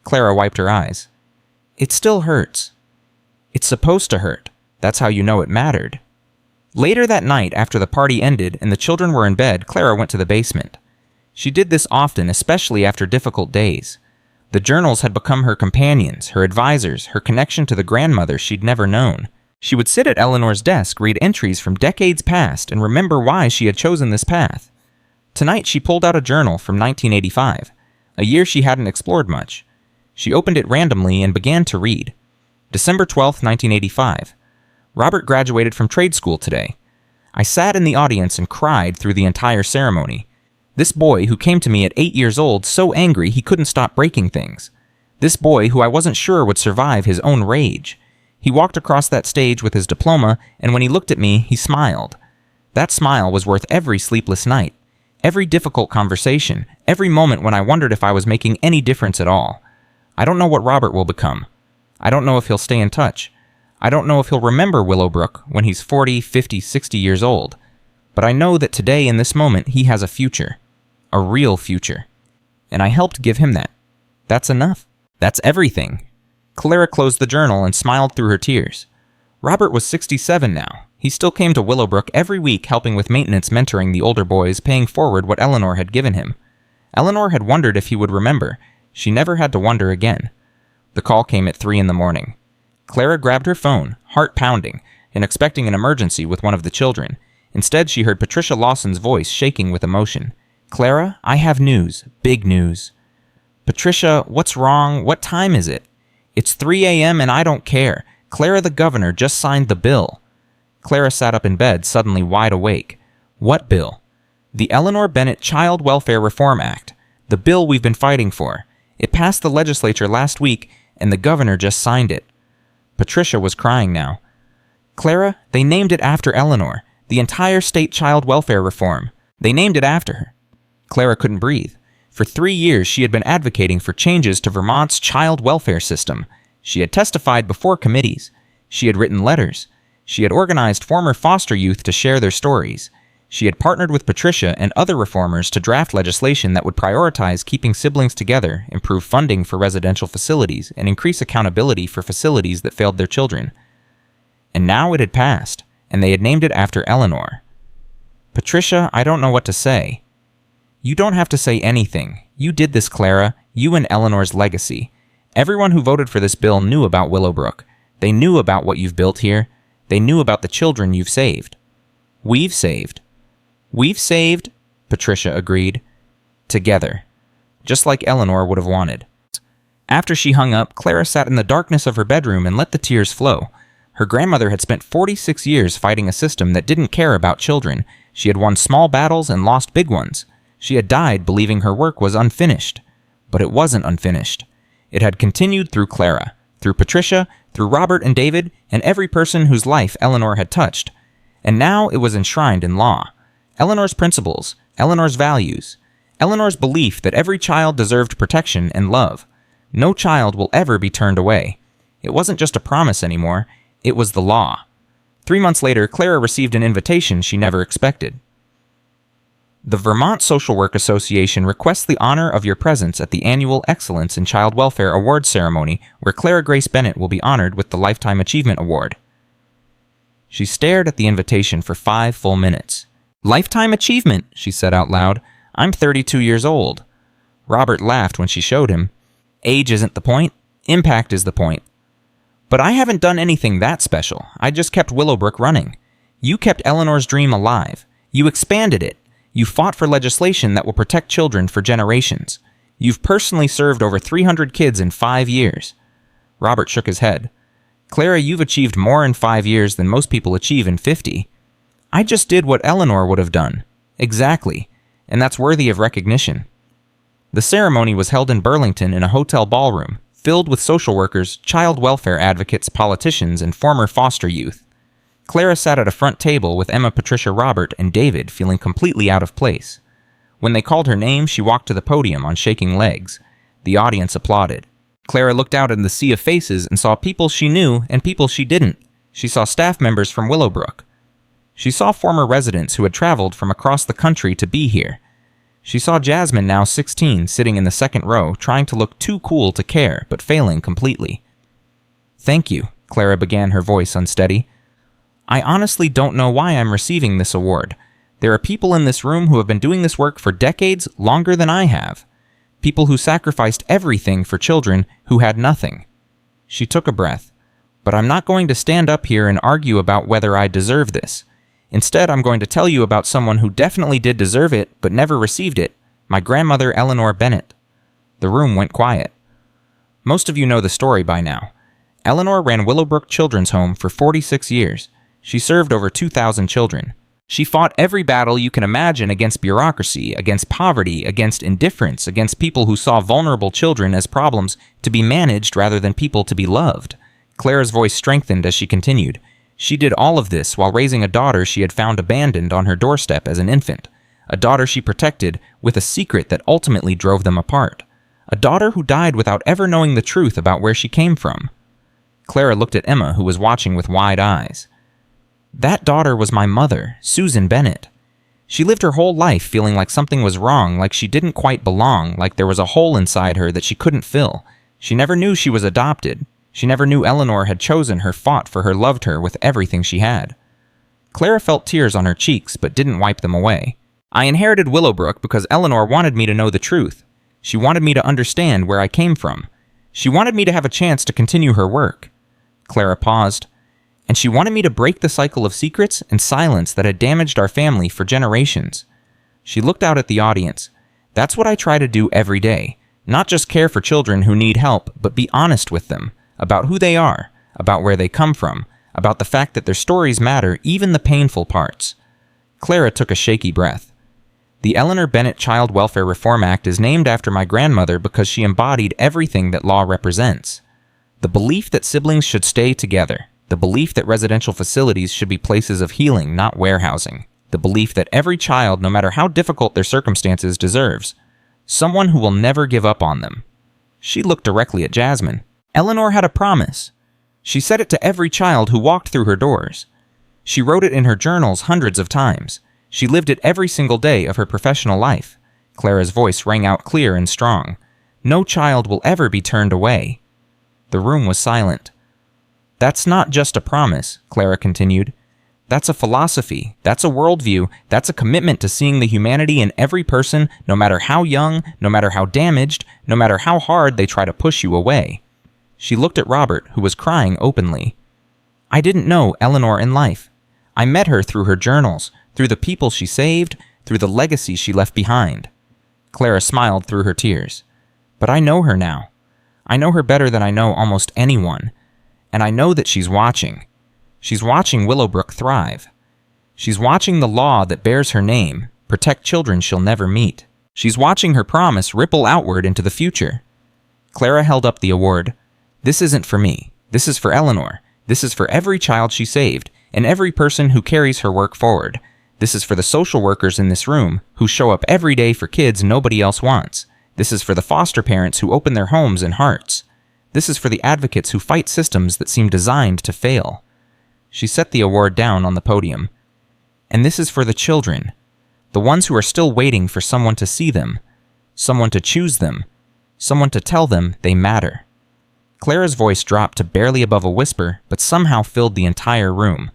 Clara wiped her eyes. It still hurts. It's supposed to hurt. That's how you know it mattered. Later that night, after the party ended and the children were in bed, Clara went to the basement. She did this often, especially after difficult days. The journals had become her companions, her advisors, her connection to the grandmother she'd never known. She would sit at Eleanor's desk, read entries from decades past, and remember why she had chosen this path. Tonight she pulled out a journal from 1985, a year she hadn't explored much. She opened it randomly and began to read. December 12, 1985. Robert graduated from trade school today. I sat in the audience and cried through the entire ceremony. This boy who came to me at 8 years old so angry he couldn't stop breaking things. This boy who I wasn't sure would survive his own rage. He walked across that stage with his diploma, and when he looked at me, he smiled. That smile was worth every sleepless night, every difficult conversation, every moment when I wondered if I was making any difference at all. I don't know what Robert will become. I don't know if he'll stay in touch. I don't know if he'll remember Willowbrook when he's 40, 50, 60 years old. But I know that today, in this moment, he has a future. A real future. And I helped give him that. That's enough. That's everything. Clara closed the journal and smiled through her tears. Robert was 67 now. He still came to Willowbrook every week helping with maintenance, mentoring the older boys, paying forward what Eleanor had given him. Eleanor had wondered if he would remember. She never had to wonder again. The call came at 3 in the morning. Clara grabbed her phone, heart pounding, and expecting an emergency with one of the children. Instead, she heard Patricia Lawson's voice shaking with emotion. Clara, I have news. Big news. Patricia, what's wrong? What time is it? It's 3 a.m. and I don't care. Clara, the governor, just signed the bill. Clara sat up in bed, suddenly wide awake. What bill? The Eleanor Bennett Child Welfare Reform Act. The bill we've been fighting for. It passed the legislature last week, and the governor just signed it. Patricia was crying now. Clara, they named it after Eleanor. The entire state child welfare reform. They named it after her. Clara couldn't breathe. For 3 years, she had been advocating for changes to Vermont's child welfare system. She had testified before committees. She had written letters. She had organized former foster youth to share their stories. She had partnered with Patricia and other reformers to draft legislation that would prioritize keeping siblings together, improve funding for residential facilities, and increase accountability for facilities that failed their children. And now it had passed, and they had named it after Eleanor. Patricia, I don't know what to say. You don't have to say anything. You did this, Clara. You and Eleanor's legacy. Everyone who voted for this bill knew about Willowbrook. They knew about what you've built here. They knew about the children you've saved. We've saved. We've saved, Patricia agreed. Together. Just like Eleanor would have wanted. After she hung up, Clara sat in the darkness of her bedroom and let the tears flow. Her grandmother had spent 46 years fighting a system that didn't care about children. She had won small battles and lost big ones. She had died believing her work was unfinished. But it wasn't unfinished. It had continued through Clara, through Patricia, through Robert and David, and every person whose life Eleanor had touched. And now it was enshrined in law. Eleanor's principles, Eleanor's values, Eleanor's belief that every child deserved protection and love. No child will ever be turned away. It wasn't just a promise anymore, it was the law. 3 months later, Clara received an invitation she never expected. The Vermont Social Work Association requests the honor of your presence at the annual Excellence in Child Welfare Awards ceremony, where Clara Grace Bennett will be honored with the Lifetime Achievement Award. She stared at the invitation for 5 full minutes. Lifetime achievement, she said out loud. I'm 32 years old. Robert laughed when she showed him. Age isn't the point. Impact is the point. But I haven't done anything that special. I just kept Willowbrook running. You kept Eleanor's dream alive. You expanded it. You fought for legislation that will protect children for generations. You've personally served over 300 kids in 5 years. Robert shook his head. Clara, you've achieved more in 5 years than most people achieve in 50. I just did what Eleanor would have done. Exactly. And that's worthy of recognition. The ceremony was held in Burlington in a hotel ballroom, filled with social workers, child welfare advocates, politicians, and former foster youth. Clara sat at a front table with Emma, Patricia, Robert, and David, feeling completely out of place. When they called her name, she walked to the podium on shaking legs. The audience applauded. Clara looked out in the sea of faces and saw people she knew and people she didn't. She saw staff members from Willowbrook. She saw former residents who had traveled from across the country to be here. She saw Jasmine, now 16, sitting in the second row, trying to look too cool to care, but failing completely. Thank you, Clara began, her voice unsteady. I honestly don't know why I'm receiving this award. There are people in this room who have been doing this work for decades, longer than I have. People who sacrificed everything for children who had nothing. She took a breath. But I'm not going to stand up here and argue about whether I deserve this. Instead, I'm going to tell you about someone who definitely did deserve it, but never received it. My grandmother, Eleanor Bennett. The room went quiet. Most of you know the story by now. Eleanor ran Willowbrook Children's Home for 46 years. She served over 2,000 children. She fought every battle you can imagine against bureaucracy, against poverty, against indifference, against people who saw vulnerable children as problems to be managed rather than people to be loved. Clara's voice strengthened as she continued. She did all of this while raising a daughter she had found abandoned on her doorstep as an infant. A daughter she protected with a secret that ultimately drove them apart. A daughter who died without ever knowing the truth about where she came from. Clara looked at Emma, who was watching with wide eyes. That daughter was my mother, Susan Bennett. She lived her whole life feeling like something was wrong, like she didn't quite belong, like there was a hole inside her that she couldn't fill. She never knew she was adopted. She never knew Eleanor had chosen her, fought for her, loved her with everything she had. Clara felt tears on her cheeks, but didn't wipe them away. I inherited Willowbrook because Eleanor wanted me to know the truth. She wanted me to understand where I came from. She wanted me to have a chance to continue her work. Clara paused. And she wanted me to break the cycle of secrets and silence that had damaged our family for generations. She looked out at the audience. That's what I try to do every day. Not just care for children who need help, but be honest with them. About who they are, about where they come from, about the fact that their stories matter, even the painful parts. Clara took a shaky breath. The Eleanor Bennett Child Welfare Reform Act is named after my grandmother because she embodied everything that law represents. The belief that siblings should stay together. The belief that residential facilities should be places of healing, not warehousing. The belief that every child, no matter how difficult their circumstances, deserves someone who will never give up on them. She looked directly at Jasmine. Eleanor had a promise. She said it to every child who walked through her doors. She wrote it in her journals hundreds of times. She lived it every single day of her professional life. Clara's voice rang out clear and strong. No child will ever be turned away. The room was silent. That's not just a promise, Clara continued. That's a philosophy. That's a worldview. That's a commitment to seeing the humanity in every person, no matter how young, no matter how damaged, no matter how hard they try to push you away. She looked at Robert, who was crying openly. I didn't know Eleanor in life. I met her through her journals, through the people she saved, through the legacy she left behind. Clara smiled through her tears. But I know her now. I know her better than I know almost anyone. And I know that she's watching. She's watching Willowbrook thrive. She's watching the law that bears her name protect children she'll never meet. She's watching her promise ripple outward into the future. Clara held up the award. This isn't for me. This is for Eleanor. This is for every child she saved, and every person who carries her work forward. This is for the social workers in this room who show up every day for kids nobody else wants. This is for the foster parents who open their homes and hearts. This is for the advocates who fight systems that seem designed to fail. She set the award down on the podium. And this is for the children, the ones who are still waiting for someone to see them, someone to choose them, someone to tell them they matter. Clara's voice dropped to barely above a whisper, but somehow filled the entire room.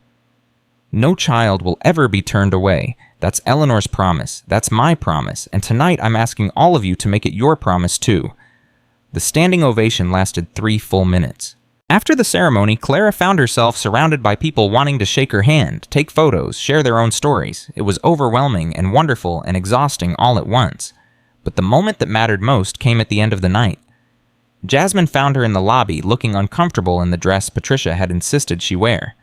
No child will ever be turned away. That's Eleanor's promise. That's my promise. And tonight I'm asking all of you to make it your promise too. The standing ovation lasted 3 full minutes. After the ceremony, Clara found herself surrounded by people wanting to shake her hand, take photos, share their own stories. It was overwhelming and wonderful and exhausting all at once. But the moment that mattered most came at the end of the night. Jasmine found her in the lobby, looking uncomfortable in the dress Patricia had insisted she wear.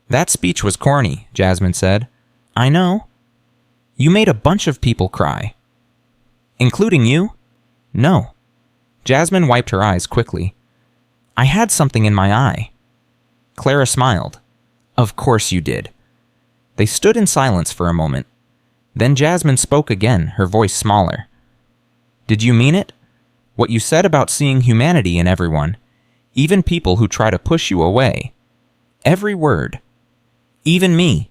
That speech was corny, Jasmine said. I know. You made a bunch of people cry. Including you? No. Jasmine wiped her eyes quickly. I had something in my eye. Clara smiled. Of course you did. They stood in silence for a moment. Then Jasmine spoke again, her voice smaller. Did you mean it? What you said about seeing humanity in everyone, even people who try to push you away. Every word. Even me.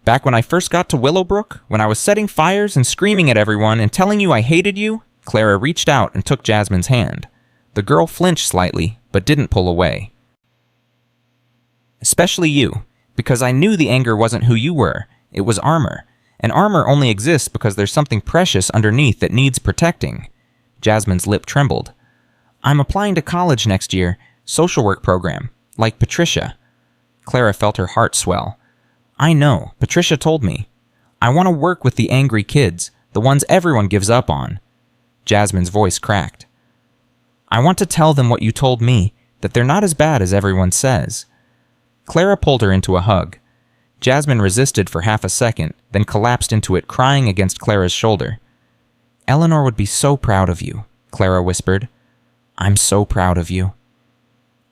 Back when I first got to Willowbrook, when I was setting fires and screaming at everyone and telling you I hated you, Clara reached out and took Jasmine's hand. The girl flinched slightly, but didn't pull away. Especially you, because I knew the anger wasn't who you were. It was armor. And armor only exists because there's something precious underneath that needs protecting. Jasmine's lip trembled. I'm applying to college next year, social work program, like Patricia. Clara felt her heart swell. I know, Patricia told me. I want to work with the angry kids, the ones everyone gives up on. Jasmine's voice cracked. I want to tell them what you told me, that they're not as bad as everyone says. Clara pulled her into a hug. Jasmine resisted for half a second, then collapsed into it, crying against Clara's shoulder. Eleanor would be so proud of you, Clara whispered. I'm so proud of you.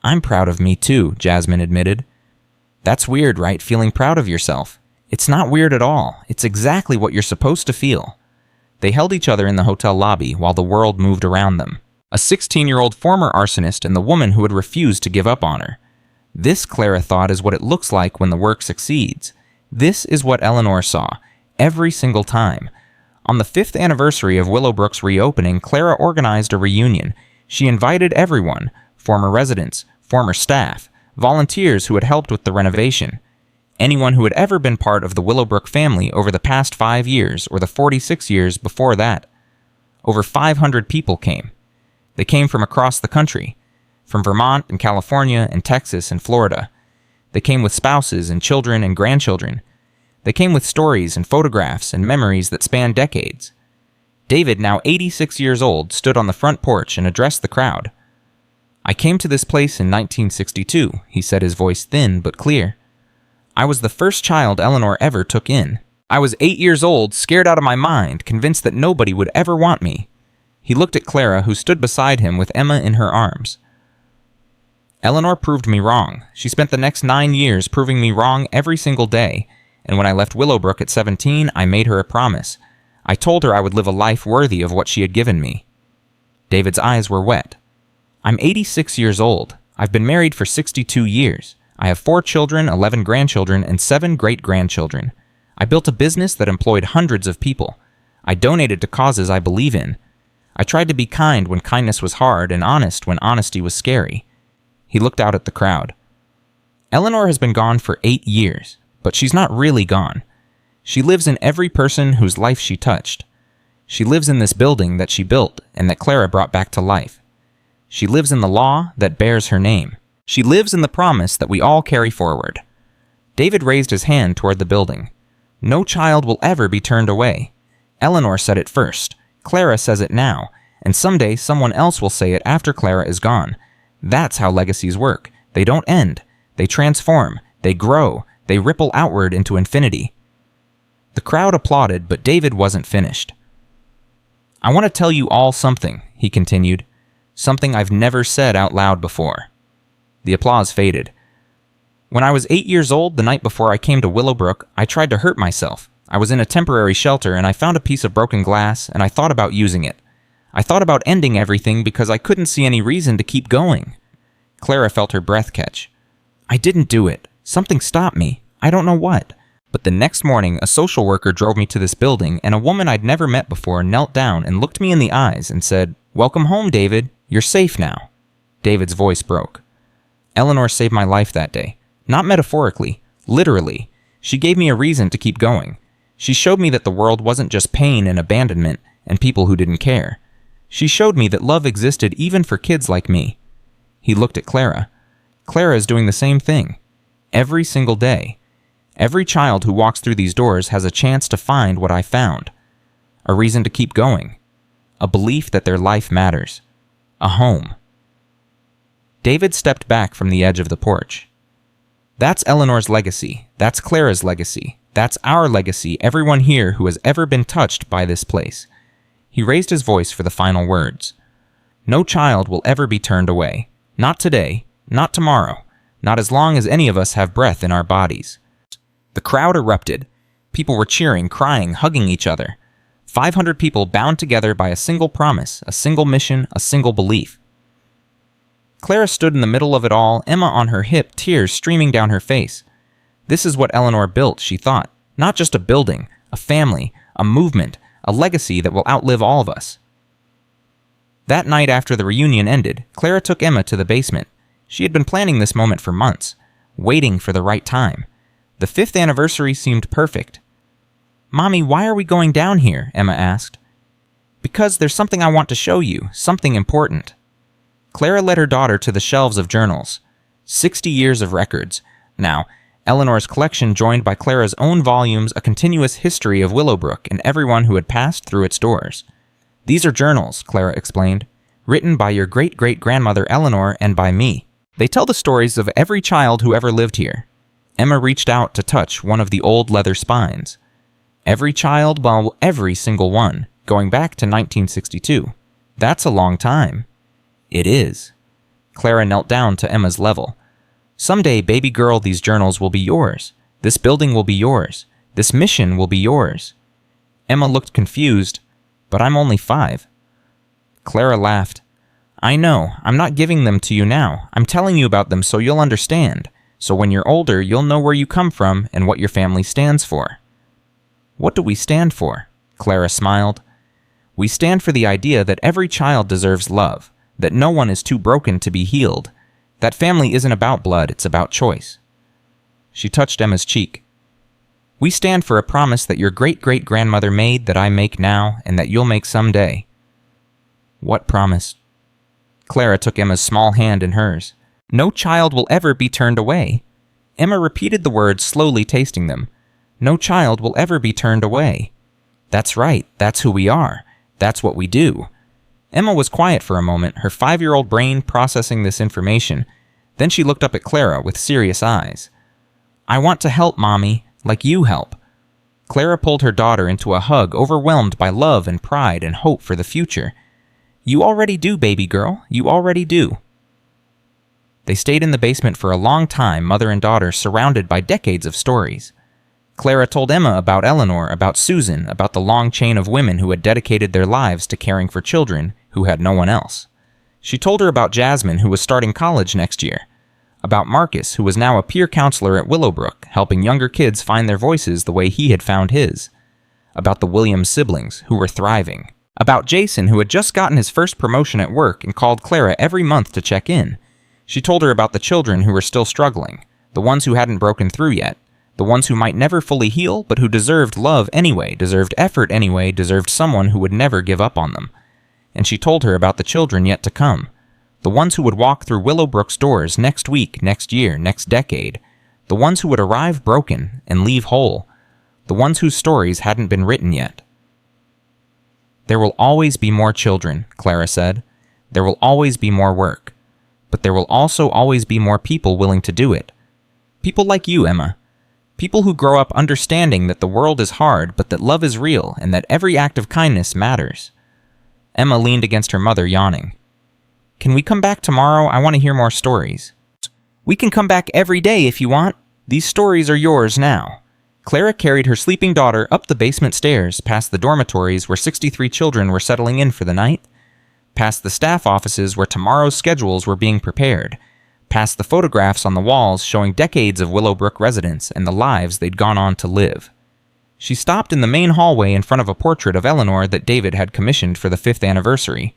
I'm proud of me too, Jasmine admitted. That's weird, right? Feeling proud of yourself. It's not weird at all. It's exactly what you're supposed to feel. They held each other in the hotel lobby while the world moved around them. A 16-year-old former arsonist and the woman who had refused to give up on her. This, Clara thought, is what it looks like when the work succeeds. This is what Eleanor saw, every single time. On the 5th anniversary of Willowbrook's reopening, Clara organized a reunion. She invited everyone, former residents, former staff, volunteers who had helped with the renovation, anyone who had ever been part of the Willowbrook family over the past 5 years or the 46 years before that. Over 500 people came. They came from across the country, from Vermont and California and Texas and Florida. They came with spouses and children and grandchildren. They came with stories and photographs and memories that span decades. David, now 86 years old, stood on the front porch and addressed the crowd. I came to this place in 1962, he said, his voice thin but clear. I was the first child Eleanor ever took in. I was 8 years old, scared out of my mind, convinced that nobody would ever want me. He looked at Clara, who stood beside him with Emma in her arms. Eleanor proved me wrong. She spent the next 9 years proving me wrong every single day, and when I left Willowbrook at 17, I made her a promise. I told her I would live a life worthy of what she had given me. David's eyes were wet. I'm 86 years old. I've been married for 62 years. I have 4 children, 11 grandchildren, and 7 great-grandchildren. I built a business that employed hundreds of people. I donated to causes I believe in. I tried to be kind when kindness was hard and honest when honesty was scary. He looked out at the crowd. Eleanor has been gone for 8 years, but she's not really gone. She lives in every person whose life she touched. She lives in this building that she built and that Clara brought back to life. She lives in the law that bears her name. She lives in the promise that we all carry forward. David raised his hand toward the building. No child will ever be turned away. Eleanor said it first. Clara says it now. And someday someone else will say it after Clara is gone. That's how legacies work. They don't end. They transform. They grow. They ripple outward into infinity. The crowd applauded, but David wasn't finished. I want to tell you all something, he continued. Something I've never said out loud before. The applause faded. When I was 8 years old, the night before I came to Willowbrook, I tried to hurt myself. I was in a temporary shelter, and I found a piece of broken glass, and I thought about using it. I thought about ending everything because I couldn't see any reason to keep going. Clara felt her breath catch. I didn't do it. Something stopped me. I don't know what. But the next morning, a social worker drove me to this building, and a woman I'd never met before knelt down and looked me in the eyes and said, "Welcome home, David. You're safe now." David's voice broke. Eleanor saved my life that day. Not metaphorically, literally. She gave me a reason to keep going. She showed me that the world wasn't just pain and abandonment and people who didn't care. She showed me that love existed even for kids like me. He looked at Clara. Clara is doing the same thing. Every single day. Every child who walks through these doors has a chance to find what I found. A reason to keep going. A belief that their life matters. A home. David stepped back from the edge of the porch. That's Eleanor's legacy. That's Clara's legacy. That's our legacy, everyone here who has ever been touched by this place. He raised his voice for the final words. No child will ever be turned away. Not today. Not tomorrow. Not as long as any of us have breath in our bodies. The crowd erupted. People were cheering, crying, hugging each other. 500 people bound together by a single promise, a single mission, a single belief. Clara stood in the middle of it all, Emma on her hip, tears streaming down her face. This is what Eleanor built, she thought. Not just a building, a family, a movement, a legacy that will outlive all of us. That night after the reunion ended, Clara took Emma to the basement. She had been planning this moment for months, waiting for the right time. The 5th anniversary seemed perfect. "Mommy, why are we going down here?" Emma asked. "Because there's something I want to show you, something important." Clara led her daughter to the shelves of journals. 60 years of records. Now, Eleanor's collection joined by Clara's own volumes, a continuous history of Willowbrook and everyone who had passed through its doors. "These are journals," Clara explained, "written by your great-great-grandmother Eleanor and by me. They tell the stories of every child who ever lived here." Emma reached out to touch one of the old leather spines. Every child, well, every single one, going back to 1962. That's a long time. It is. Clara knelt down to Emma's level. "Someday, baby girl, these journals will be yours. This building will be yours. This mission will be yours." Emma looked confused. "But I'm only 5. Clara laughed. "I know. I'm not giving them to you now. I'm telling you about them so you'll understand. So when you're older, you'll know where you come from and what your family stands for." "What do we stand for?" Clara smiled. "We stand for the idea that every child deserves love. That no one is too broken to be healed. That family isn't about blood, it's about choice." She touched Emma's cheek. "We stand for a promise that your great-great-grandmother made, that I make now, and that you'll make someday." "What promise?" Clara took Emma's small hand in hers. "No child will ever be turned away." Emma repeated the words, slowly tasting them. "No child will ever be turned away." "That's right, that's who we are. That's what we do." Emma was quiet for a moment, her 5-year-old brain processing this information. Then she looked up at Clara with serious eyes. "I want to help, Mommy, like you help." Clara pulled her daughter into a hug, overwhelmed by love and pride and hope for the future. "You already do, baby girl. You already do." They stayed in the basement for a long time, mother and daughter, surrounded by decades of stories. Clara told Emma about Eleanor, about Susan, about the long chain of women who had dedicated their lives to caring for children who had no one else. She told her about Jasmine, who was starting college next year. About Marcus, who was now a peer counselor at Willowbrook, helping younger kids find their voices the way he had found his. About the Williams siblings, who were thriving. About Jason, who had just gotten his first promotion at work and called Clara every month to check in. She told her about the children who were still struggling, the ones who hadn't broken through yet, the ones who might never fully heal, but who deserved love anyway, deserved effort anyway, deserved someone who would never give up on them. And she told her about the children yet to come, the ones who would walk through Willowbrook's doors next week, next year, next decade, the ones who would arrive broken and leave whole, the ones whose stories hadn't been written yet. "There will always be more children," Clara said. "There will always be more work. But there will also always be more people willing to do it. People like you, Emma. People who grow up understanding that the world is hard, but that love is real, and that every act of kindness matters." Emma leaned against her mother, yawning. "Can we come back tomorrow? I want to hear more stories." "We can come back every day if you want. These stories are yours now." Clara carried her sleeping daughter up the basement stairs, past the dormitories where 63 children were settling in for the night, past the staff offices where tomorrow's schedules were being prepared, past the photographs on the walls showing decades of Willowbrook residents and the lives they'd gone on to live. She stopped in the main hallway in front of a portrait of Eleanor that David had commissioned for the 5th anniversary.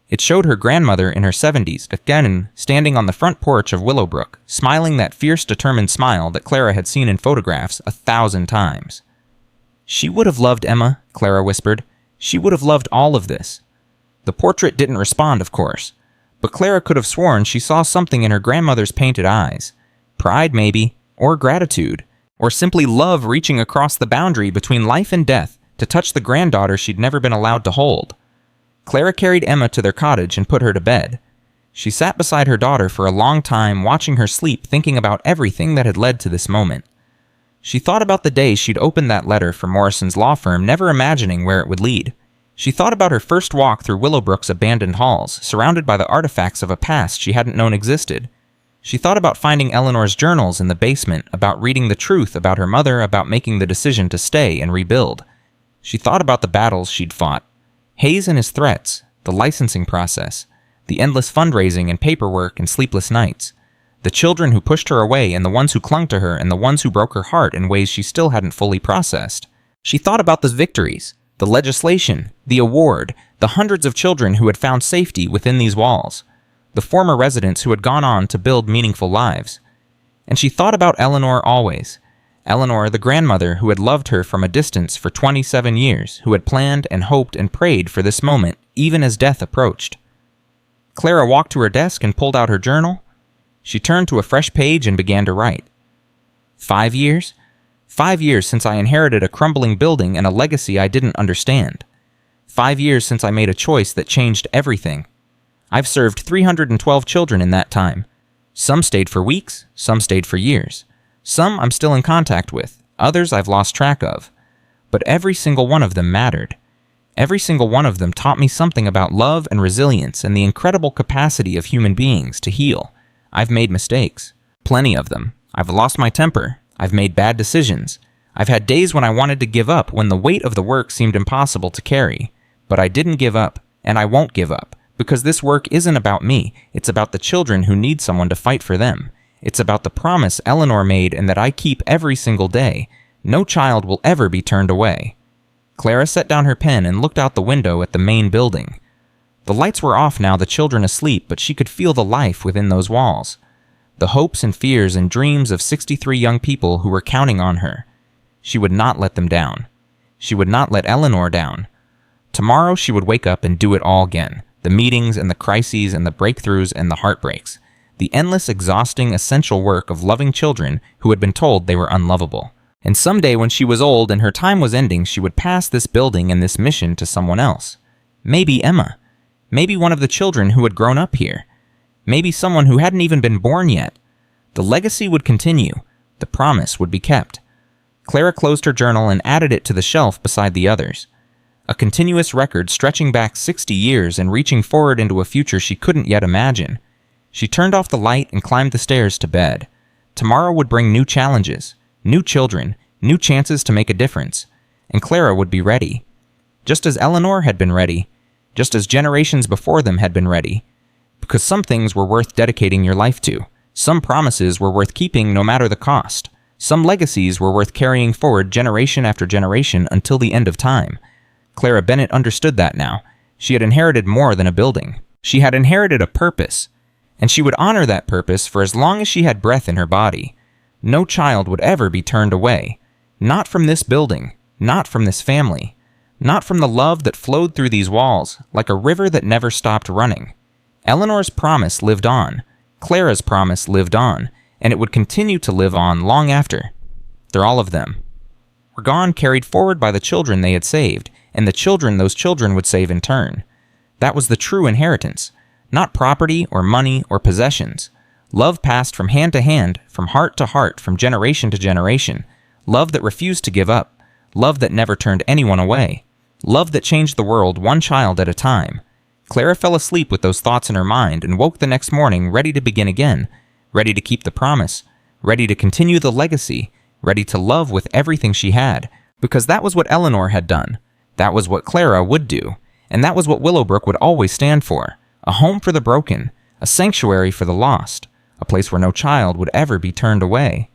It showed her grandmother in her 70s, again standing on the front porch of Willowbrook, smiling that fierce, determined smile that Clara had seen in photographs 1,000 times. "She would have loved Emma," Clara whispered. "She would have loved all of this." The portrait didn't respond, of course, but Clara could have sworn she saw something in her grandmother's painted eyes. Pride, maybe, or gratitude, or simply love reaching across the boundary between life and death to touch the granddaughter she'd never been allowed to hold. Clara carried Emma to their cottage and put her to bed. She sat beside her daughter for a long time, watching her sleep, thinking about everything that had led to this moment. She thought about the day she'd opened that letter for Morrison's law firm, never imagining where it would lead. She thought about her first walk through Willowbrook's abandoned halls, surrounded by the artifacts of a past she hadn't known existed. She thought about finding Eleanor's journals in the basement, about reading the truth about her mother, about making the decision to stay and rebuild. She thought about the battles she'd fought. Hayes and his threats, the licensing process, the endless fundraising and paperwork and sleepless nights, the children who pushed her away and the ones who clung to her and the ones who broke her heart in ways she still hadn't fully processed. She thought about the victories, the legislation, the award, the hundreds of children who had found safety within these walls, the former residents who had gone on to build meaningful lives. And she thought about Eleanor always. Eleanor, the grandmother who had loved her from a distance for 27 years, who had planned and hoped and prayed for this moment, even as death approached. Clara walked to her desk and pulled out her journal. She turned to a fresh page and began to write. 5 years? 5 years since I inherited a crumbling building and a legacy I didn't understand. 5 years since I made a choice that changed everything. I've served 312 children in that time. Some stayed for weeks, some stayed for years. Some I'm still in contact with, others I've lost track of. But every single one of them mattered. Every single one of them taught me something about love and resilience and the incredible capacity of human beings to heal. I've made mistakes. Plenty of them. I've lost my temper. I've made bad decisions. I've had days when I wanted to give up, when the weight of the work seemed impossible to carry. But I didn't give up, and I won't give up, because this work isn't about me. It's about the children who need someone to fight for them. It's about the promise Eleanor made and that I keep every single day. No child will ever be turned away. Clara set down her pen and looked out the window at the main building. The lights were off now, the children asleep, but she could feel the life within those walls. The hopes and fears and dreams of 63 young people who were counting on her. She would not let them down. She would not let Eleanor down. Tomorrow she would wake up and do it all again. The meetings and the crises and the breakthroughs and the heartbreaks. The endless, exhausting, essential work of loving children who had been told they were unlovable. And someday when she was old and her time was ending, she would pass this building and this mission to someone else. Maybe Emma. Maybe one of the children who had grown up here. Maybe someone who hadn't even been born yet. The legacy would continue. The promise would be kept. Clara closed her journal and added it to the shelf beside the others. A continuous record stretching back 60 years and reaching forward into a future she couldn't yet imagine. She turned off the light and climbed the stairs to bed. Tomorrow would bring new challenges, new children, new chances to make a difference, and Clara would be ready. Just as Eleanor had been ready, just as generations before them had been ready. Because some things were worth dedicating your life to. Some promises were worth keeping no matter the cost. Some legacies were worth carrying forward generation after generation until the end of time. Clara Bennett understood that now. She had inherited more than a building. She had inherited a purpose. And she would honor that purpose for as long as she had breath in her body. No child would ever be turned away. Not from this building. Not from this family. Not from the love that flowed through these walls, like a river that never stopped running. Eleanor's promise lived on. Clara's promise lived on. and it would continue to live on long after. All of them were gone, carried forward by the children they had saved, and the children those children would save in turn. That was the true inheritance, not property or money or possessions. Love passed from hand to hand, from heart to heart, from generation to generation. Love that refused to give up. Love that never turned anyone away. Love that changed the world one child at a time. Clara fell asleep with those thoughts in her mind and woke the next morning ready to begin again, ready to keep the promise, ready to continue the legacy, ready to love with everything she had, because that was what Eleanor had done. That was what Clara would do, and that was what Willowbrook would always stand for: a home for the broken, a sanctuary for the lost, a place where no child would ever be turned away.